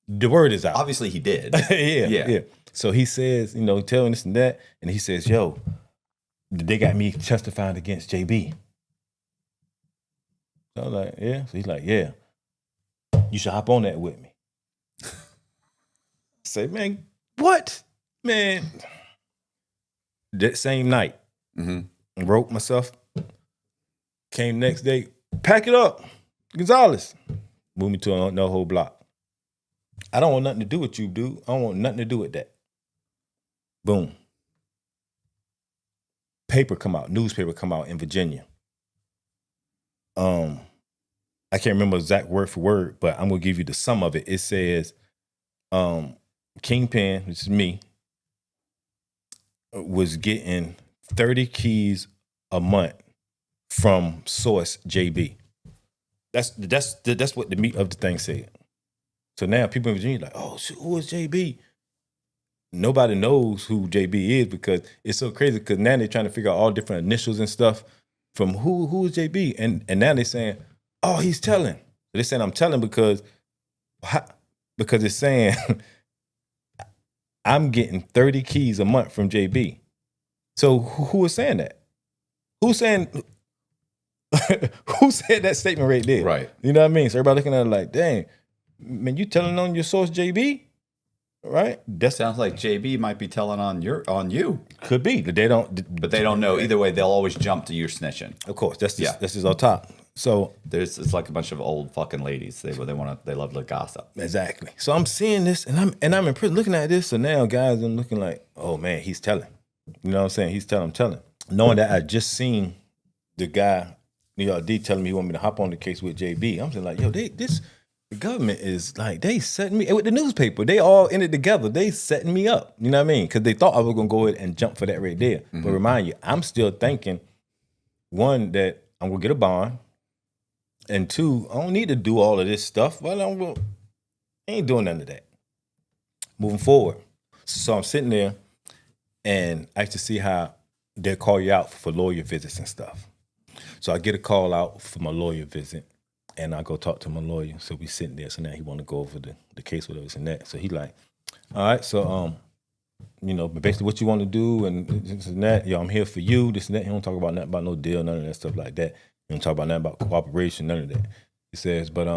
the word is out. Obviously he did. yeah. So he says, telling this and that, and he says, yo, they got me testifying against JB. So I was like, yeah. So he's like, yeah, you should hop on that with me. I say, man, what? Man. That same night, wrote myself, came next day, pack it up, Gonzalez. Moved me to another whole block. I don't want nothing to do with you, dude. I don't want nothing to do with that. Boom. Newspaper come out in Virginia. I can't remember exact word for word, but I'm gonna give you the sum of it. It says, Kingpin, which is me, was getting 30 keys a month from source JB. That's what the meat of the thing said. So now people in Virginia are like, oh, who is JB? Nobody knows who JB is because it's so crazy because now they're trying to figure out all different initials and stuff from who is JB. And now they're saying, oh, he's telling. They're saying I'm telling because it's saying I'm getting 30 keys a month from JB. So who is saying that? Who's saying who said that statement right there? Right. You know what I mean? So everybody looking at it like, dang, man, you telling on your source JB? Right? That sounds like JB might be telling on you. Could be. But they don't know. Either way, they'll always jump to your snitching. Of course. That's just on top. So it's like a bunch of old fucking ladies. They love to gossip. Exactly. So I'm seeing this and I'm in prison looking at this. So now guys, I'm looking like, oh man, he's telling. You know what I'm saying? He's telling, I'm telling. Knowing that I just seen the guy, New York D, telling me he wanted me to hop on the case with JB. I'm saying like, yo, the government is like, they setting me with the newspaper. They all in it together. They setting me up. You know what I mean? Because they thought I was gonna go ahead and jump for that right there. Mm-hmm. But remind you, I'm still thinking, one, that I'm gonna get a bond. And two, I don't need to do all of this stuff. Well, I ain't doing none of that. Moving forward. So I'm sitting there, and I used to see how they call you out for lawyer visits and stuff. So I get a call out for my lawyer visit, and I go talk to my lawyer. So we sitting there. So now he want to go over the case with us and that. So he like, all right, so basically what you want to do and this and that. Yo, I'm here for you. This and that. He don't talk about nothing about no deal, none of that stuff like that. He don't talk about nothing about cooperation, none of that. He says, but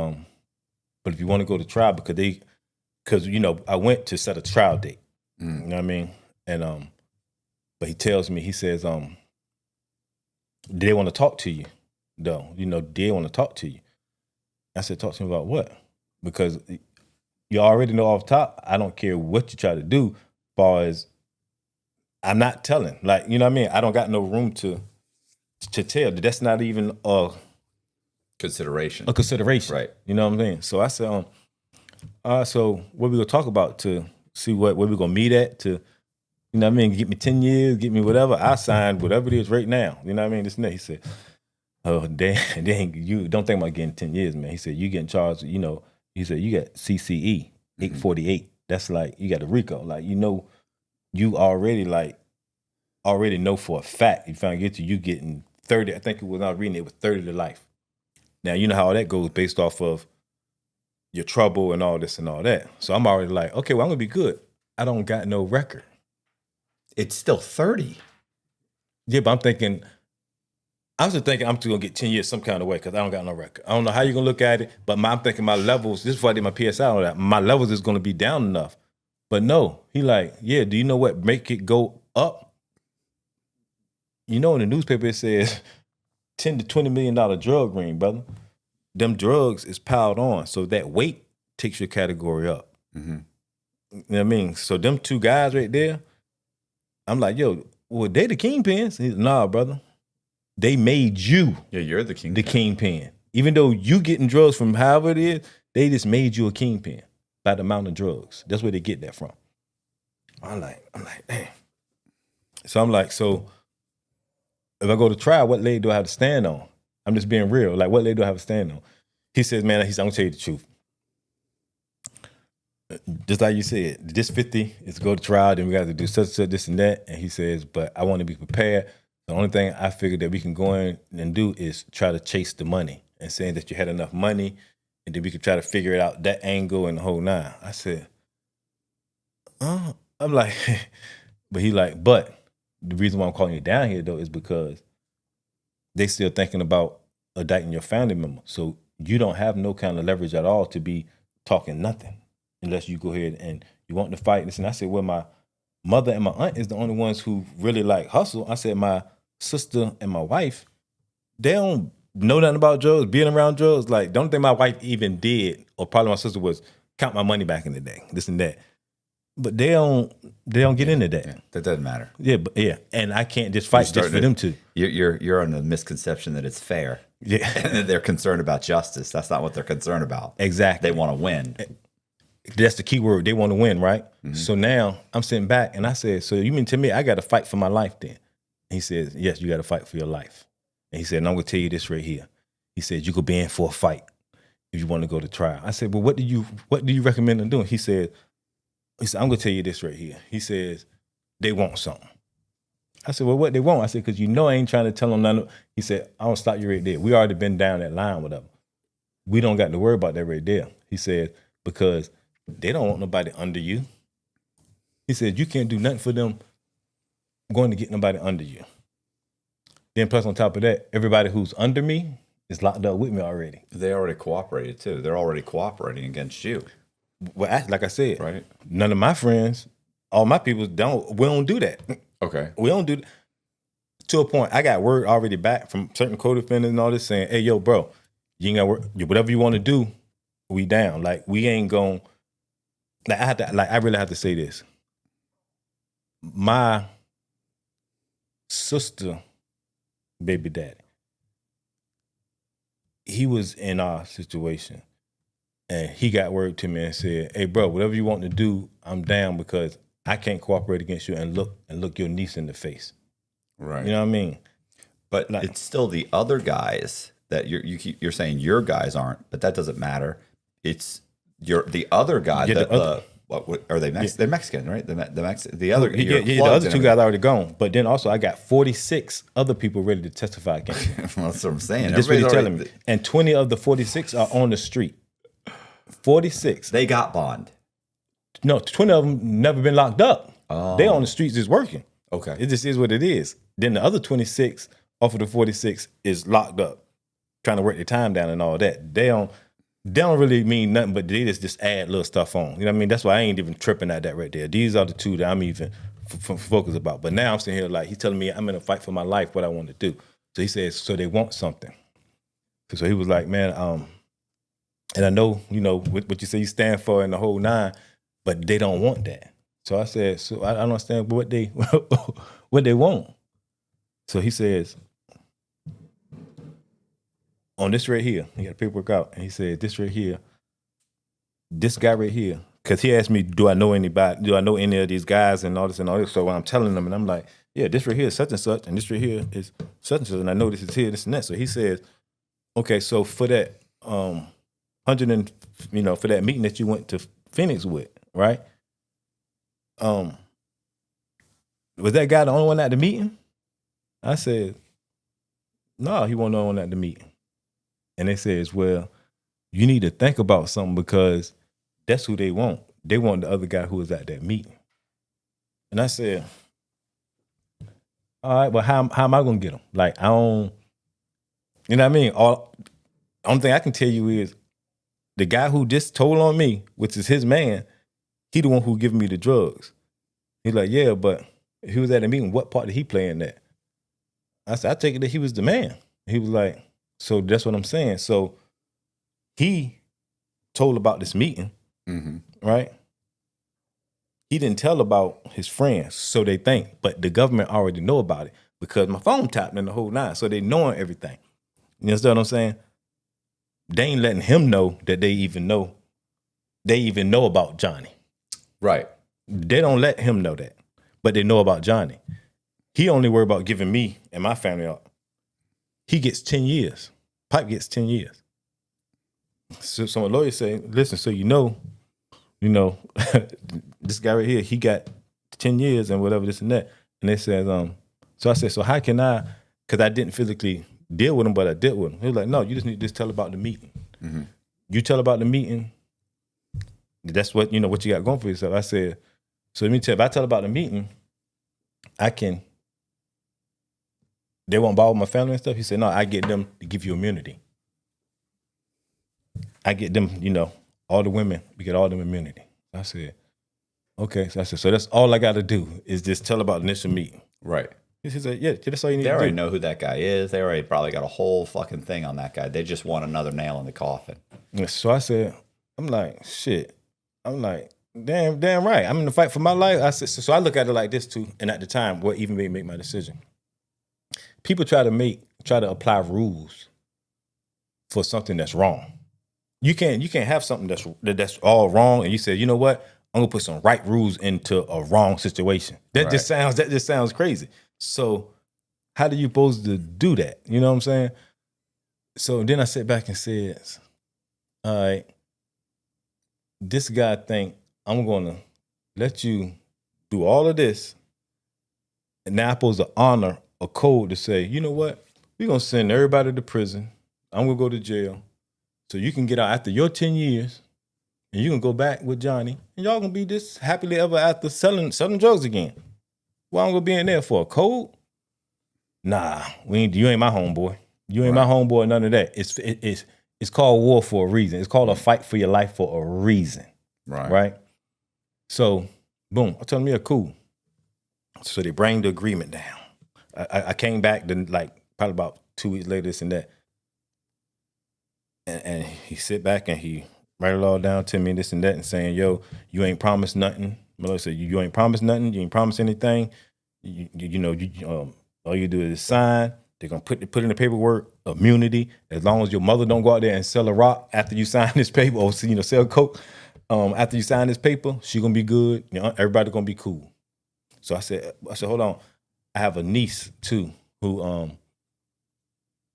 if you want to go to trial, because I went to set a trial date. You know what I mean? And but he tells me, he says, they want to talk to you, though. They want to talk to you. I said, talk to me about what? Because you already know off top, I don't care what you try to do, as far as I'm not telling. Like, you know what I mean? I don't got no room to tell. That's not even a consideration. Right. You know what I'm saying? So I said, so what we gonna talk about to see where we gonna meet at to, you know what I mean, get me 10 years, get me whatever. I signed whatever it is right now. You know what I mean? This and that. He said, oh, dang, you don't think about getting 10 years, man. He said, you getting charged, he said, you got CCE, 848. That's like, you got a RICO. Like, you already know for a fact, if I get you getting 30, I think it was, I was reading it was 30 to life. Now, you know how that goes based off of your trouble and all this and all that. So I'm already like, okay, well, I'm gonna be good. I don't got no record. It's still 30. Yeah, but I'm just thinking I'm just gonna get 10 years some kind of way because I don't got no record. I don't know how you're gonna look at it, but I'm thinking my levels, this is before I did my PSI on that, my levels is gonna be down enough. But no, he like, yeah, do you know what make it go up? In the newspaper it says $10 to $20 million drug ring, brother. Them drugs is piled on, so that weight takes your category up. Mm-hmm. You know what I mean? So them two guys right there, I'm like, yo, well, they the kingpins. He's nah, brother. They made you. Yeah, you're the kingpin. The kingpin. Even though you getting drugs from however it is, they just made you a kingpin by the amount of drugs. That's where they get that from. I'm like, damn. So I'm like, so if I go to trial, what leg do I have to stand on? I'm just being real. Like, what leg do I have to stand on? He says, man, I'm gonna tell you the truth. Just like you said, this 50 is to go to trial, then we got to do such, this and that. And he says, but I want to be prepared. The only thing I figured that we can go in and do is try to chase the money and saying that you had enough money and then we could try to figure it out, that angle and the whole nine. I said, I'm like, but he like, but the reason why I'm calling you down here though is because they still thinking about indicting your family member. So you don't have no kind of leverage at all to be talking nothing unless you go ahead and you want to fight this. And I said, well, my mother and my aunt is the only ones who really like hustle. I said, my sister and my wife, they don't know nothing about drugs, being around drugs. Like, the only thing my wife even did, or probably my sister, was count my money back in the day, this and that. But they don't get into that. Yeah, that doesn't matter. Yeah, but yeah, and I can't just fight just for them to. You're on the misconception that it's fair. Yeah, and that they're concerned about justice. That's not what they're concerned about. Exactly. They want to win. That's the key word. They want to win, right? Mm-hmm. So now I'm sitting back and I said, so you mean to me I got to fight for my life then? He says, yes, you got to fight for your life. And he said, and I'm going to tell you this right here. He said, you could be in for a fight if you want to go to trial. I said, well, what do you recommend them doing? He said, I'm going to tell you this right here. He says, they want something. I said, well, what they want? I said, because I ain't trying to tell them nothing. He said, I don't stop you right there. We already been down that line with them. We don't got to worry about that right there. He said, because they don't want nobody under you. He said, you can't do nothing for them going to get nobody under you. Then plus on top of that, everybody who's under me is locked up with me already. They already cooperated too. They're already cooperating against you. Well, like I said, right? None of my friends, all my people we don't do that. Okay. We don't do that. To a point, I got word already back from certain co-defendants and all this saying, hey, yo, bro, you ain't got work. Whatever you want to do, we down. Like, we ain't going, I really have to say this. My sister, baby daddy, he was in our situation. And he got word to me and said, hey, bro, whatever you want to do, I'm down because I can't cooperate against you and look your niece in the face. Right. You know what I mean? But it's still the other guys that you're saying your guys aren't, but that doesn't matter. It's the other guy. What are they? They're Mexican, right? The other the other two guys already gone. But then also I got 46 other people ready to testify against me. Well, that's what I'm saying. That's what he's telling me. And 20 of the 46 are on the street. 46. They got bond. No, 20 of them never been locked up. Oh. They on the streets just working. Okay. It just is what it is. Then the other 26 off of the 46 is locked up, trying to work their time down and all that. They don't really mean nothing, but they just add little stuff on. You know what I mean? That's why I ain't even tripping at that right there. These are the two that I'm even focused about. But now I'm sitting here like, he's telling me I'm in a fight for my life, what I want to do. So he says, so they want something. So he was like, man, and I know, what you say you stand for in the whole nine, but they don't want that. So I said, so I don't understand what they want. So he says, on this right here, he got the paperwork out, and he said, this right here, this guy right here, because he asked me, do I know anybody, do I know any of these guys and all this and all this? So when I'm telling them, and I'm like, yeah, this right here is such and such, and this right here is such and such, and I know this is here, this and that. So he says, okay, so for that for that meeting that you went to Phoenix with, right? Was that guy the only one at the meeting? I said, no, he wasn't the only one at the meeting. And they says, well, you need to think about something because that's who they want. They want the other guy who was at that meeting. And I said, all right, well, how am I going to get him? Like, I don't, you know what I mean? Only thing I can tell you is the guy who just told on me, which is his man, he the one who giving me the drugs. He's like, yeah, but if he was at a meeting, what part did he play in that? I said, I take it that he was the man. He was like, so that's what I'm saying. So he told about this meeting, right? He didn't tell about his friends, so they think, but the government already know about it because my phone tapped in the whole nine, so they knowing everything. You understand what I'm saying? They ain't letting him know that they even know about Johnny. Right. They don't let him know that, but they know about Johnny. He only worry about giving me and my family up. He gets 10 years. Pipe gets 10 years. So my lawyer say, listen, so this guy right here, he got 10 years and whatever, this and that. And they said, so I said, so how can I, because I didn't physically deal with him, but I dealt with him. He was like, no, you just need to just tell about the meeting. Mm-hmm. You tell about the meeting, that's what, what you got going for yourself. I said, so let me tell you, if I tell about the meeting, they won't bother my family and stuff. He said, no, I get them to give you immunity. I get them, all the women, we get all them immunity. I said, okay. So I said, so that's all I got to do is just tell about the initial meeting. Right. He said, yeah, that's all you need to do. They already know who that guy is. They already probably got a whole fucking thing on that guy. They just want another nail in the coffin. So I said, I'm like, shit. I'm like, damn right. I'm in the fight for my life. I said, so I look at it like this too. And at the time, what even made me make my decision? People try to apply rules for something that's wrong. You can't have something that's all wrong, and you say, you know what? I'm gonna put some right rules into a wrong situation. That just sounds crazy. So how do you supposed to do that? You know what I'm saying? So then I sat back and said, all right, this guy think I'm gonna let you do all of this, and now I'm supposed to honor a code to say, you know what? We're gonna send everybody to prison. I'm gonna go to jail. So you can get out after your 10 years and you can go back with Johnny and y'all gonna be this happily ever after selling drugs again. Well, I'm gonna be in there for a code? Nah, you ain't my homeboy. You ain't my homeboy, none of that. It's called war for a reason. It's called a fight for your life for a reason. Right? So, boom, I told them, yeah, cool. So they bring the agreement down. I came back then, like probably about 2 weeks later, this and that. And he sit back and he write it all down to me, this and that, and saying, yo, you ain't promised nothing. Miller said, you ain't promised nothing. You ain't promised anything. All you do is sign. They're going to put in the paperwork, immunity. As long as your mother don't go out there and sell a rock after you sign this paper or, sell coke after you sign this paper, she going to be good. Everybody going to be cool. So I said, hold on. I have a niece too who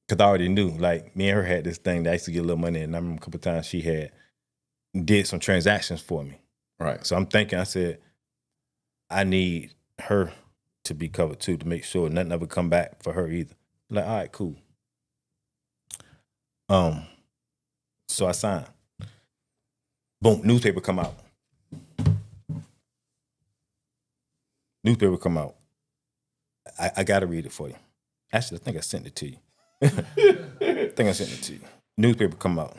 because I already knew, like, me and her had this thing that I used to get a little money, and I remember a couple of times she did some transactions for me. Right. So I'm thinking, I said, I need her to be covered too, to make sure nothing ever come back for her either. Like, all right, cool. So I signed. Boom, newspaper come out. Newspaper come out. I gotta read it for you. Actually, I think I sent it to you. Newspaper come out.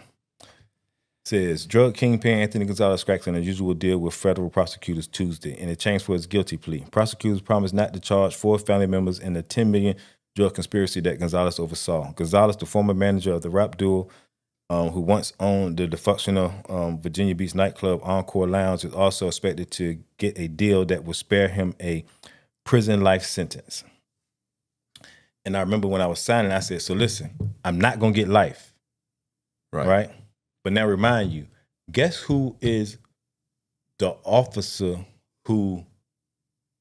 Says, drug kingpin Anthony Gonzalez cracks an unusual deal with federal prosecutors Tuesday in exchange for his guilty plea. Prosecutors promised not to charge 4 family members in the $10 million drug conspiracy that Gonzalez oversaw. Gonzalez, the former manager of the rap duo, who once owned the dysfunctional Virginia Beach nightclub Encore Lounge, is also expected to get a deal that will spare him a prison life sentence. And I remember when I was signing, I said, so listen, I'm not going to get life. Right? But now remind you, guess who is the officer who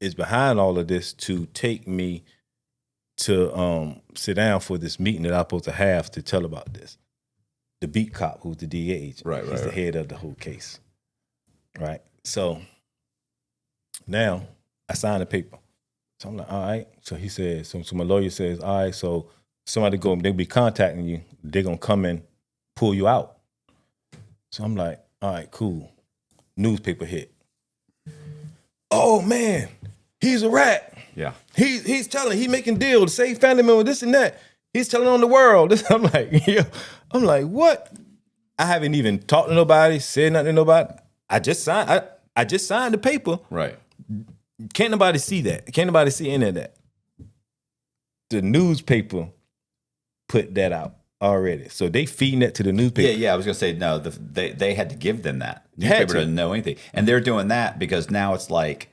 is behind all of this to take me to sit down for this meeting that I'm supposed to have to tell about this? The beat cop, who's the DA agent. Right. He's the head of the whole case. Right? So now I signed the paper. So I'm like, all right. So he says, so my lawyer says, all right, so somebody they'll be contacting you. They're going to come and pull you out. So I'm like, all right, cool. Newspaper hit. Oh man, he's a rat. Yeah. He's telling, he making deals, save family members, this and that. He's telling on the world. I'm like, what? I haven't even talked to nobody, said nothing to nobody. I just signed the paper. Right. Can't nobody see that. Can't nobody see any of that. The newspaper put that out already. So they feeding that to the newspaper. Yeah. I was gonna say no. They had to give them that. They had Newspaper to. doesn't know anything, and they're doing that because now it's like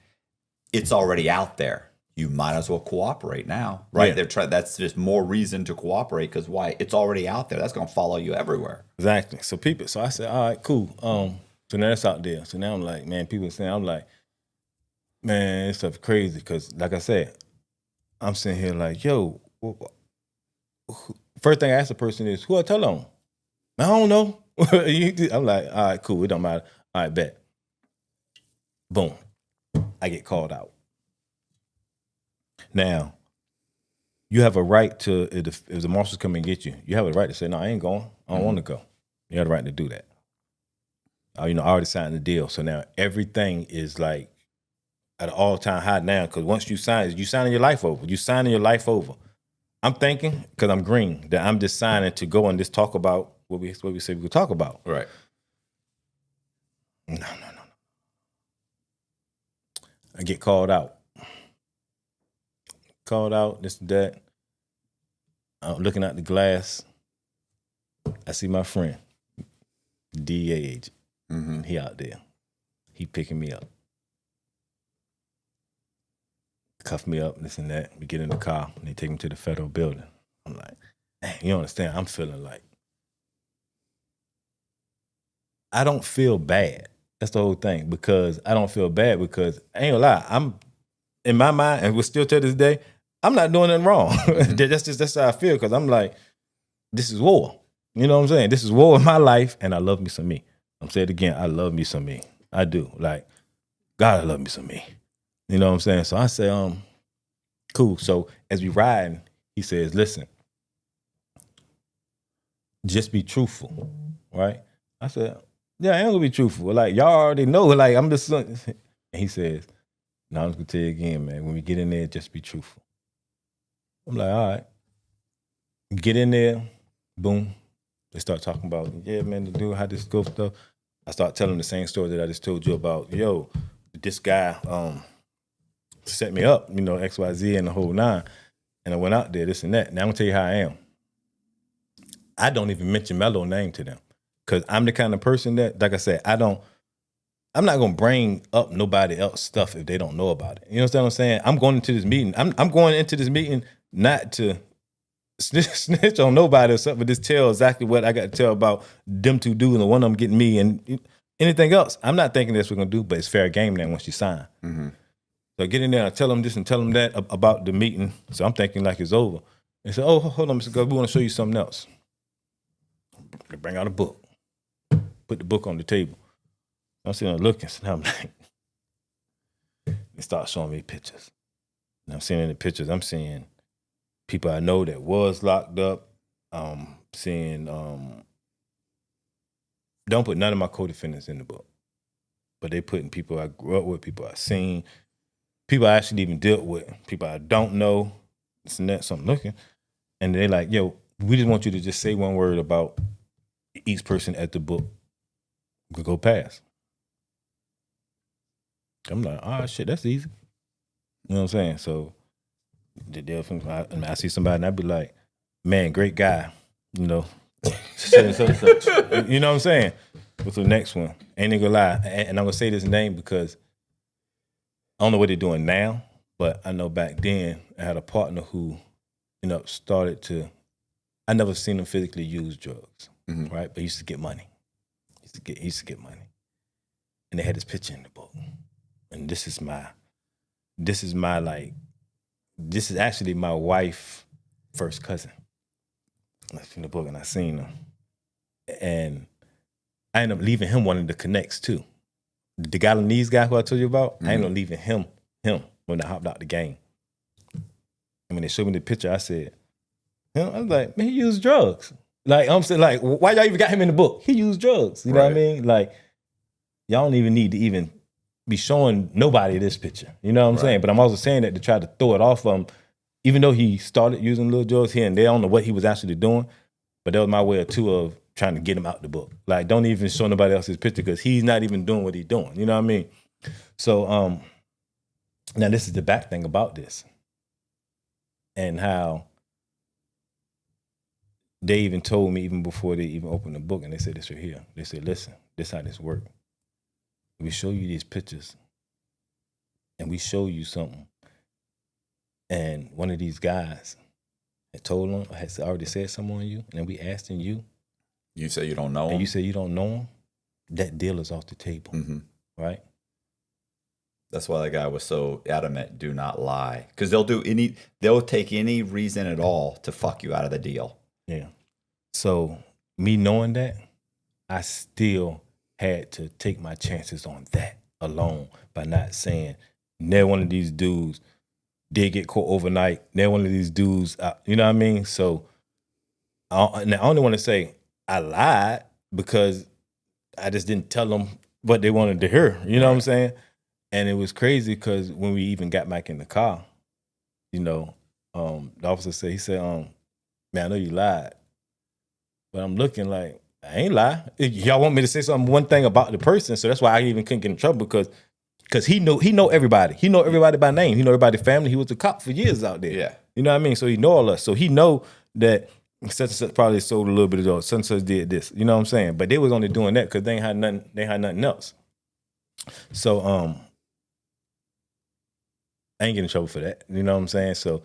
it's already out there. You might as well cooperate now, right? Yeah. They're trying. That's just more reason to cooperate because why? It's already out there. That's gonna follow you everywhere. Exactly. So I said, all right, cool. So now that's out there. So now I'm like, man, people saying, I'm like, man, this stuff crazy. Cause like I said, I'm sitting here like, yo, first thing I ask the person is, who I tell on? I don't know. I'm like, all right, cool. It don't matter. All right, bet. Boom. I get called out. Now, you have a right to, if the marshals come and get you, you have a right to say, no, I ain't going. I don't want to go. You have the right to do that. I already signed the deal. So now everything is like at an all-time high now, because once you signing your life over. You signing your life over. I'm thinking, because I'm green, that I'm just signing to go and just talk about what we said we could talk about. Right. No. I get called out. This and that. I'm looking out the glass. I see my friend, DEA agent. Mm-hmm. He out there. He picking me up. Cuff me up, this and that. We get in the car, and they take me to the federal building. I'm like, dang, you don't understand? I'm feeling like, I don't feel bad. That's the whole thing, because I don't feel bad because, I ain't gonna lie, I'm, in my mind, and we're still to this day, I'm not doing nothing wrong. That's how I feel, because I'm like, this is war. You know what I'm saying? This is war in my life, and I love me some me. I'm saying it again, I love me some me. I do. Like, God, I love me some me. You know what I'm saying? So I say, cool. So as we riding, he says, listen, just be truthful, right? I said, yeah, I am gonna be truthful. Like, y'all already know, like, I'm just, and he says, no, I'm just gonna tell you again, man, when we get in there, just be truthful. I'm like, all right. Get in there, boom. They start talking about, yeah, man, the dude, how this go stuff. I start telling them the same story that I just told you about. Yo, this guy set me up, XYZ and the whole nine. And I went out there, this and that. Now I'm gonna tell you how I am. I don't even mention Melo's name to them. Cause I'm the kind of person that, like I said, I'm not gonna bring up nobody else's stuff if they don't know about it. You know what I'm saying? I'm going into this meeting. I'm going into this meeting not to snitch on nobody or something, but just tell exactly what I got to tell about them two dudes and one of them getting me and anything else. I'm not thinking that's what we're gonna do, but it's fair game now once you sign. Mm-hmm. So I get in there, I tell them this and tell them that about the meeting. So I'm thinking like it's over. They said, oh, hold on, Mr. Gus, we want to show you something else. They bring out a book. Put the book on the table. I'm sitting there looking, and I'm like, they start showing me pictures. And I'm seeing in the pictures, I'm seeing people I know that was locked up. Seeing, don't put none of my co-defendants in the book, but they putting people I grew up with, people I seen, people I actually even dealt with, people I don't know, this and that, so I'm looking. And they like, yo, we just want you to just say one word about each person at the book. Could go past. I'm like, oh shit, that's easy. You know what I'm saying? So I see somebody and I'd be like, man, great guy. You know, such. You know what I'm saying? What's the next one? Ain't gonna lie, and I'm gonna say this name because I don't know what they're doing now, but I know back then I had a partner who, started to. I never seen him physically use drugs, right? But he used to get money. He used to get money, and they had this picture in the book, and this is actually my wife's first cousin. I seen the book and I seen him, and I ended up leaving him one of the connects too. The Guyanese guy who I told you about, I ended up leaving him when I hopped out the game. And when they showed me the picture, I said, I was like, man, he used drugs. Like, I'm saying, like, why y'all even got him in the book? He used drugs. You know what I mean? Like, y'all don't even need to even be showing nobody this picture. You know what I'm saying? But I'm also saying that to try to throw it off him, even though he started using little drugs here and there. I don't know what he was actually doing, but that was my way of trying to get him out the book. Like, don't even show nobody else's picture because he's not even doing what he's doing. You know what I mean? So, now this is the back thing about this and how they even told me even before they even opened the book, and they said this right here. They said, listen, this is how this works. We show you these pictures and we show you something. And one of these guys had told him, had already said something on you, and then we asking you. You say you don't know him? And you say you don't know him, that deal is off the table, right? That's why the guy was so adamant, do not lie. Because they'll take any reason at all to fuck you out of the deal. Yeah. So me knowing that, I still had to take my chances on that alone by not saying, they're one of these dudes did get caught overnight. They're one of these dudes, you know what I mean? So I only want to say I lied because I just didn't tell them what they wanted to hear. You know what I'm saying? And it was crazy because when we even got back in the car, the officer said, man, I know you lied. But I'm looking like, I ain't lie. Y'all want me to say one thing about the person, so that's why I even couldn't get in trouble because he know everybody. He know everybody by name. He know everybody's family. He was a cop for years out there. Yeah. You know what I mean? So he know all us. So he know that such and such probably sold a little bit of drugs. Such and such did this. You know what I'm saying? But they was only doing that because they had nothing else. So I ain't getting in trouble for that. You know what I'm saying? So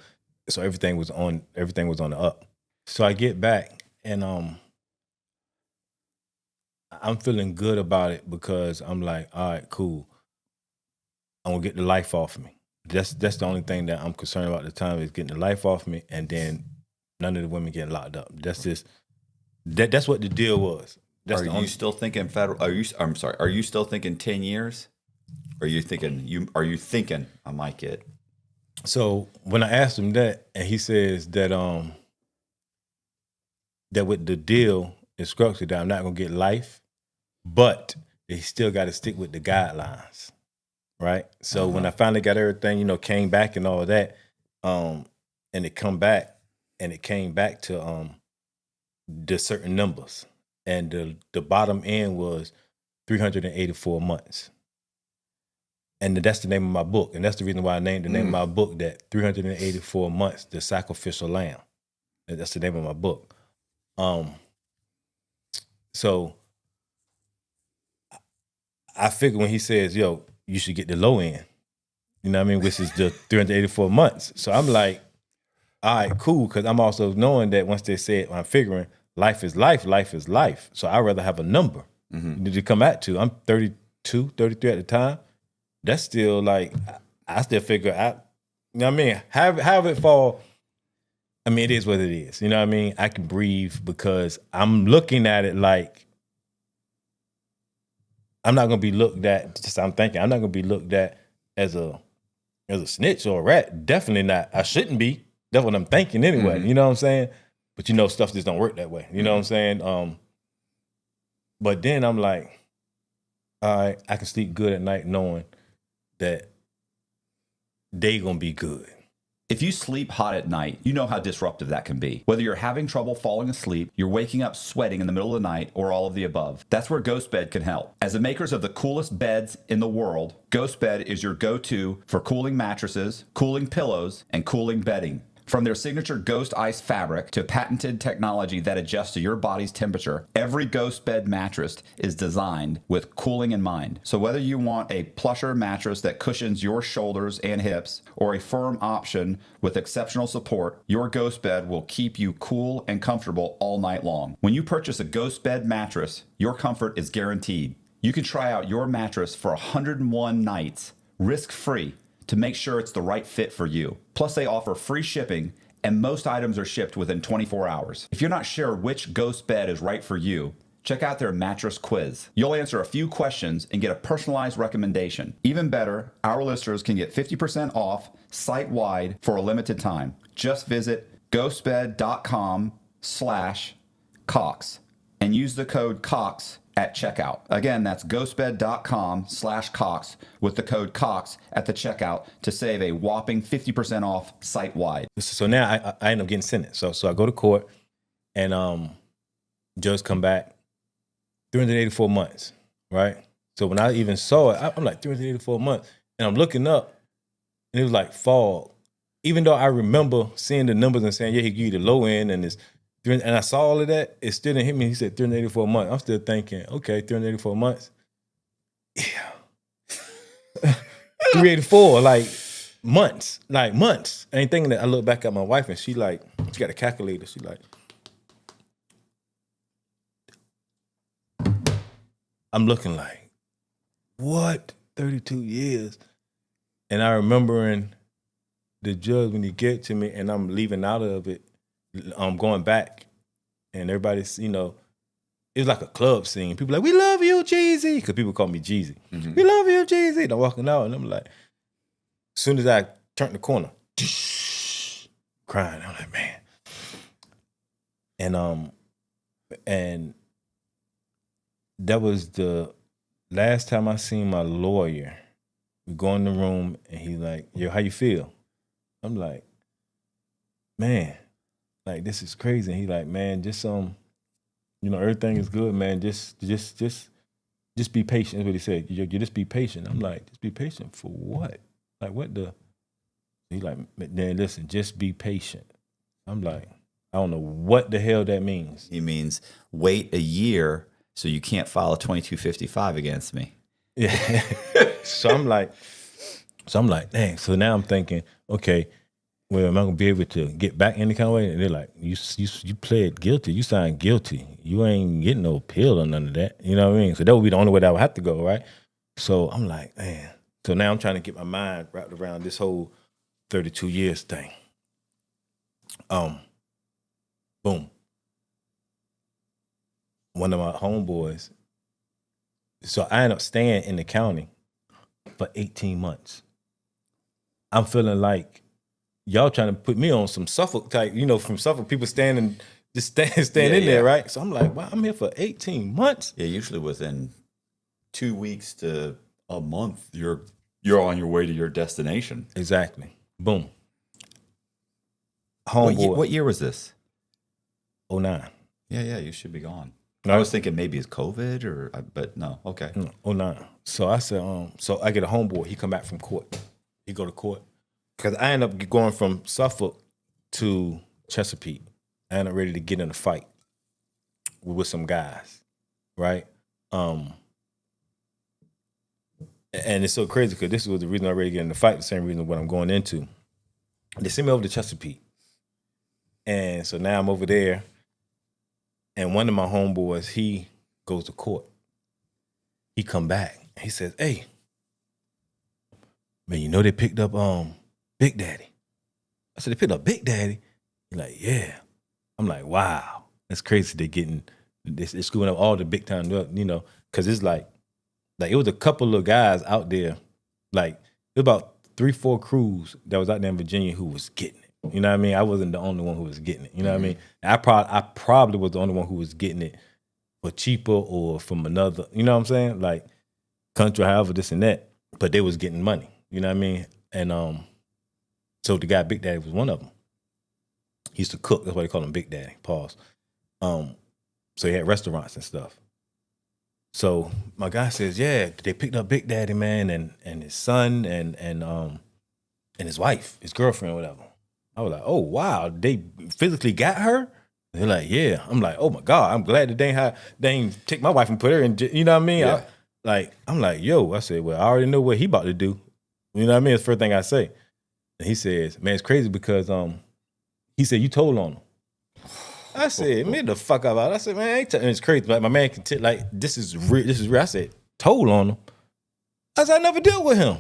everything was on the up. So I get back and I'm feeling good about it because I'm like, all right, cool. I'm gonna get the life off of me. That's the only thing that I'm concerned about at the time is getting the life off of me, and then none of the women getting locked up. That's just that's what the deal was. That's you still thinking federal? Are you still thinking 10 years? Or are you thinking I might get? So when I asked him that, and he says that that with the deal is structured that I'm not gonna get life, but they still got to stick with the guidelines, right? So when I finally got everything, came back and all that, and it came back to the certain numbers, and the bottom end was 384 months. And that's the name of my book. And that's the reason why I named the name of my book that 384 months, The Sacrificial Lamb. That's the name of my book. So I figured when he says, yo, you should get the low end, you know what I mean? Which is the 384 months. So I'm like, all right, cool. Cause I'm also knowing that once they say it, I'm figuring life is life, life is life. So I'd rather have a number to come back to. I'm 32, 33 at the time. That's still like, I still figure out, you know what I mean? Have it fall, I mean, it is what it is. You know what I mean? I can breathe because I'm looking at it like I'm not gonna be looked at. Just I'm thinking I'm not gonna be looked at as a snitch or a rat. Definitely not. I shouldn't be. That's what I'm thinking anyway. You know what I'm saying? But stuff just don't work that way. You know what I'm saying? But then I'm like, all right, I can sleep good at night knowing that they gonna be good. If you sleep hot at night, you know how disruptive that can be. Whether you're having trouble falling asleep, you're waking up sweating in the middle of the night, or all of the above. That's where Ghost Bed can help. As the makers of the coolest beds in the world, Ghost Bed is your go-to for cooling mattresses, cooling pillows, and cooling bedding. From their signature Ghost Ice fabric to patented technology that adjusts to your body's temperature, every Ghost Bed mattress is designed with cooling in mind. So whether you want a plusher mattress that cushions your shoulders and hips, or a firm option with exceptional support, your Ghost Bed will keep you cool and comfortable all night long. When you purchase a Ghost Bed mattress, your comfort is guaranteed. You can try out your mattress for 101 nights, risk-free, to make sure it's the right fit for you. Plus, they offer free shipping, and most items are shipped within 24 hours. If you're not sure which Ghost Bed is right for you, check out their mattress quiz. You'll answer a few questions and get a personalized recommendation. Even better, our listeners can get 50% off site-wide for a limited time. Just visit ghostbed.com/Cox and use the code COX at checkout. Again, that's ghostbed.com/Cox with the code COX at the checkout to save a whopping 50% off site-wide. So now I end up getting sentenced. So I go to court, and judge come back, 384 months, right? So when I even saw it, I'm like 384 months, and I'm looking up, and it was like fog. Even though I remember seeing the numbers and saying, yeah, he give you the low end, and I saw all of that, it still didn't hit me. He said 384 months. I'm still thinking, okay, 384 months. Yeah. 384, like months. I ain't thinking that. I look back at my wife, and she got a calculator. She like, I'm looking like, what? 32 years. And I remembering the judge when he get to me, and I'm leaving out of it, I'm going back, and everybody's, it was like a club scene. People like, we love you, Geezy, because people call me Geezy. Mm-hmm. We love you, Geezy. And I'm walking out, and I'm like, as soon as I turn the corner, crying. I'm like, man. And that was the last time I seen my lawyer. We go in the room, and he's like, yo, how you feel? I'm like, man, like, this is crazy. And he like, man, just everything is good, man. Just be patient. That's what he said. You just be patient. I'm like, just be patient for what? Like, what the? He like, then listen, just be patient. I'm like, I don't know what the hell that means. He means wait a year so you can't file a 2255 against me. Yeah. So I'm like, dang. So now I'm thinking, okay, well, am I gonna be able to get back any kind of way? And they're like, you pled guilty. You signed guilty. You ain't getting no appeal or none of that. You know what I mean? So that would be the only way that I would have to go, right? So I'm like, man. So now I'm trying to get my mind wrapped around this whole 32 years thing. Boom. One of my homeboys. So I ended up staying in the county for 18 months. I'm feeling like y'all trying to put me on some Suffolk type, from Suffolk, people staying in there, right? So I'm like, wow, I'm here for 18 months. Yeah, usually within 2 weeks to a month, you're on your way to your destination. Exactly. Boom. Homeboy. What year was this? 09. Yeah, you should be gone. No. I was thinking maybe it's COVID but no, okay. 09. So I said, so I get a homeboy. He come back from court. He go to court. Because I end up going from Suffolk to Chesapeake. I end up ready to get in a fight with some guys, right? And it's so crazy because this was the reason I ready to get in the fight, the same reason what I'm going into. They sent me over to Chesapeake. And so now I'm over there. And one of my homeboys, he goes to court. He come back. He says, hey, man, they picked up Big Daddy. I said, they picked up Big Daddy? He's like, yeah. I'm like, wow, that's crazy. They're getting, they're screwing up all the big time, you know, because it's like it was a couple of guys out there, like it was about 3-4 crews that was out there in Virginia who was getting it. You know what I mean? I wasn't the only one who was getting it. You know what I mean? I probably was the only one who was getting it for cheaper or from another, you know what I'm saying? Like country, however, this and that. But they was getting money. You know what I mean? And so the guy Big Daddy was one of them. He used to cook. That's why they call him Big Daddy. Pause. So he had restaurants and stuff. So my guy says, yeah, they picked up Big Daddy, man, and his son and his wife, his girlfriend, whatever. I was like, oh wow, they physically got her? They're like, yeah. I'm like, oh my God, I'm glad that they ain't take my wife and put her in, you know what I mean? Yeah. I'm like, yo, I said, well, I already know what he about to do. You know what I mean? It's the first thing I say. And he says, man, it's crazy because he said, you told on him. I said, man, the fuck out. I said, man, it's crazy. Like my man can like this is real. I said, told on him. I said, I never dealt with him.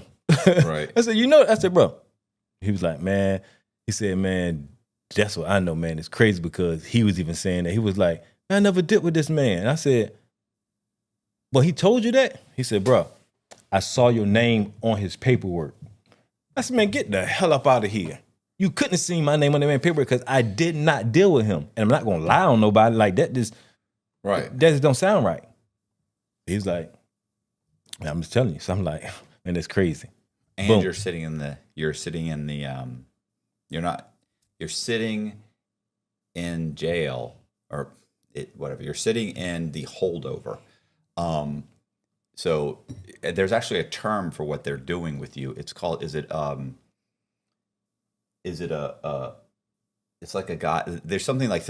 Right. I said, you know, I said, bro. He was like, man, he said, man, that's what I know, man. It's crazy because he was even saying that. He was like, I never dealt with this man. And I said, well, he told you that? He said, bro, I saw your name on his paperwork. I said, man, get the hell up out of here. You couldn't have seen my name on the man paperwork because I did not deal with him. And I'm not going to lie on nobody like that. That just don't sound right. He was like, I'm just telling you. So I'm like, man, that's crazy. And Boom. you're sitting in jail or whatever. You're sitting in the holdover. So there's actually a term for what they're doing with you. It's called, it's like a guy, there's something like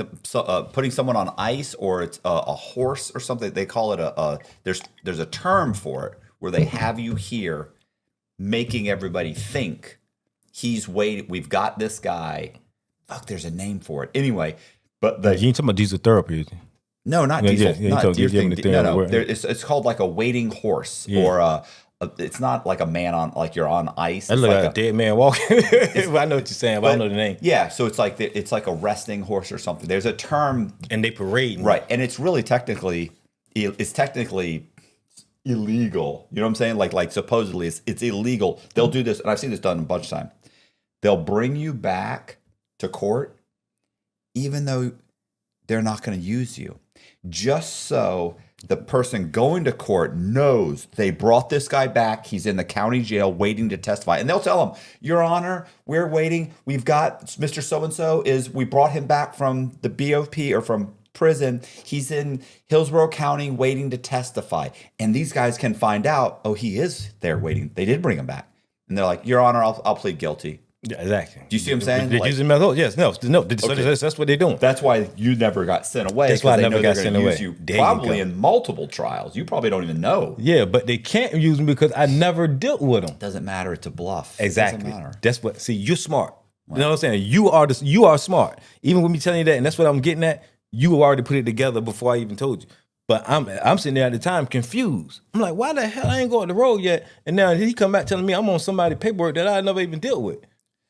putting someone on ice, or it's a horse or something. They call it there's a term for it where they have you here making everybody think he's waiting. We've got this guy. Fuck, there's a name for it. Anyway, but you ain't talking about diesel therapy, is it? No, not Yeah, diesel. yeah, Not you deer told me thing. the No. thing. It's called like a waiting horse, Yeah. or it's not like a man on, like you're on ice. I It's look like like a dead man walking. I know what you're saying, but I don't know the name. Yeah, so it's like a resting horse or something. There's a term, And they parade. right? And it's really technically illegal. You know what I'm saying? Like supposedly it's illegal. They'll do this, and I've seen this done a bunch of times. They'll bring you back to court, even though they're not going to use you, just so the person going to court knows they brought this guy back. He's in the county jail waiting to testify. And they'll tell him, Your Honor, we're waiting. We've got Mr. So-and-so we brought him back from the BOP or from prison. He's in Hillsborough County waiting to testify. And these guys can find out, oh, he is there waiting. They did bring him back. And they're like, Your Honor, I'll plead guilty. Yeah, exactly. Do you see what I'm saying? They're using methods. Yes, no. So Okay. that's what they're doing. That's why you never got sent away. That's why I they never know got they're sent gonna away. use you There you probably go. in multiple trials. You probably don't even know. Yeah, but they can't use me because I never dealt with them. Doesn't matter. It's a bluff. Exactly. It doesn't matter. That's what. See, you're smart. You know what I'm saying? You are smart. Even with me telling you that, and that's what I'm getting at. You already put it together before I even told you. But I'm sitting there at the time confused. I'm like, why the hell I ain't going the road yet? And now he come back telling me I'm on somebody's paperwork that I never even dealt with.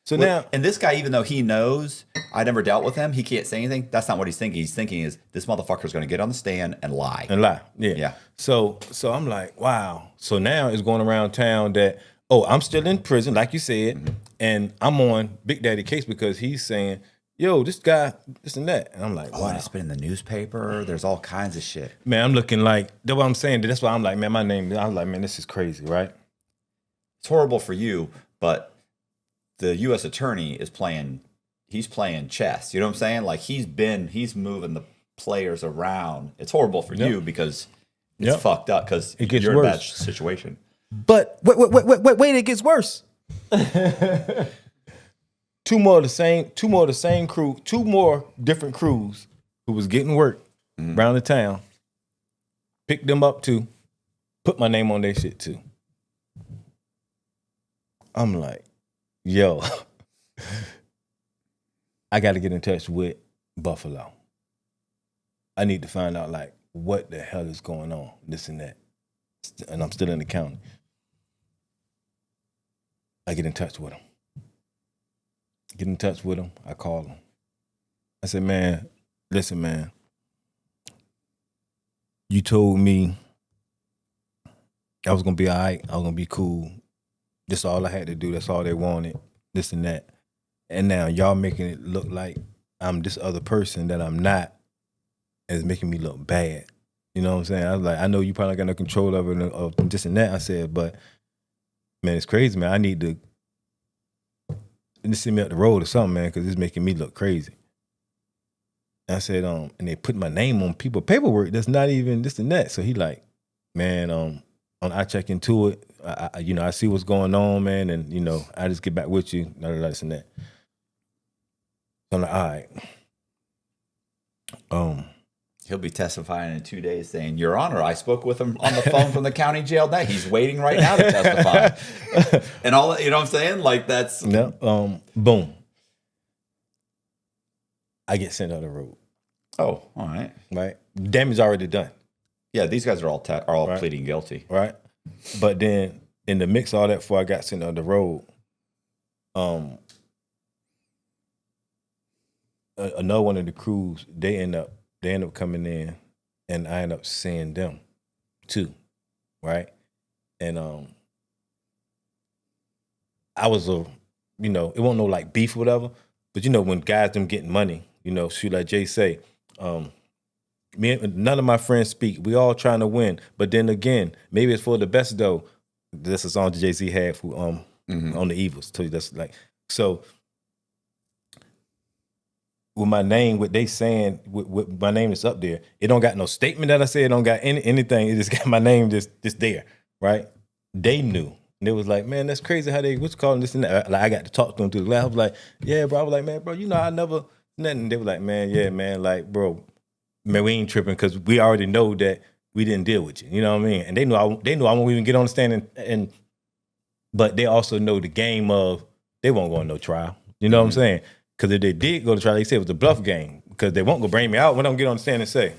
So now, And this guy, even though he knows I never dealt with him, he can't say anything. That's not what he's thinking. He's thinking is this motherfucker's going to get on the stand and lie. Yeah. Yeah. So I'm like, wow. So now it's going around town that, oh, I'm still in prison, like you said, and I'm on Big Daddy case because he's saying, yo, this guy, this and that. And I'm like, Oh, wow. and it's been in the newspaper. There's all kinds of shit. Man, I'm looking like, that's what I'm saying. That's why I'm like, man, my name, I'm like, man, this is crazy, right? It's horrible for you, but the U.S. attorney he's playing chess. You know what I'm saying? Like he's moving the players around. It's horrible for you because it's Yep. fucked up because It gets you're in a bad worse. situation. But wait, it gets worse. Two more of the same crew, two more different crews who was getting work around the town. Picked them up too, put my name on their shit too. I'm like, yo, I got to get in touch with Buffalo. I need to find out like what the hell is going on, this and that. And I'm still in the county. I get in touch with him. I call him. I said, man, listen, man. You told me I was gonna be all right. I was gonna be cool. This all I had to do. That's all they wanted. This and that. And now y'all making it look like I'm this other person that I'm not. And it's making me look bad. You know what I'm saying? I was like, I know you probably got no control of it, of this and that. I said, but man, it's crazy, man. I need to send me up the road or something, man, because it's making me look crazy. I said, and they put my name on people paperwork that's not even this and that. So he like, man, I check into it. I see what's going on, man, and I just get back with you, this and that. So I'm like, all right. He'll be testifying in 2 days saying, Your Honor, I spoke with him on the phone from the county jail. Now he's waiting right now to testify. And all that, you know what I'm saying? Like that's Yeah. Boom. I get sent on the road. Oh, all right. Right. Damage already done. Yeah, these guys are all Right. pleading guilty. Right. But then in the mix of all that before I got sent on the road, another one of the crews, they end up coming in, and I end up seeing them too, right? And I was it wasn't no like beef or whatever, but when guys them getting money, shoot, like Jay say, none of my friends speak. We all trying to win, but then again, maybe it's for the best though. This is a song that Jay-Z had for on the Evils. Tell you that's like so. With my name, what they saying, with my name is up there. It don't got no statement that I said. It don't got anything. It just got my name just there, right? They knew. And they was like, man, that's crazy how they what's calling this and that. Like I got to talk to them through the glass. I was like, yeah, bro. I was like, man, bro, I never nothing. They were like, man, yeah, man, like, bro, man, we ain't tripping because we already know that we didn't deal with you. You know what I mean? And they knew I won't even get on the stand and but they also know the game of they won't go on no trial. You know what I'm saying? Because if they did go to trial, they said it was a bluff game. Because they won't go bring me out when I don't get on the stand and say,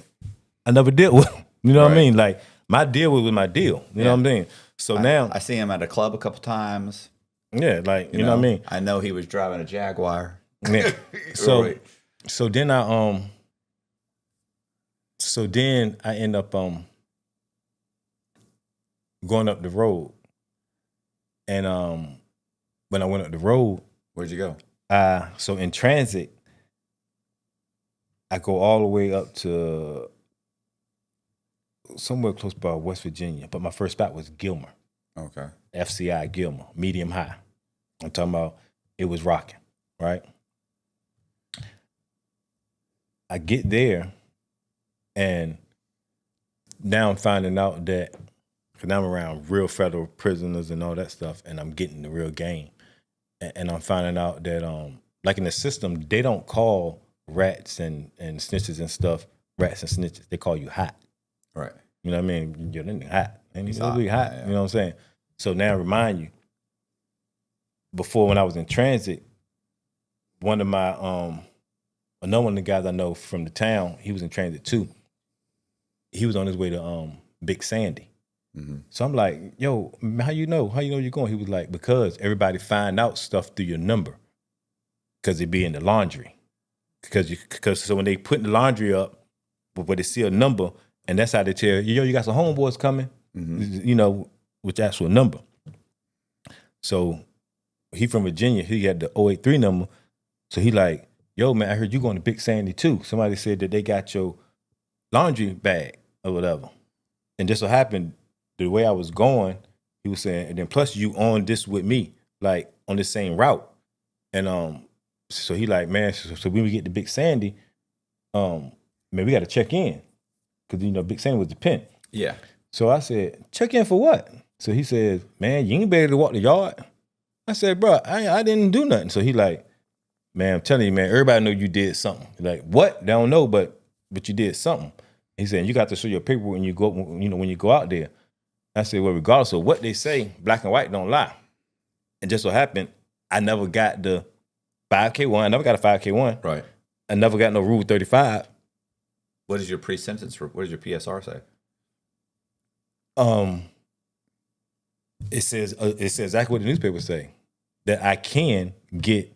I never dealt with them. You know what I mean? Like, my deal was my deal. You know what I'm saying? So now. I see him at a club a couple times. Yeah, like, you know what I mean? I know he was driving a Jaguar. Yeah. So then I end up going up the road. And when I went up the road. Where'd you go? So in transit, I go all the way up to somewhere close by West Virginia, but my first stop was Gilmer. Okay. FCI Gilmer, medium high. I'm talking about it was rocking, right? I get there, and now I'm finding out that, because I'm around real federal prisoners and all that stuff, and I'm getting the real game. And I'm finding out that, like in the system, they don't call rats and snitches and stuff rats and snitches. They call you hot. Right. You know what I mean? You're hot. And he's hot. Yeah. You know what I'm saying? So now remind you, before when I was in transit, one of my, another one of the guys I know from the town, he was in transit too. He was on his way to Big Sandy. So I'm like, yo, how you know you're going? He was like, because everybody find out stuff through your number, because it be in the laundry. Because so when they put the laundry up, but they see a number, and that's how they tell you, yo, you got some homeboys coming, with the actual number. So he from Virginia, he had the 083 number. So he like, yo, man, I heard you going to Big Sandy too. Somebody said that they got your laundry bag or whatever. And just so happened, the way I was going, he was saying, and then plus you on this with me, like on the same route. And so he like, man, so when we get to Big Sandy, man, we got to check in. Because, Big Sandy was the pen. Yeah. So I said, check in for what? So he said, man, you ain't better to walk the yard. I said, bro, I didn't do nothing. So he like, man, I'm telling you, man, everybody know you did something. Like, what? They don't know, but you did something. He said, you got to show your paperwork when you go, when you go out there. I said, well, regardless of what they say, black and white don't lie. And just so happened, I never got the 5K1. I never got a 5K1. Right. I never got no Rule 35. What is your pre-sentence? What does your PSR say? It says exactly what the newspapers say, that I can get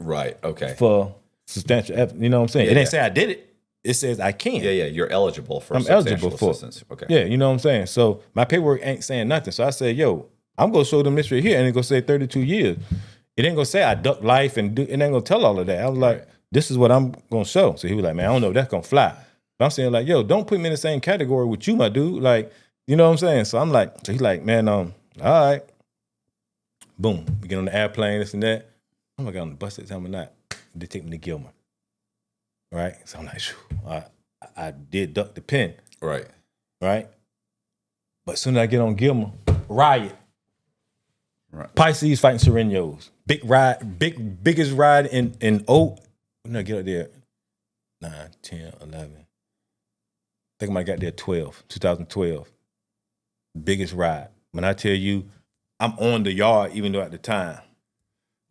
right. Okay. for substantial evidence. You know what I'm saying? Yeah, It ain't yeah. say I did it. It says I can. Yeah, you're eligible for I'm substantial eligible for it. assistance. Okay. Yeah, you know what I'm saying? So my paperwork ain't saying nothing. So I said, yo, I'm going to show them this right here, and it's going to say 32 years. It ain't going to say I duck life, and it ain't going to tell all of that. I was like, this is what I'm going to show. So he was like, man, I don't know if that's going to fly. But I'm saying, like, yo, don't put me in the same category with you, my dude. Like, you know what I'm saying? So I'm like, so he's like, man, all right. Boom. We get on the airplane, this and that. Oh my God, on the bus that time of night. They take me to Gilmer. Right? So I'm like, I did duck the pin. Right. Right? But as soon as I get on Gilmer, riot. Right. Pisces fighting Serenos. Biggest ride in Oak. When I get up there, 9, 10, 11. I think I might got there 2012. Biggest ride. When I tell you, I'm on the yard, even though at the time,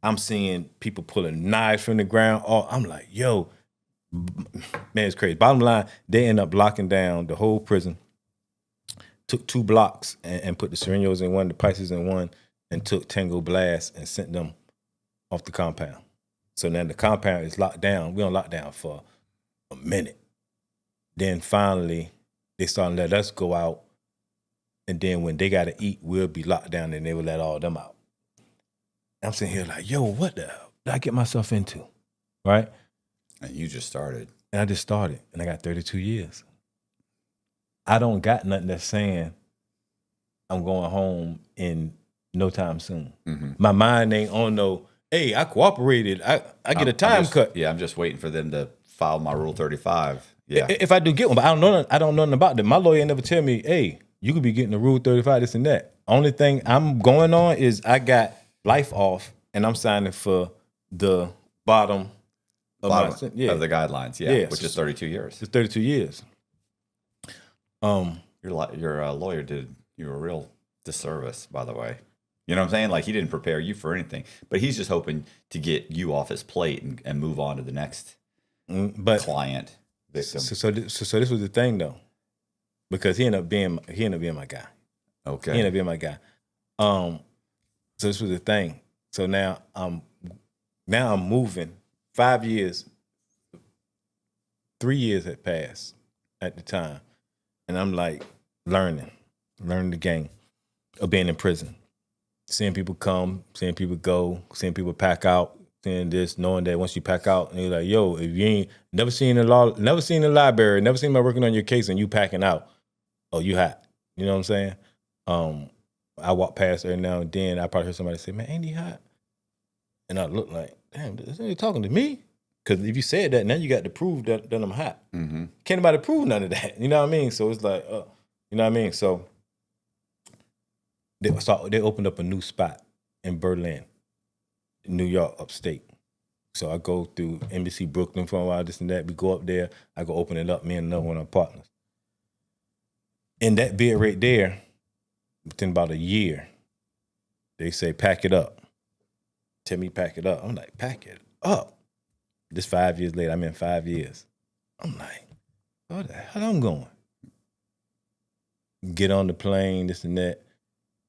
I'm seeing people pulling knives from the ground. Oh, I'm like, yo, man, it's crazy. Bottom line, they end up locking down the whole prison. Took 2 blocks and put the Serenos in one, the Pisces in one, and took Tango Blast and sent them off the compound. So now the compound is locked down. We on lockdown for a minute. Then finally, they started to let us go out. And then when they got to eat, we'll be locked down and they will let all them out. I'm sitting here like, yo, what the hell did I get myself into? Right? And you just started. And I just started, and I got 32 years. I don't got nothing that's saying I'm going home in no time soon. Mm-hmm. My mind ain't on no, hey, I cooperated. I get a time cut. Yeah, I'm just waiting for them to file my Rule 35. Yeah. If I do get one, but I don't know nothing about them. My lawyer ain't never tell me, hey, you could be getting the Rule 35, this and that. Only thing I'm going on is I got life off, and I'm signing for the bottom of Of the guidelines, Yeah. Which is 32 years. It's 32 years. Your lawyer did you a real disservice, by the way. You know what I'm saying? Like, he didn't prepare you for anything, but he's just hoping to get you off his plate and move on to the next client, victim. So this was the thing though, because he ended up being my guy. Okay. He ended up being my guy. So this was the thing. So now I'm moving. 5 years, 3 years had passed at the time, and I'm like learning the game of being in prison, seeing people come, seeing people go, seeing people pack out, seeing this, knowing that once you pack out, and you're like, yo, if you ain't never seen the library, never seen anybody working on your case, and you packing out, oh, you hot. You know what I'm saying? I walk past every now and then. I probably hear somebody say, man, ain't he hot? And I look like, damn, is he talking to me? Because if you said that, now you got to prove that I'm hot. Mm-hmm. Can't nobody prove none of that. You know what I mean? So it's like, you know what I mean? So they opened up a new spot in Berlin, New York, upstate. So I go through Embassy Brooklyn for a while, this and that. We go up there. I go open it up, me and another one of our partners. And that bid right there, within about a year, they say, pack it up. Tell me pack it up. I'm like, pack it up. This 5 years later, I'm in 5 years. I'm like, where the hell I'm going? Get on the plane, this and that.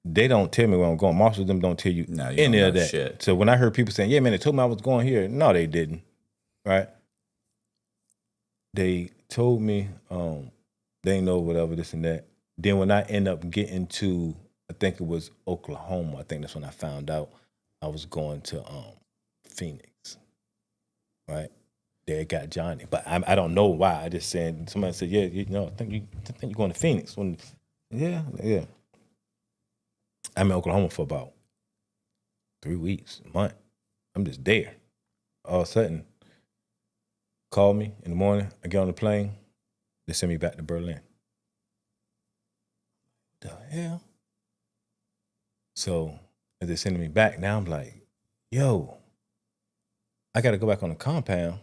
They don't tell me where I'm going. Most of them don't tell you any of that. Shit. So when I heard people saying, yeah, man, they told me I was going here. No, they didn't. Right? They told me they know whatever, this and that. Then when I end up getting to, I think it was Oklahoma, I think that's when I found out I was going to Phoenix. Right? They got Johnny. But I don't know why. I just said, somebody said, yeah, I think you're going to Phoenix. Yeah. I'm in Oklahoma for about 3 weeks, a month. I'm just there. All of a sudden, call me in the morning. I get on the plane. They send me back to Berlin. The hell? So as they're sending me back, now I'm like, yo, I got to go back on the compound.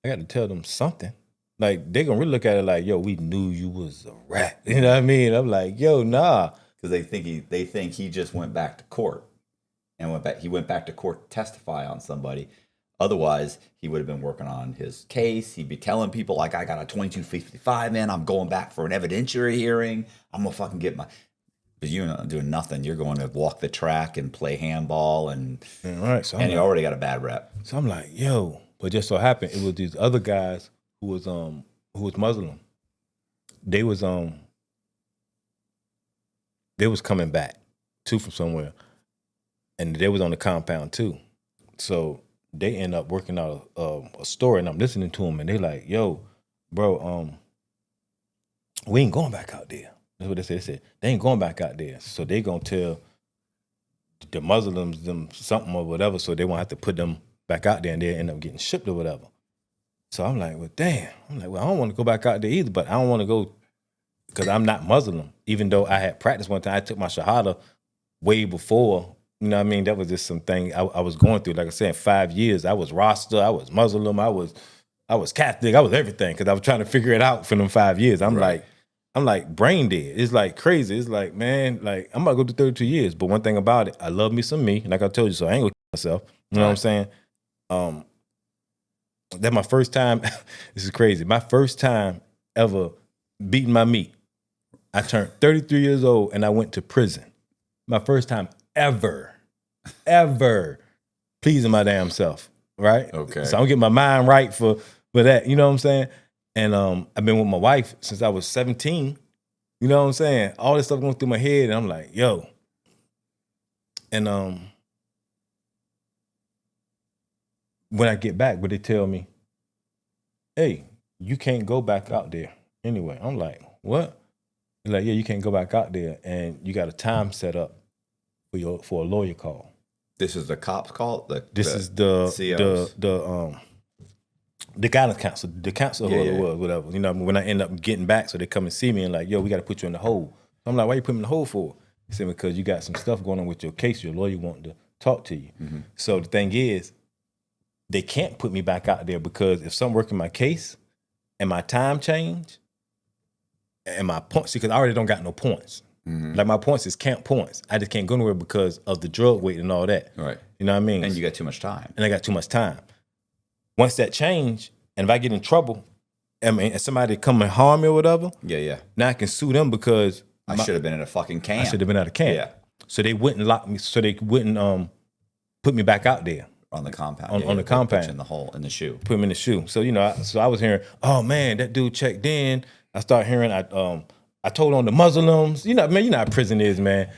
I got to tell them something. Like, they going to really look at it like, yo, we knew you was a rat. You know what I mean? I'm like, yo, nah. Because they think he just went back to court and he went back to court to testify on somebody. Otherwise, he would have been working on his case. He'd be telling people, like, I got a 2255 in. I'm going back for an evidentiary hearing. I'm going to fucking get my... But you're not doing nothing. You're going to walk the track and play handball. And Right. So you already got a bad rep. So I'm like, yo. But just so happened it was these other guys who was Muslim. They was coming back too from somewhere, and they was on the compound too. So they end up working out a story, and I'm listening to them, and they like, "Yo, bro, we ain't going back out there." That's what they said. They said they ain't going back out there, so they gonna tell the Muslims them something or whatever, so they won't have to put them back out there, and they end up getting shipped or whatever. So I'm like, well, damn. I'm like, well, I don't want to go back out there either, but I don't want to go because I'm not Muslim. Even though I had practiced one time, I took my Shahada way before. You know what I mean? That was just something I was going through. Like I said, 5 years, I was Rasta, I was Muslim, I was Catholic, I was everything because I was trying to figure it out for them 5 years. I'm like brain dead. It's like crazy. It's like, man, like I'm about to go to 32 years. But one thing about it, I love me some me, like I told you, so I ain't gonna kill myself. You know what I'm saying? That's my first time. This is crazy. My first time ever beating my meat. I turned 33 years old and I went to prison. My first time ever pleasing my damn self. Right? Okay. So I'm getting my mind right for that. You know what I'm saying? And I've been with my wife since I was 17. You know what I'm saying? All this stuff going through my head, and I'm like, yo. And when I get back, but they tell me, hey, you can't go back out there anyway. I'm like, what? They're like, yeah, you can't go back out there, and you got a time set up for a lawyer call. This is the cops call? This is the guidance counsel, the counsel whoever it was, whatever. You know, when I end up getting back, so they come and see me and like, yo, we got to put you in the hole. I'm like, why you put me in the hole for? He said, because you got some stuff going on with your case. Your lawyer wanted to talk to you. Mm-hmm. So the thing is, they can't put me back out there because if something working my case and my time change and my points, because I already don't got no points. Mm-hmm. Like my points is camp points. I just can't go nowhere because of the drug weight and all that. Right. You know what I mean? And you got too much time. And I got too much time. Once that change, and if I get in trouble, I mean, and somebody come and harm me or whatever, now I can sue them because I should have been in a fucking camp. I should have been out of camp. Yeah. So they wouldn't lock me. So they wouldn't put me back out there on the compound. On the compound, put you in the hole in the shoe. Put me in the shoe. So I was hearing, oh man, that dude checked in. I start hearing, I told on the Muslims. You know how prison is, man.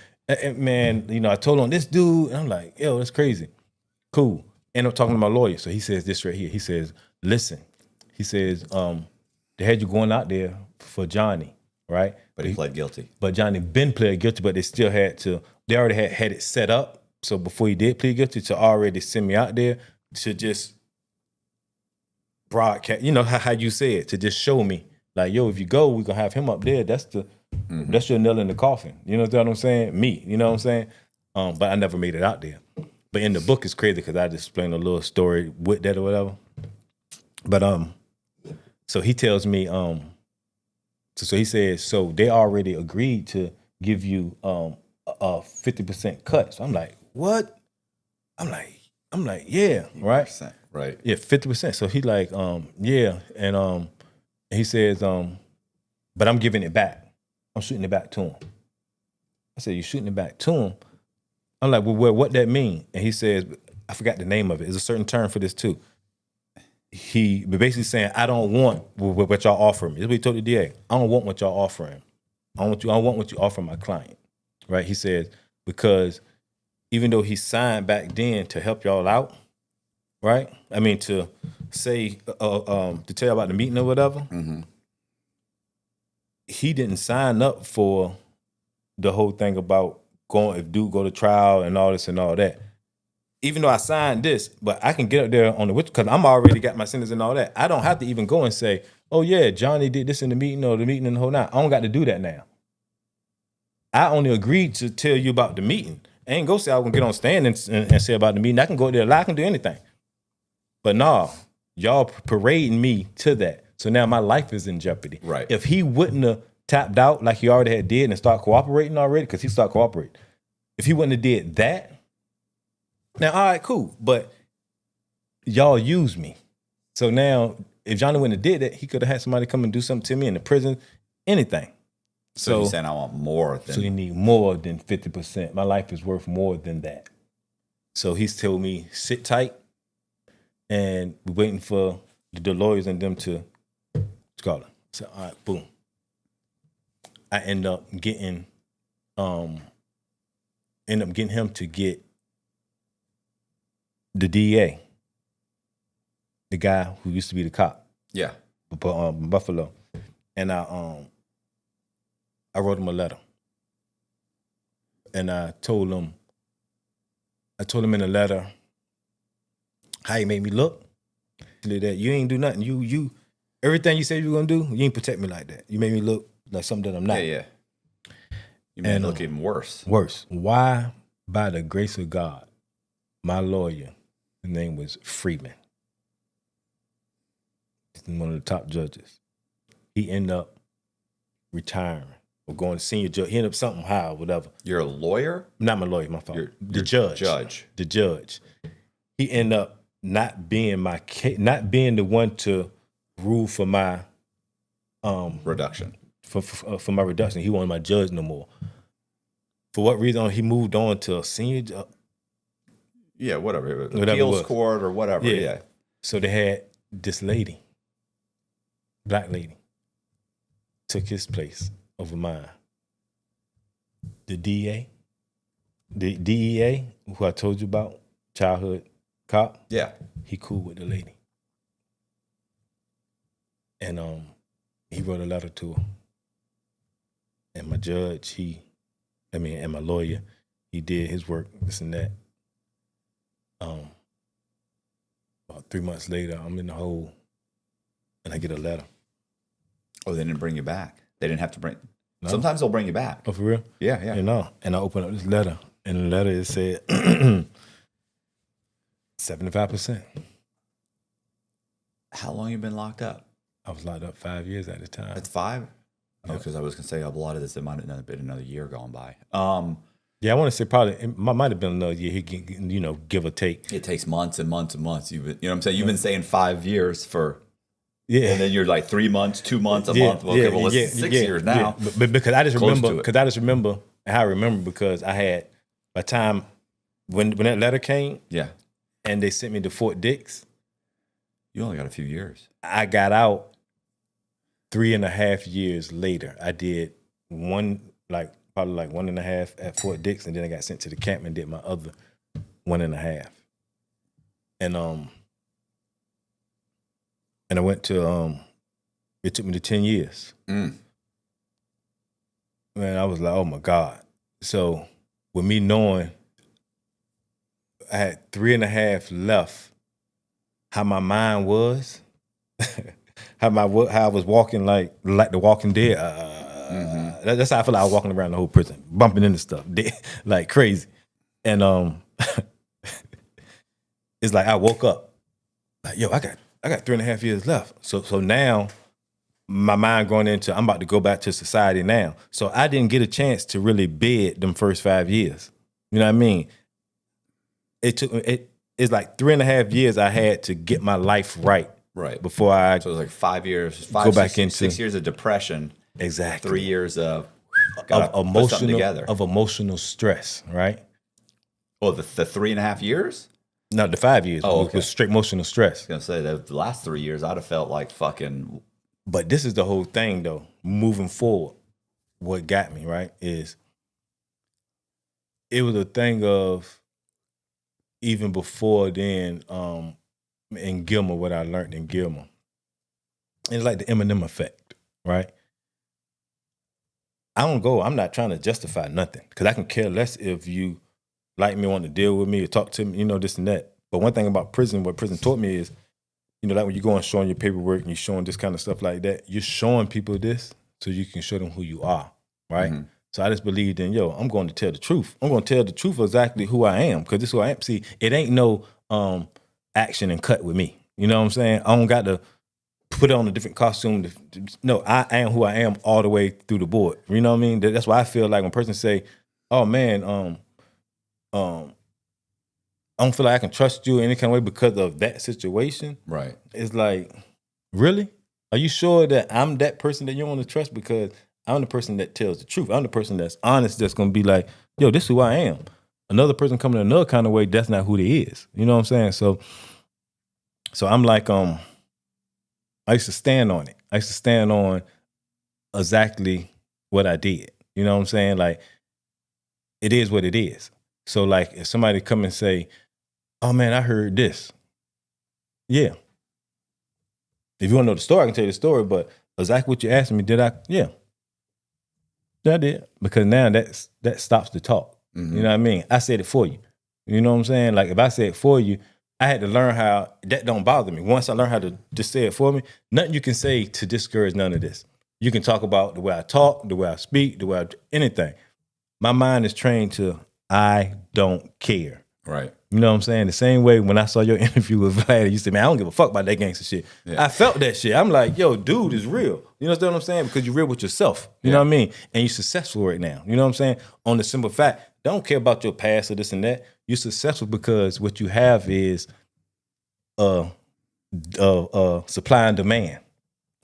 Man, I told on this dude, and I'm like, yo, that's crazy. Cool. End up talking to my lawyer. So he says this right here. He says, listen. He says, they had you going out there for Johnny, right? But he pled guilty. But Johnny been pled guilty, but they already had it set up. So before he did plead guilty, to already send me out there to just broadcast, how you said, to just show me, like, yo, if you go, we're going to have him up there. That's your nail in the coffin. You know what I'm saying? Me, you know what I'm saying? But I never made it out there. But in the book, it's crazy because I just explained a little story with that or whatever. But so he tells me, so he says, so they already agreed to give you a 50% cut. So I'm like, what? I'm like, yeah, right? 50%, right. Yeah, 50%. So he like, yeah. And he says, but I'm giving it back. I'm shooting it back to him. I said, you shooting it back to him? I'm like, well, what that mean? And he says, I forgot the name of it. There's a certain term for this too. He basically saying, I don't want what y'all offer me. This is what he told the DA. I don't want what y'all offering. I don't want what you offer my client. Right? He says, because even though he signed back then to help y'all out, right? I mean, to say, to tell you about the meeting or whatever, he didn't sign up for the whole thing about if dude go to trial and all this and all that. Even though I signed this, but I can get up there on the because I'm already got my sentence and all that. I don't have to even go and say, oh yeah, Johnny did this in the meeting or the meeting in the whole night. I don't got to do that now. I only agreed to tell you about the meeting. I ain't go say I was gonna get on stand and say about the meeting. I can go there, I can do anything. But no, y'all parading me to that. So now my life is in jeopardy. Right. If he wouldn't have tapped out like he already had did and start cooperating already, because he started cooperating. If he wouldn't have did that, now, all right, cool. But y'all use me. So now, if Johnny wouldn't have did that, he could have had somebody come and do something to me in the prison, anything. So you're saying I want more than... So you need more than 50%. My life is worth more than that. So he's told me, sit tight. and we're waiting for the lawyers and them to call it. So all right, boom. I end up getting him to get the DA, the guy who used to be the cop. Yeah. Buffalo. And I wrote him a letter. And I told him in the letter how he made me look. That you ain't do nothing. You everything you said you were gonna do, you ain't protect me like that. You made me look like something that I'm not. Yeah. You made me look even worse. Worse. Why? By the grace of God, my lawyer, his name was Freeman. He's one of the top judges. He ended up retiring or going to senior judge. He ended up somehow, whatever. You're a lawyer? Not my lawyer, my fault. You're judge. The judge. He ended up not being the one to rule for my reduction. For my reduction. He wasn't my judge no more. For what reason? He moved on to a senior judge. Yeah, whatever. Appeals court or whatever. Yeah. So they had this lady, black lady, took his place over mine. The DA, the DEA, who I told you about, childhood cop. Yeah. He cool with the lady. And he wrote a letter to her. And my judge, and my lawyer, he did his work, this and that. About 3 months later, I'm in the hole, and I get a letter. Oh, they didn't bring you back. They didn't have to bring. No. Sometimes they'll bring you back. Oh, for real? Yeah. You know, and I open up this letter, and the letter it said 75%. How long you been locked up? I was locked up 5 years at the time. It's 5? Yeah. Oh, because I was gonna say a lot of this, it might have been another year gone by. Yeah, I want to say probably it might have been another year. He can, give or take. It takes months and months and months. You know what I'm saying? You've been saying 5 years for, yeah, and then you're like 3 months, 2 months, a month. Okay, well, it's 6 years now. Yeah. But because I just remember, how I remember because I had by the time when that letter came, yeah, and they sent me to Fort Dix. You only got a few years. I got out 3.5 years later. I did probably 1.5 at Fort Dix, and then I got sent to the camp and did my other 1.5. And I went to it took me to 10 years. Man, I was like, oh my God. So with me knowing I had 3.5 left, how my mind was, how I was walking like the Walking Dead. That's how I feel like I was walking around the whole prison, bumping into stuff, like crazy. And it's like I woke up, like, yo, I got 3.5 years left. So now my mind going into I'm about to go back to society now. So I didn't get a chance to really bid them first 5 years. You know what I mean? It's like 3.5 years I had to get my life right. Right. Before So it was like 5 years, go back into 6 years of depression. Exactly. 3 years of emotional stress, right? Oh, the 3.5 years? No, the 5 years okay. was straight emotional stress. I was gonna say that the last 3 years I'd have felt like fucking. But this is the whole thing though. Moving forward, what got me, right, is it was a thing of even before then, in Gilmer, what I learned in Gilmer. It's like the Eminem effect, right? I'm not trying to justify nothing because I can care less if you like me, want to deal with me or talk to me, this and that. But one thing about prison, what prison taught me is, like when you go and showing your paperwork and you're showing this kind of stuff like that, you're showing people this so you can show them who you are, right? Mm-hmm. So I just believed in, I'm going to tell the truth. I'm going to tell the truth exactly who I am because this is who I am. See, it ain't no action and cut with me. You know what I'm saying? I don't got to put on a different costume. No, I am who I am all the way through the board. You know what I mean? That's why I feel like when person say, oh man, I don't feel like I can trust you in any kind of way because of that situation. Right. It's like, really? Are you sure that I'm that person that you want to trust? Because I'm the person that tells the truth. I'm the person that's honest, that's going to be like, yo, this is who I am. Another person coming in another kind of way, that's not who they is. You know what I'm saying? So So I'm like, I used to stand on it. I used to stand on exactly what I did. You know what I'm saying? Like, it is what it is. So like, if somebody come and say, "Oh man, I heard this," yeah. If you want to know the story, I can tell you the story. But exactly what you asked me, did I? Yeah, I did. Because now that stops the talk. Mm-hmm. You know what I mean? I said it for you. You know what I'm saying? Like if I said it for you, I had to learn how that don't bother me. Once I learned how to just say it for me, nothing you can say to discourage none of this. You can talk about the way I talk, the way I speak, the way I anything. My mind is trained to I don't care. Right. You know what I'm saying? The same way when I saw your interview with Vlad, you said, "Man, I don't give a fuck about that gangster shit." Yeah. I felt that shit. I'm like, "Yo, dude is real." You understand what I'm saying? Because you're real with yourself. You know what I mean? And you're successful right now. You know what I'm saying? On the simple fact, don't care about your past or this and that. You're successful because what you have is supply and demand.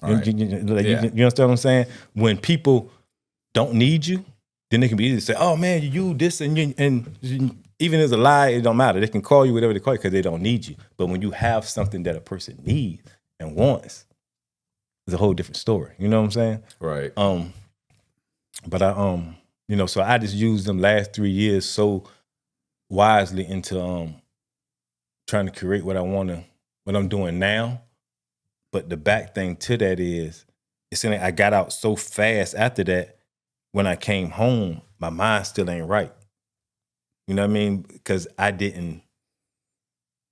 Right. You understand what I'm saying? When people don't need you, then they can be easy to say, "Oh man, you this and you," and even as a lie, it don't matter. They can call you whatever they call you because they don't need you. But when you have something that a person needs and wants, it's a whole different story. You know what I'm saying? Right. But I so I just used them last 3 years so wisely into trying to create what I'm doing now. But the back thing to that is, it's like I got out so fast after that. When I came home, my mind still ain't right. You know what I mean? Because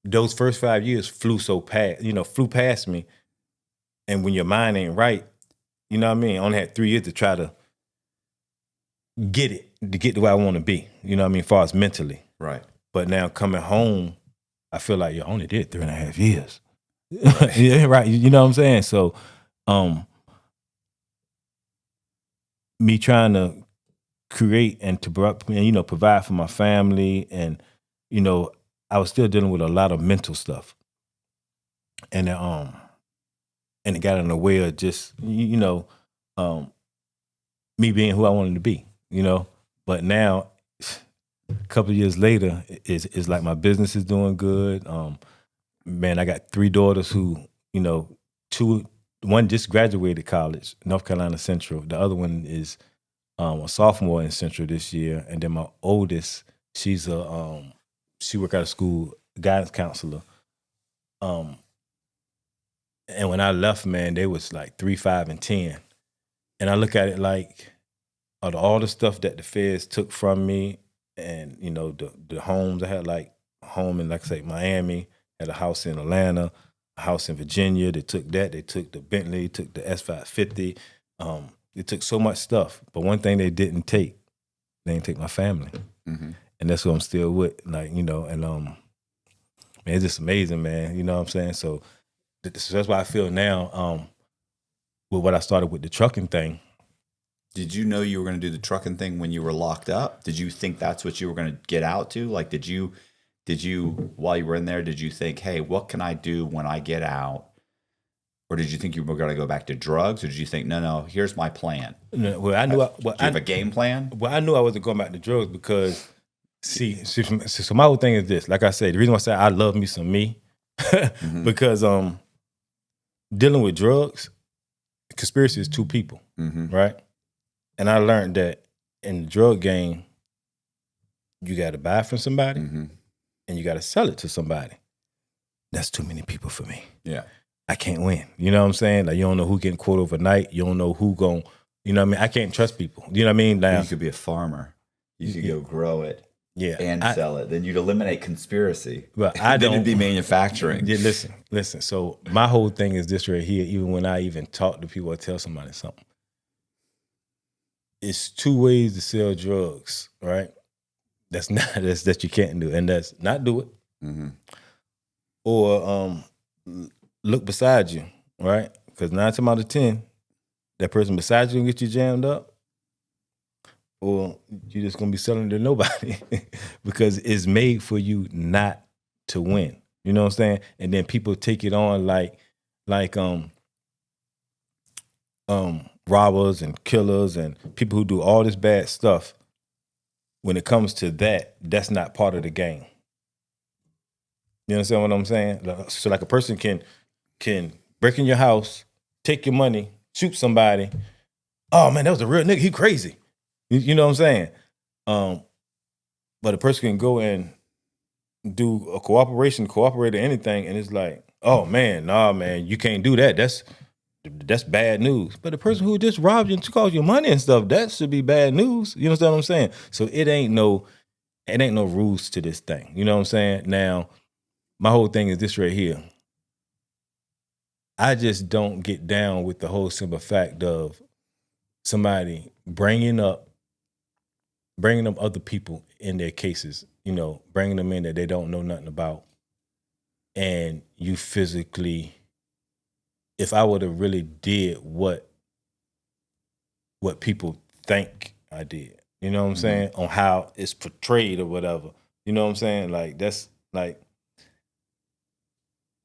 those first 5 years flew past me. And when your mind ain't right, you know what I mean? I only had 3 years to try to get to where I want to be. You know what I mean? As far as mentally. Right. But now coming home, I feel like, I only did 3.5 years. Right. Yeah, right. You know what I'm saying? So, me trying to create and to provide for my family, and I was still dealing with a lot of mental stuff, and it got in the way of just me being who I wanted to be, But now, a couple of years later, it's like my business is doing good. Man, I got 3 daughters who, one just graduated college, North Carolina Central. The other one is a sophomore in Central this year, and then my oldest, she worked out of school, guidance counselor. And when I left, man, they was like 3, 5, and 10. And I look at it like, out of all the stuff that the feds took from me, and the homes I had, like a home in, like I say, Miami, had a house in Atlanta, a house in Virginia. They took that. They took the Bentley, took the S550. They took so much stuff, but one thing they didn't take my family. Mm-hmm. And that's who I'm still with. Like, and man, it's just amazing, man. You know what I'm saying? So that's why I feel now, with what I started with the trucking thing. Did you know you were going to do the trucking thing when you were locked up? Did you think that's what you were going to get out to? Like, did you, while you were in there, did you think, hey, what can I do when I get out? Or did you think you were going to go back to drugs? Or did you think, no, here's my plan? No, well, I knew. Do you have a game plan? Well, I knew I wasn't going back to drugs because, so my whole thing is this. Like I said, the reason why I say I love me some me, Mm-hmm. because dealing with drugs, conspiracy is 2 people, Mm-hmm. right? And I learned that in the drug game, you got to buy from somebody, Mm-hmm. and you got to sell it to somebody. That's too many people for me. Yeah. I can't win. You know what I'm saying? Like, you don't know who getting caught overnight. You don't know who gon', you know what I mean? I can't trust people. You know what I mean? Now, You could be a farmer. You could go grow it yeah, and sell it. Then you'd eliminate conspiracy. But I then don't. it'd be manufacturing. Yeah, listen. So my whole thing is this right here. Even when I even talk to people or tell somebody something, it's 2 ways to sell drugs, right? That you can't do, and that's not do it, Mm-hmm. or look beside you, right? Because 9 times out of 10, that person beside you gonna get you jammed up, or you're just gonna be selling to nobody because it's made for you not to win. You know what I'm saying? And then people take it on like robbers and killers and people who do all this bad stuff. When it comes to that, that's not part of the game. You understand what I'm saying? So like a person can break in your house, take your money, shoot somebody. Oh man, that was a real nigga. He crazy. You know what I'm saying? But a person can go and do a cooperate or anything, and it's like, oh man, nah, man, you can't do that. That's bad news. But the person who just robbed you and took all your money and stuff, that should be bad news. You understand what I'm saying? So it ain't no rules to this thing. You know what I'm saying? Now, my whole thing is this right here. I just don't get down with the whole simple fact of somebody bringing up other people in their cases, bringing them in that they don't know nothing about. And you physically, if I would have really did what people think I did, you know what I'm saying, on how it's portrayed or whatever, you know what I'm saying? Like, that's like,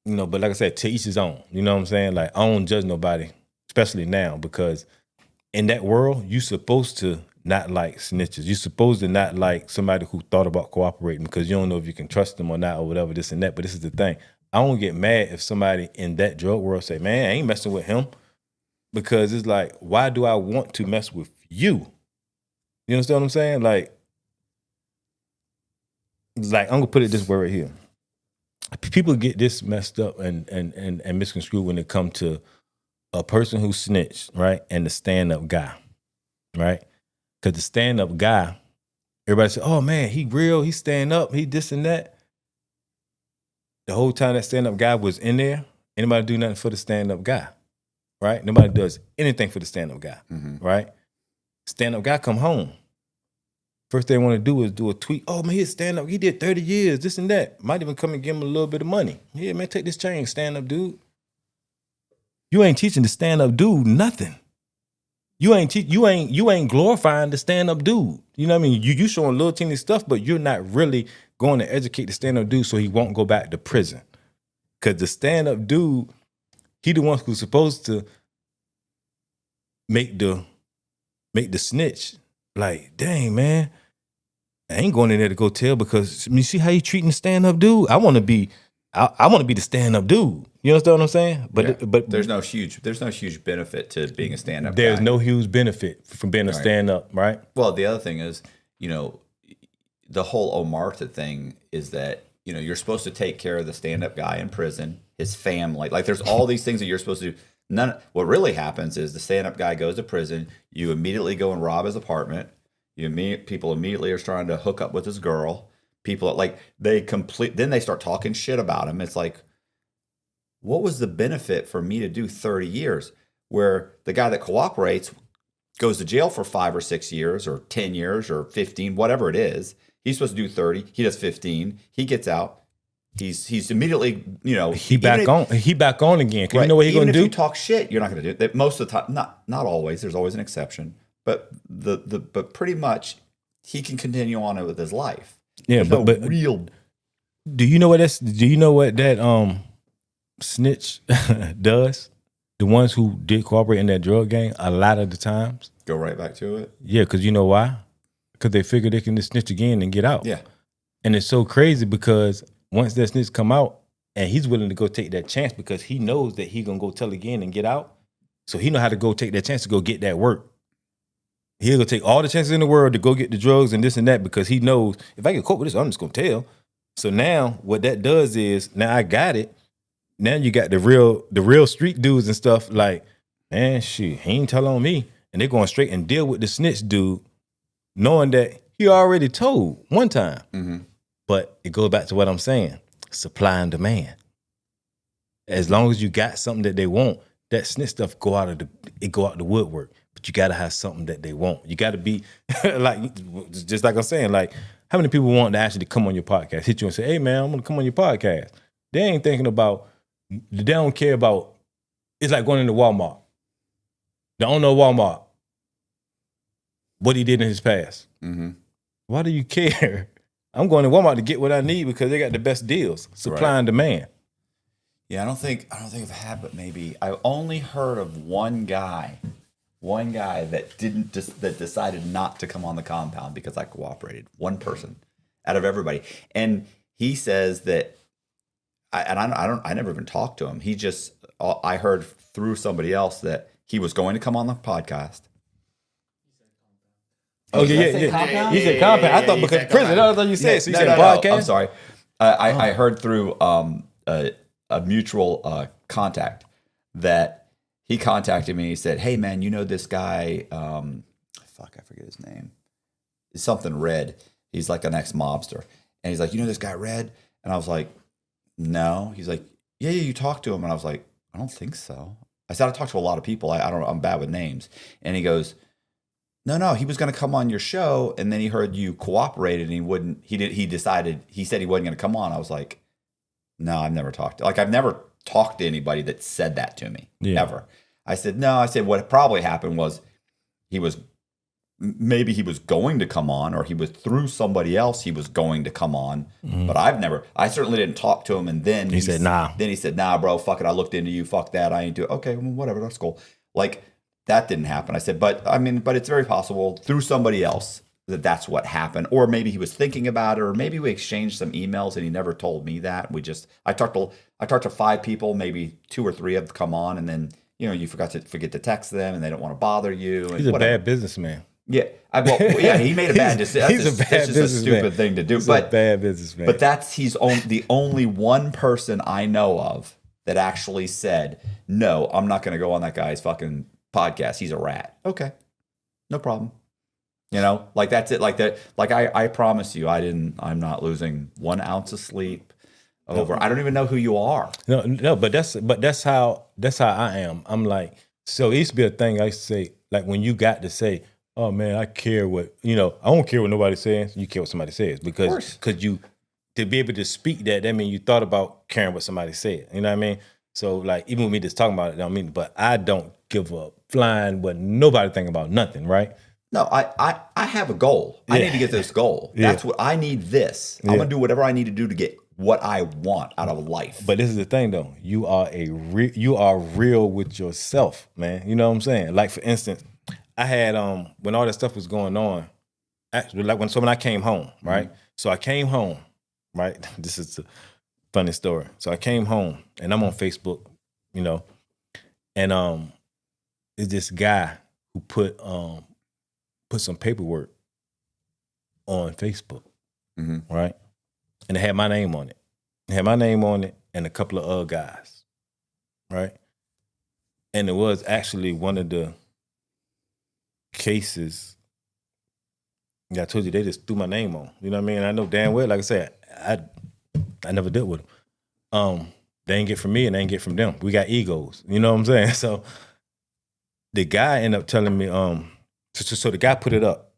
but like I said, to each his own, you know what I'm saying? Like, I don't judge nobody, especially now, because in that world, you supposed to not like snitches. You're supposed to not like somebody who thought about cooperating because you don't know if you can trust them or not or whatever, this and that. But this is the thing. I don't get mad if somebody in that drug world say, man, I ain't messing with him. Because it's like, why do I want to mess with you? You understand what I'm saying? Like I'm going to put it this way right here. People get this messed up and misconstrued when it comes to a person who snitched, right? And the stand-up guy, right? Because the stand-up guy, everybody say, oh man, he real, he stand up, he this and that. The whole time that stand-up guy was in there, anybody do nothing for the stand-up guy, right? Nobody does anything for the stand-up guy, right? Stand-up guy come home. First thing they want to do is do a tweet. Oh man, he's stand-up, he did 30 years, this and that. Might even come and give him a little bit of money. Yeah, man, take this chain, stand-up dude. You ain't teaching the stand-up dude nothing. You ain't glorifying the stand-up dude. You know what I mean? You showing little teeny stuff, but you're not really going to educate the stand-up dude so he won't go back to prison. Because the stand-up dude, he the one who's supposed to make the snitch like, dang man, I ain't going in there to go tell because you see how you treating the stand-up dude? I want to be the stand-up dude. You understand what I'm saying? But there's no huge benefit to being a stand-up guy. There's no huge benefit from being a stand-up, right? Well, the other thing is, the whole Omerta thing is that, you're supposed to take care of the stand-up guy in prison, his family. Like, there's all these things that you're supposed to do. What really happens is the stand-up guy goes to prison, you immediately go and rob his apartment, people immediately are trying to hook up with his girl. People, then they start talking shit about him. It's like, what was the benefit for me to do 30 years where the guy that cooperates goes to jail for 5 or 6 years or 10 years or 15, whatever it is. He's supposed to do 30. He does 15. He gets out. He's immediately, he back on again. Right. You know what he's going to do? Even if you talk shit, you're not going to do it. Most of the time, not always. There's always an exception. But but pretty much he can continue on with his life. Yeah, but real. Do you know what that snitch does? The ones who did cooperate in that drug gang, a lot of the times go right back to it. Yeah, because you know why? Because they figure they can just snitch again and get out. Yeah, and it's so crazy because once that snitch come out and he's willing to go take that chance because he knows that he gonna go tell again and get out, so he know how to go take that chance to go get that work. He'll go take all the chances in the world to go get the drugs and this and that because he knows if I get caught with this, I'm just gonna tell. So now what that does is now I got it. Now you got the real street dudes and stuff like, man, shit, he ain't tell on me. And they're going straight and deal with the snitch dude, knowing that he already told one time. Mm-hmm. But it goes back to what I'm saying, supply and demand. As long as you got something that they want, that snitch stuff go out the woodwork. But you gotta have something that they want. You gotta be just like I'm saying, like how many people want to actually come on your podcast, hit you and say, hey man, I'm gonna come on your podcast. They ain't thinking about, they don't care about, it's like going into Walmart. They don't know Walmart, what he did in his past. Mm-hmm. Why do you care? I'm going to Walmart to get what I need because they got the best deals, supply and demand. Yeah, I don't think I've had, but maybe I only heard of one guy that that decided not to come on the compound because I cooperated. One person out of everybody, and he says that I never even talked to him. He just, I heard through somebody else that he was going to come on the podcast. Oh, yeah. You said compound. I thought because prison. I thought you said. So you said podcast? I'm sorry. I heard through a mutual contact that he contacted me. He said, "Hey, man, you know this guy, fuck, I forget his name. It's something Red. He's like an ex-mobster." And he's like, "You know this guy, Red?" And I was like, "No." He's like, yeah, you talked to him. And I was like, "I don't think so." I said, "I talked to a lot of people. I don't know. I'm bad with names." And he goes, No, he was going to come on your show, and then he heard you cooperated, and he wouldn't. He decided. He said he wasn't going to come on. I was like, "No, I've never talked. I've never talked to anybody that said that to me ever." I said, "No." I said, "What probably happened was maybe he was going to come on, or he was through somebody else. He was going to come on, but I certainly didn't talk to him." And then he said, "Nah." Then he said, "Nah, bro, fuck it. I looked into you. Fuck that. I ain't do it." Okay, well, whatever. That's cool. That didn't happen. I said, but it's very possible through somebody else that's what happened. Or maybe he was thinking about it, or maybe we exchanged some emails and he never told me that. I talked to 5 people, maybe 2 or 3 of them come on, and then, you forget to text them and they don't want to bother you. And he's a bad businessman. Yeah. He made a bad decision. That's just a stupid thing to do. He's a bad businessman. But he's the only one person I know of that actually said, "No, I'm not going to go on that guy's fucking podcast. He's a rat." Okay, no problem. That's it. Like that. I promise you, I'm not losing 1 ounce of sleep over. I don't even know who you are. No. But that's how I am. I'm like, so it used to be a thing I used to say, like when you got to say, "Oh man, I care what I don't care what nobody says." You care what somebody says because you to be able to speak that means you thought about caring what somebody said. You know what I mean? So like even with me just talking about it, but I don't give a flying what nobody think about nothing, right? No, I have a goal. I need to get this goal. That's what I need. I'm gonna do whatever I need to do to get what I want out of life. But this is the thing, though. You are real with yourself, man. You know what I'm saying? Like for instance, I had when all that stuff was going on, actually, like when I came home, right? Mm-hmm. So I came home, right? This is a funny story. So I came home and I'm on Facebook, and is this guy who put some paperwork on Facebook, right? And it had my name on it. It had my name on it and a couple of other guys, right? And it was actually one of the cases. Yeah, I told you they just threw my name on. You know what I mean? I know damn well, like I said, I never dealt with them. They ain't get from me and they ain't get from them. We got egos. You know what I'm saying? So the guy ended up telling me, so the guy put it up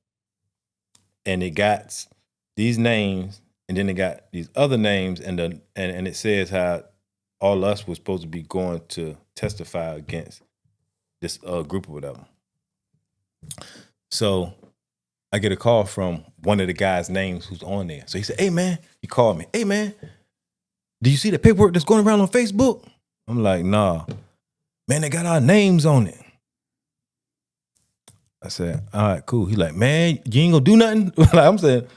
and it got these names and then it got these other names and it says how all of us was supposed to be going to testify against this group or whatever. So I get a call from one of the guys' names who's on there. So he said, "Hey man," he called me, "Hey man, do you see the paperwork that's going around on Facebook?" I'm like, "Nah, man, they got our names on it." I said, "All right, cool." He's like, "Man, you ain't gonna do nothing?" I'm saying,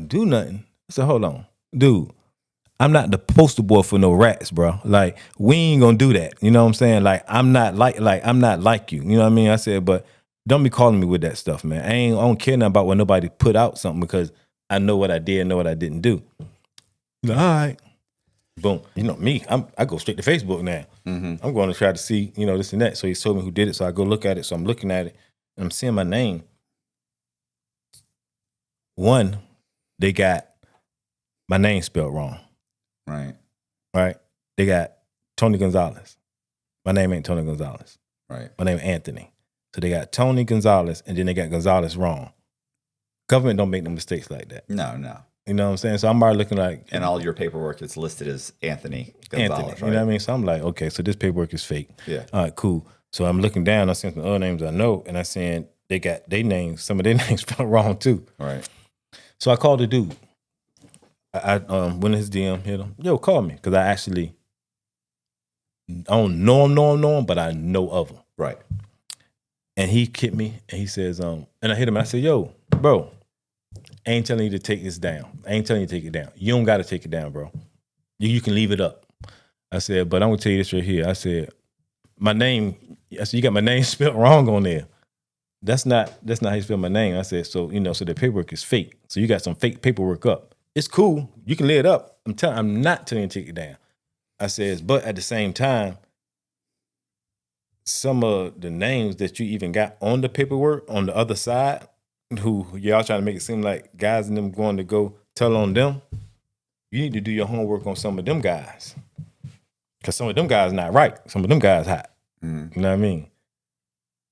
do nothing. I said, "Hold on, dude. I'm not the poster boy for no rats, bro. Like, we ain't gonna do that. You know what I'm saying? Like, I'm not like you. You know what I mean?" I said, "But don't be calling me with that stuff, man. I don't care nothing about when nobody put out something because I know what I did and know what I didn't do." He's like, "All right." Boom. You know me, I go straight to Facebook now. Mm-hmm. I'm going to try to see, this and that. So he told me who did it. So I go look at it. So I'm looking at it and I'm seeing my name. One, they got my name spelled wrong. Right. They got Tony Gonzalez. My name ain't Tony Gonzalez. Right. My name is Anthony. So they got Tony Gonzalez and then they got Gonzalez wrong. Government don't make no mistakes like that. No. You know what I'm saying? So I'm already looking like... And all your paperwork is listed as Anthony Gonzalez, right? You know what I mean? So I'm like, okay, so this paperwork is fake. Yeah. All right, cool. So I'm looking down, I see some other names I know, and I saying they got their names, some of their names spelled wrong too. Right. So I called the dude. I went in his DM, hit him. "Yo, call me." Because I don't know him, but I know of him. Right. And he kicked me, and he says, and I hit him, and I said, "Yo, bro, I ain't telling you to take this down. I ain't telling you to take it down. You don't got to take it down, bro. You can leave it up." I said, but I'm gonna tell you this right here. I said, my name. I said, you got my name spelled wrong on there. That's not how you spell my name. I said, so so the paperwork is fake. So you got some fake paperwork up. It's cool. You can lay it up. I'm not telling you to take it down. I says, but at the same time, some of the names that you even got on the paperwork on the other side, who y'all trying to make it seem like guys and them going to go tell on them, you need to do your homework on some of them guys. Because some of them guys not right. Some of them guys hot. You know what I mean?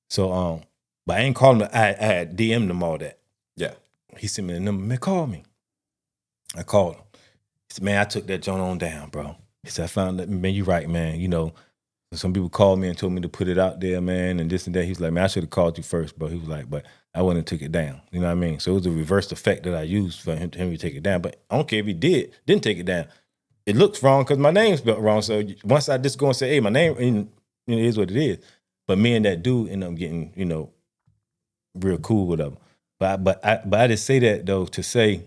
So, but I ain't calling them. I had DM'd them all that. Yeah. He sent me a number. Man, call me. I called him. He said, man, I took that joint on down, bro. He said, I found that, man, you right, man. You know, some people called me and told me to put it out there, man, and this and that. He was like, man, I should have called you first, bro. He was like, but I wouldn't have took it down. You know what I mean? So it was a reverse effect that I used for him to take it down. But I don't care if he didn't take it down. It looks wrong because my name's spelled wrong. So once I just go and say, hey, my name it is what it is. But me and that dude end up getting, real cool with him. But I just say that though to say,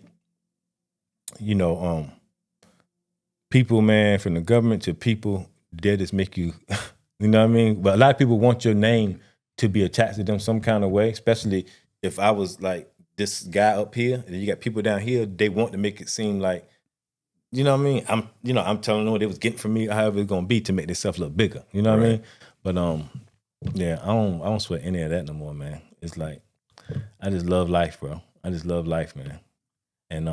people, man, from the government to people, they just make you, you know what I mean? But a lot of people want your name to be attached to them some kind of way, especially if I was like this guy up here, and you got people down here, they want to make it seem like, you know what I mean? I'm telling them what they was getting from me, however it's gonna be to make themselves look bigger. You know what I mean? But yeah, I don't sweat any of that no more, man. It's like I just love life, bro. I just love life, man. And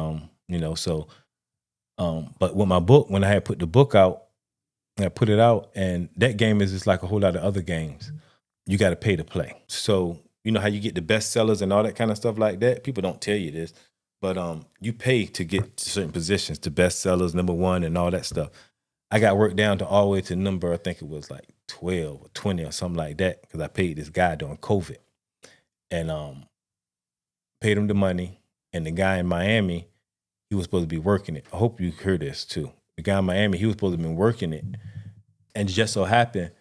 but with my book, when I had put the book out, I put it out, and that game is just like a whole lot of other games. You got to pay to play. So you know how you get the bestsellers and all that kind of stuff like that? People don't tell you this, but you pay to get to certain positions, to bestsellers, #1 and all that stuff. I got worked down to all the way to number, I think it was like 12 or 20 or something like that, because I paid this guy during COVID. And paid him the money, and the guy in Miami, he was supposed to be working it. I hope you heard this too. The guy in Miami, he was supposed to have been working it. And it just so happened,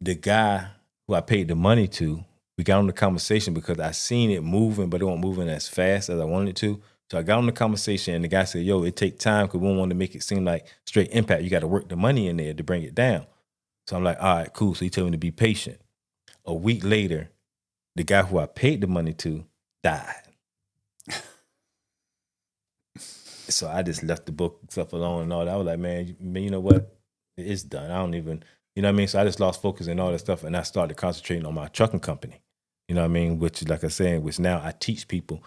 the guy who I paid the money to, we got on the conversation because I seen it moving, but it wasn't moving as fast as I wanted it to. So I got on the conversation, and the guy said, yo, it take time because we don't want to make it seem like straight impact. You got to work the money in there to bring it down. So I'm like, all right, cool. So he told me to be patient. A week later, the guy who I paid the money to died. So I just left the book stuff alone and all that. I was like, man, you know what? It's done. I don't even, you know what I mean? So I just lost focus and all that stuff, and I started concentrating on my trucking company. You know what I mean? Which, like I said, which now I teach people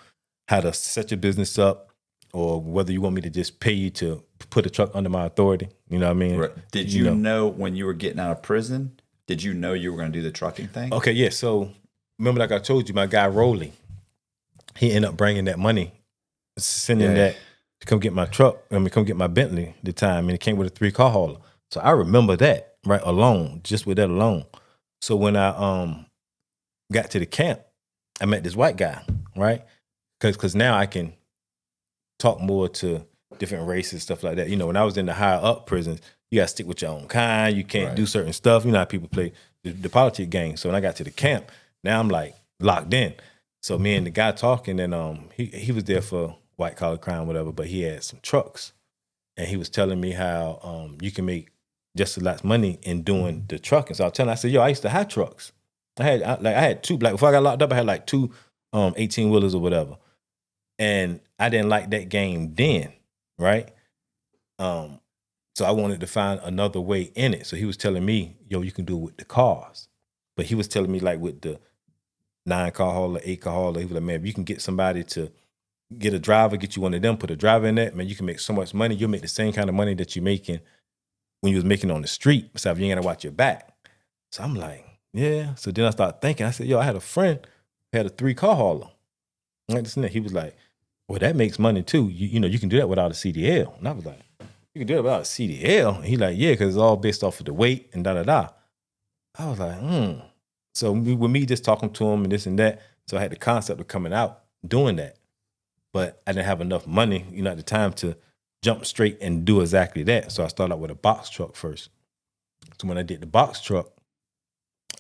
how to set your business up, or whether you want me to just pay you to put a truck under my authority. You know what I mean? Right. Did you know when you were getting out of prison, did you know you were going to do the trucking thing? Okay, yeah. So remember, like I told you, my guy Rolly, he ended up bringing that money, sending that to come get my truck. Come get my Bentley at the time, and it came with a 3-car hauler. So I remember that right alone, just with that alone. So when I got to the camp, I met this white guy, right? Because now I can talk more to different races, stuff like that. You know, when I was in the higher up prisons, you got to stick with your own kind. You can't do certain stuff. You know how people play the politic game. So when I got to the camp, now I'm like locked in. So me and the guy talking, and he was there for white collar crime, whatever, but he had some trucks, and he was telling me how you can make just a lot of money in doing the trucking. So I said, yo, I used to have trucks. I had two, like before I got locked up, I had like 2 18-wheelers or whatever. And I didn't like that game then, right? So I wanted to find another way in it. So he was telling me, yo, you can do it with the cars. But he was telling me like with the 9-car hauler, 8-car hauler, he was like, man, if you can get somebody to get a driver, get you one of them, put a driver in that, man, you can make so much money. You'll make the same kind of money that you're making when you was making on the street. Besides, you ain't got to watch your back. So I'm like, yeah. So then I started thinking, I said, yo, I had a friend who had a 3-car hauler. Like this and that. He was like, well, that makes money too. You know, you can do that without a CDL. And I was like, you can do it without a CDL? And he like, yeah, because it's all based off of the weight and da-da-da. I was like, So with me just talking to him and this and that, so I had the concept of coming out doing that. But I didn't have enough money, you know, at the time to jump straight and do exactly that. So I started out with a box truck first. So when I did the box truck,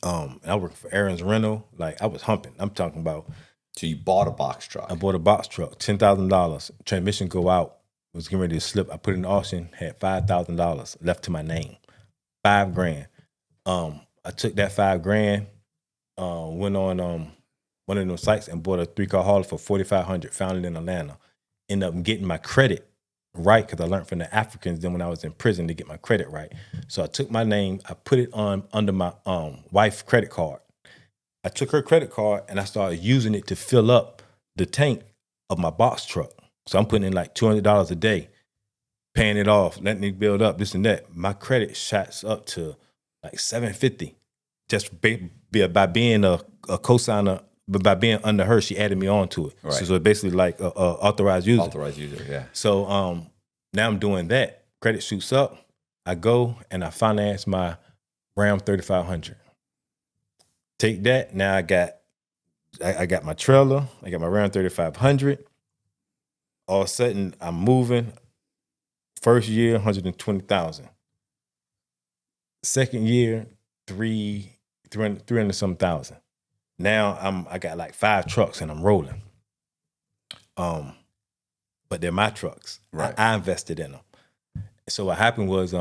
I worked for Aaron's Rental. Like I was humping. I'm talking about. So you bought a box truck. I bought a box truck, $10,000. Transmission go out. was getting ready to slip. I put it in the auction, had $5,000 left to my name, $5,000. I took that $5,000, went on one of those sites and bought a 3-car hauler for $4,500. Found it in Atlanta. Ended up getting my credit right because I learned from the Africans then when I was in prison to get my credit right. So I took my name, I put it on under my wife's credit card. I took her credit card and I started using it to fill up the tank of my box truck. So I'm putting in like $200 a day, paying it off, letting it build up, this and that. My credit shots up to like $750 just by being a co-signer. But by being under her, she added me on to it. Right. So it's basically like a authorized user. Authorized user, yeah. So now I'm doing that. Credit shoots up. I go and I finance my Ram 3500. Take that. Now I got my trailer. I got my Ram 3500. All of a sudden, I'm moving. First year, 120,000. Second year, 300 some thousand. Now I got like 5 trucks and I'm rolling. But they're my trucks. Right. I invested in them. So what happened was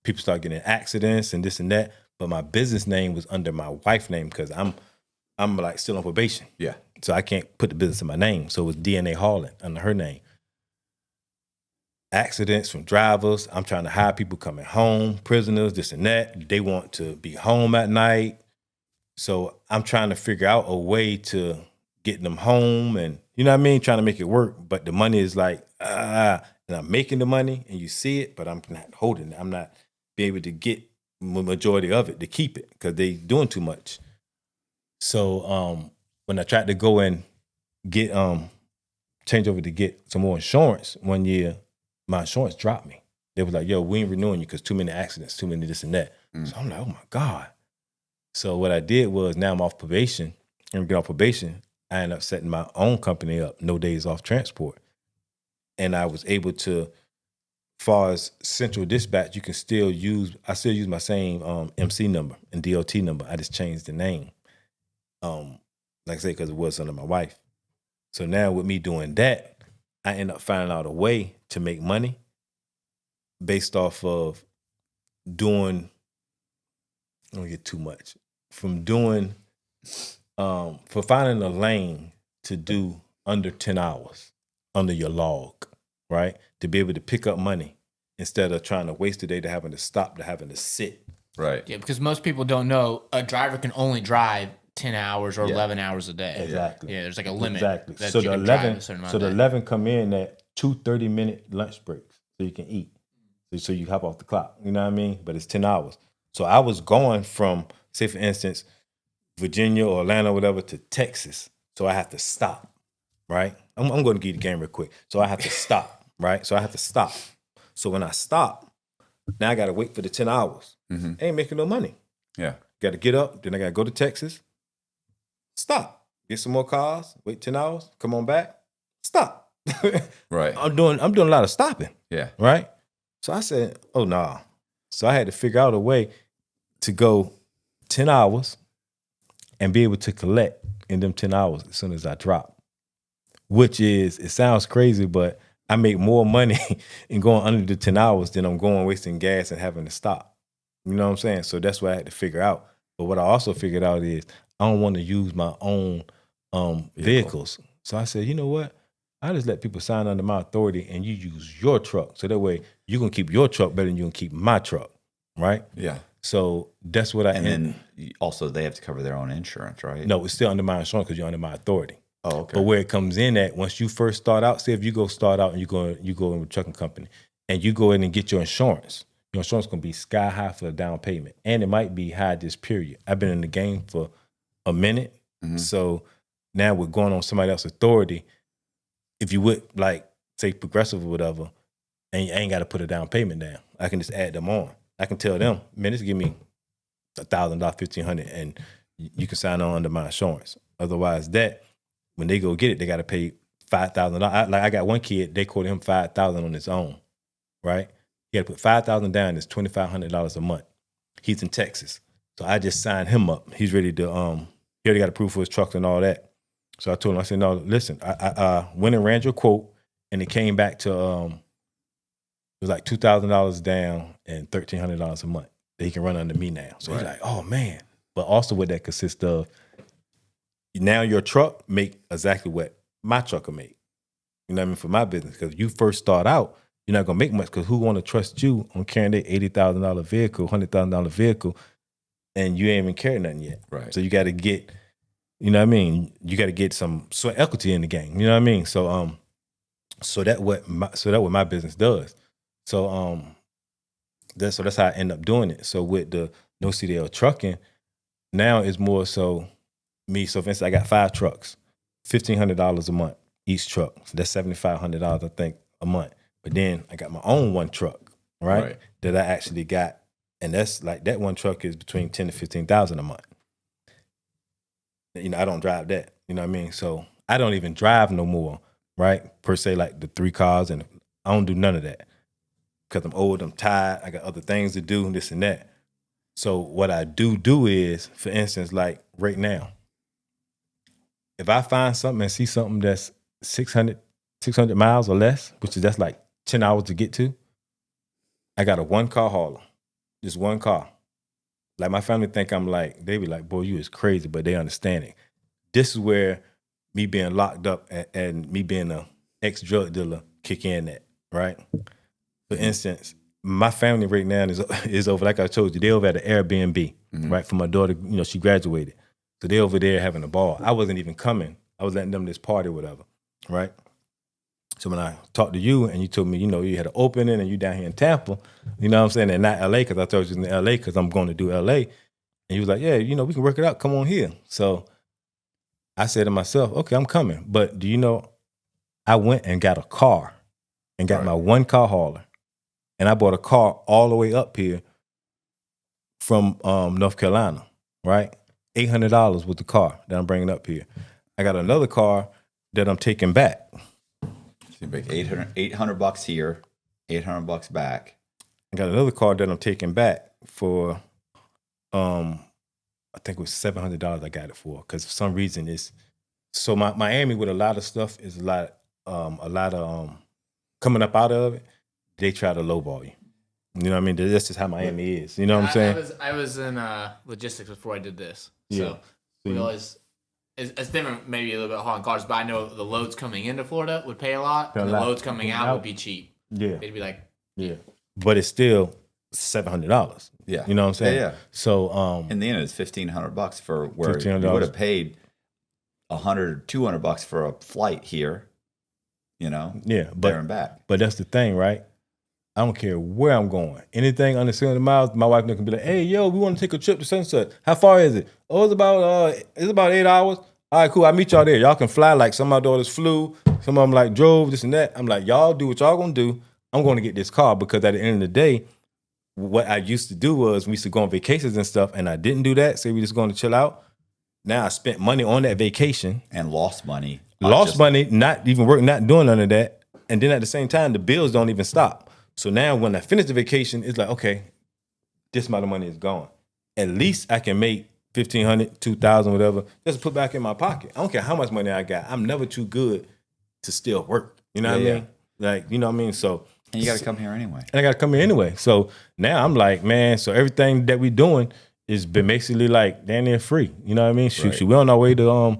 people started getting accidents and this and that. But my business name was under my wife's name because I'm like still on probation. Yeah. So I can't put the business in my name. So it was DNA hauling under her name. Accidents from drivers. I'm trying to hire people coming home, prisoners, this and that. They want to be home at night. So I'm trying to figure out a way to get them home and, you know what I mean? Trying to make it work. But the money is like, and I'm making the money and you see it, but I'm not holding it. I'm not being able to get the majority of it to keep it because they doing too much. So when I tried to go and get, change over to get some more insurance one year, my insurance dropped me. They was like, yo, we ain't renewing you because too many accidents, too many this and that. So I'm like, oh my God. So what I did was now I'm off probation. And get off probation, I ended up setting my own company up, No Days Off Transport. And I was able to, far as central dispatch, I still use my same MC number and DOT number. I just changed the name. Like I said, because it was under my wife. So now with me doing that, I end up finding out a way to make money based off of doing, I don't get too much, from doing, for finding a lane to do under 10 hours under your log, right? To be able to pick up money instead of trying to waste a day to having to stop to having to sit. Right. Yeah, because most people don't know a driver can only drive 10 hours or 11 hours a day. Exactly. Yeah, there's like a limit. Exactly. That So you the can drive 11, a certain amount so the of day. 11 come in at 2 30-minute lunch breaks so you can eat. So you hop off the clock. You know what I mean? But it's 10 hours. So I was going from, say for instance, Virginia or Atlanta or whatever to Texas. So I have to stop, right? I'm going to give you the game real quick. So I have to stop, right? So I have to stop. So when I stop, now I got to wait for the 10 hours. Mm-hmm. I ain't making no money. Yeah. Got to get up. Then I got to go to Texas. Stop. Get some more cars. Wait 10 hours. Come on back. Stop. Right. I'm doing a lot of stopping, Yeah. right? So I said, oh, nah. So I had to figure out a way to go 10 hours and be able to collect in them 10 hours as soon as I drop. Which is, it sounds crazy, but I make more money in going under the 10 hours than I'm going wasting gas and having to stop. You know what I'm saying? So that's what I had to figure out. But what I also figured out is I don't want to use my own vehicles. So I said, you know what? I just let people sign under my authority and you use your truck. So that way you can keep your truck better than you can keep my truck, right? Yeah. So that's what And then also they have to cover their own insurance, right? No, it's still under my insurance because you're under my authority. Oh, okay. But where it comes in at, once you first start out, say if you go start out and you go in with a trucking company and you go in and get your insurance going to be sky high for a down payment. And it might be high this period. I've been in the game for a minute. Mm-hmm. So now we're going on somebody else's authority. If you would like say Progressive or whatever, and you ain't got to put a down payment down. I can just add them on. I can tell them, man, just give me $1,000, $1,500, and you can sign on under my insurance. Otherwise, that when they go get it, they got to pay $5,000. I got one kid, they quoted him $5,000 on his own, right? He had to put $5,000 down. It's $2,500 a month. He's in Texas, so I just signed him up. He's ready to. He already got approved for his truck and all that. So I told him, I said, no, listen, I went and ran your quote, and it came back to it was like $2,000 down and $1,300 a month that he can run under me now. So he's like, oh man. But also what that consists of, now your truck make exactly what my truck will make. You know what I mean? For my business. Because you first start out, you're not gonna make much because who want to trust you on carrying their $80,000 vehicle, $100,000 vehicle, and you ain't even carrying nothing yet. Right. So you gotta get, you know what I mean? You gotta get some sweat equity in the game. You know what I mean? So that's what my business does. So that's how I end up doing it. So with the no CDL trucking, now it's more so me. So for instance, I got 5 trucks, $1,500 a month each truck. So that's $7,500 I think a month. But then I got my own one truck, right? That I actually got, and that's like that one truck is between $10,000 to $15,000 a month. You know, I don't drive that. You know what I mean? So I don't even drive no more, right? Per se, like the 3 cars, and I don't do none of that. Because I'm old, I'm tired, I got other things to do, this and that. So what I do is, for instance, like right now, if I find something and see something that's 600 miles or less, that's like 10 hours to get to, I got a 1-car hauler, just 1 car. Like my family think I'm like, they be like, boy, you is crazy, but they understand it. This is where me being locked up and me being a ex-drug dealer kick in at, right? For instance, my family right now is over, like I told you, they over at the Airbnb, right? For my daughter, you know, she graduated. So they over there having a ball. I wasn't even coming. I was letting them this party or whatever, right? So when I talked to you and you told me, you know, you had an opening and you down here in Tampa, you know what I'm saying, and not LA, because I told you in LA because I'm going to do LA. And you was like, yeah, you know, we can work it out. Come on here. So I said to myself, okay, I'm coming. But do you know, I went and got a car and got my 1-car hauler. And I bought a car all the way up here from North Carolina, right? $800 with the car that I'm bringing up here. I got another car that I'm taking back. So you make $800 here, $800 back. I got another car that I'm taking back for, I think it was $700 I got it for, because for some reason it's, so my Miami with a lot of stuff is a lot of coming up out of it. They try to lowball you. You know what I mean? That's just how Miami is. You know what I'm saying? I was in logistics before I did this. Yeah. So we always, it's different, maybe a little bit hauling cars, but I know the loads coming into Florida would pay a lot, and the loads coming out would be cheap. Yeah. They'd be like, yeah. But it's still $700. Yeah. You know what I'm saying? Yeah. So in the end, it's $1,500 for where $1,500. you would have paid $100, $200 for a flight here, you know, there and back. But that's the thing, right? I don't care where I'm going. Anything under 600 miles, my wife can be like, hey, yo, we want to take a trip to Sunset. How far is it? Oh, it's about 8 hours. All right, cool. I'll meet y'all there. Y'all can fly. Like some of my daughters flew. Some of them like drove, this and that. I'm like, y'all do what y'all gonna do. I'm going to get this car, because at the end of the day, what I used to do was we used to go on vacations and stuff, and I didn't do that. Say we just going to chill out. Now I spent money on that vacation. And lost money. Money, not even working, not doing none of that. And then at the same time, the bills don't even stop. So now when I finish the vacation, it's like, okay, this amount of money is gone. At least I can make $1,500, $2,000, whatever, just put back in my pocket. I don't care how much money I got. I'm never too good to still work. You know what I mean? Like, you know what I mean? So, and you got to come here anyway. And I got to come here anyway. So now I'm like, man, so everything that we doing is been basically like damn near free. You know what I mean? Shoot, we on our way to,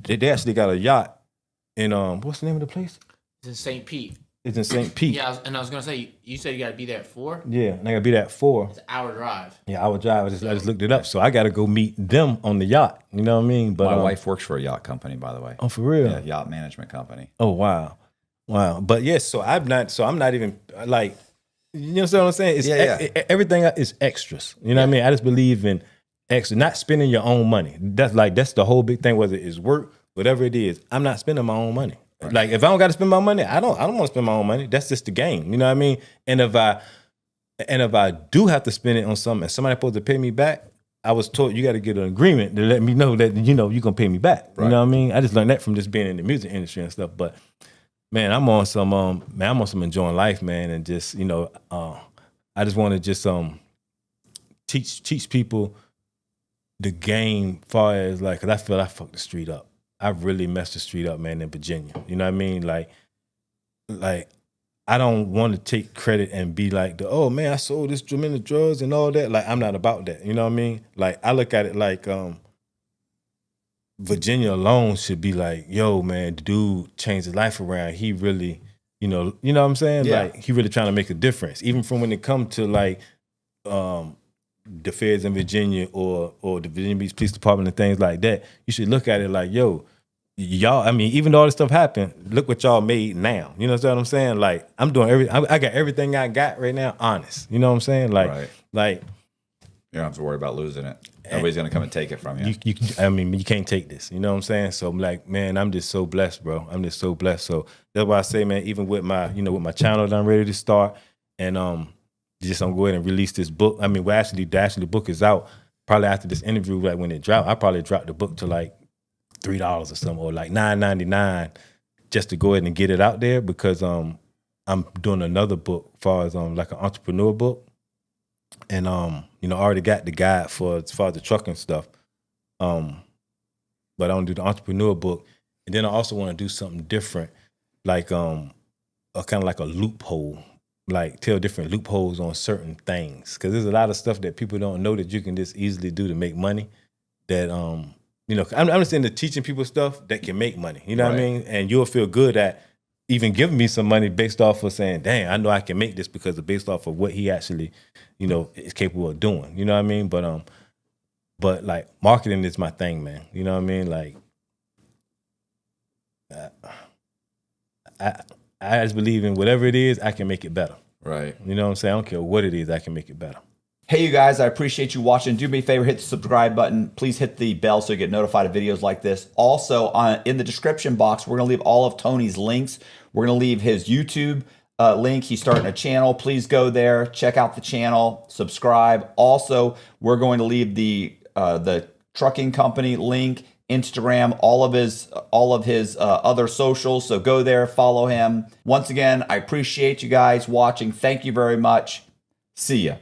they actually got a yacht in, what's the name of the place? it's in St. Pete. It's in St. Pete. Yeah, and I was going to say, you said you got to be there at 4? Yeah, and I got to be there at 4. It's an hour drive. Yeah, I would drive. I just looked it up. So I got to go meet them on the yacht. You know what I mean? But my wife works for a yacht company, by the way. Oh, for real? Yeah, yacht management company. Oh, wow. But yes, so I'm not even like, you know what I'm saying? It's everything is extras. You know what I mean? I just believe in extra, not spending your own money. That's the whole big thing, whether it's work, whatever it is. I'm not spending my own money. Right. Like if I don't got to spend my money, I don't want to spend my own money. That's just the game. You know what I mean? And if I do have to spend it on something and somebody's supposed to pay me back, I was told you got to get an agreement to let me know that, you know, you're going to pay me back. Right. You know what I mean? I just learned that from just being in the music industry and stuff. But man, I'm on some enjoying life, man. And just, you know, I just want to just teach people the game far as like, cause I feel I fucked the street up. I really messed the street up, man, in Virginia. You know what I mean? Like like I don't want to take credit and be like, oh man, I sold this many drugs and all that. Like I'm not about that. You know what I mean? Like I look at it like Virginia alone should be like, yo, man, the dude changed his life around. He really, you know what I'm saying? Yeah. Like he really trying to make a difference. Even from when it comes to like the feds in Virginia or the Virginia Beach Police Department and things like that, you should look at it like, yo, y'all, I mean, even though all this stuff happened, look what y'all made now. You know what I'm saying? Like I'm doing I got everything I got right now honest. You know what I'm saying? Like, Right. like You don't have to worry about losing it. Nobody's gonna come and take it from you. I mean, you can't take this. You know what I'm saying? So I'm like, man, I'm just so blessed, bro. I'm just so blessed. So that's why I say, man, even with my, with my channel that I'm ready to start, and just I'm go ahead and release this book. I mean, the book is out. Probably after this interview, like when it dropped, I probably dropped the book to like $3 or something, or like $9.99, just to go ahead and get it out there, because I'm doing another book as far as like an entrepreneur book. And I already got the guide for as far as the trucking stuff. But I want to do the entrepreneur book. And then I also want to do something different, like a kind of like a loophole, like tell different loopholes on certain things. Because there's a lot of stuff that people don't know that you can just easily do to make money. That I'm just into teaching people stuff that can make money. You know what I mean? And you'll feel good at even giving me some money based off of saying, dang, I know I can make this because of based off of what he actually, is capable of doing. You know what I mean? But like marketing is my thing, man. You know what I mean? Like I just believe in whatever it is, I can make it better. Right. You know what I'm saying? I don't care what it is, I can make it better. Hey, you guys, I appreciate you watching. Do me a favor, hit the subscribe button. Please hit the bell so you get notified of videos like this. Also, in the description box, we're going to leave all of Tony's links. We're going to leave his YouTube link. He's starting a channel. Please go there, check out the channel, subscribe. Also, we're going to leave the trucking company link, Instagram, all of his other socials. So go there, follow him. Once again, I appreciate you guys watching. Thank you very much. See ya.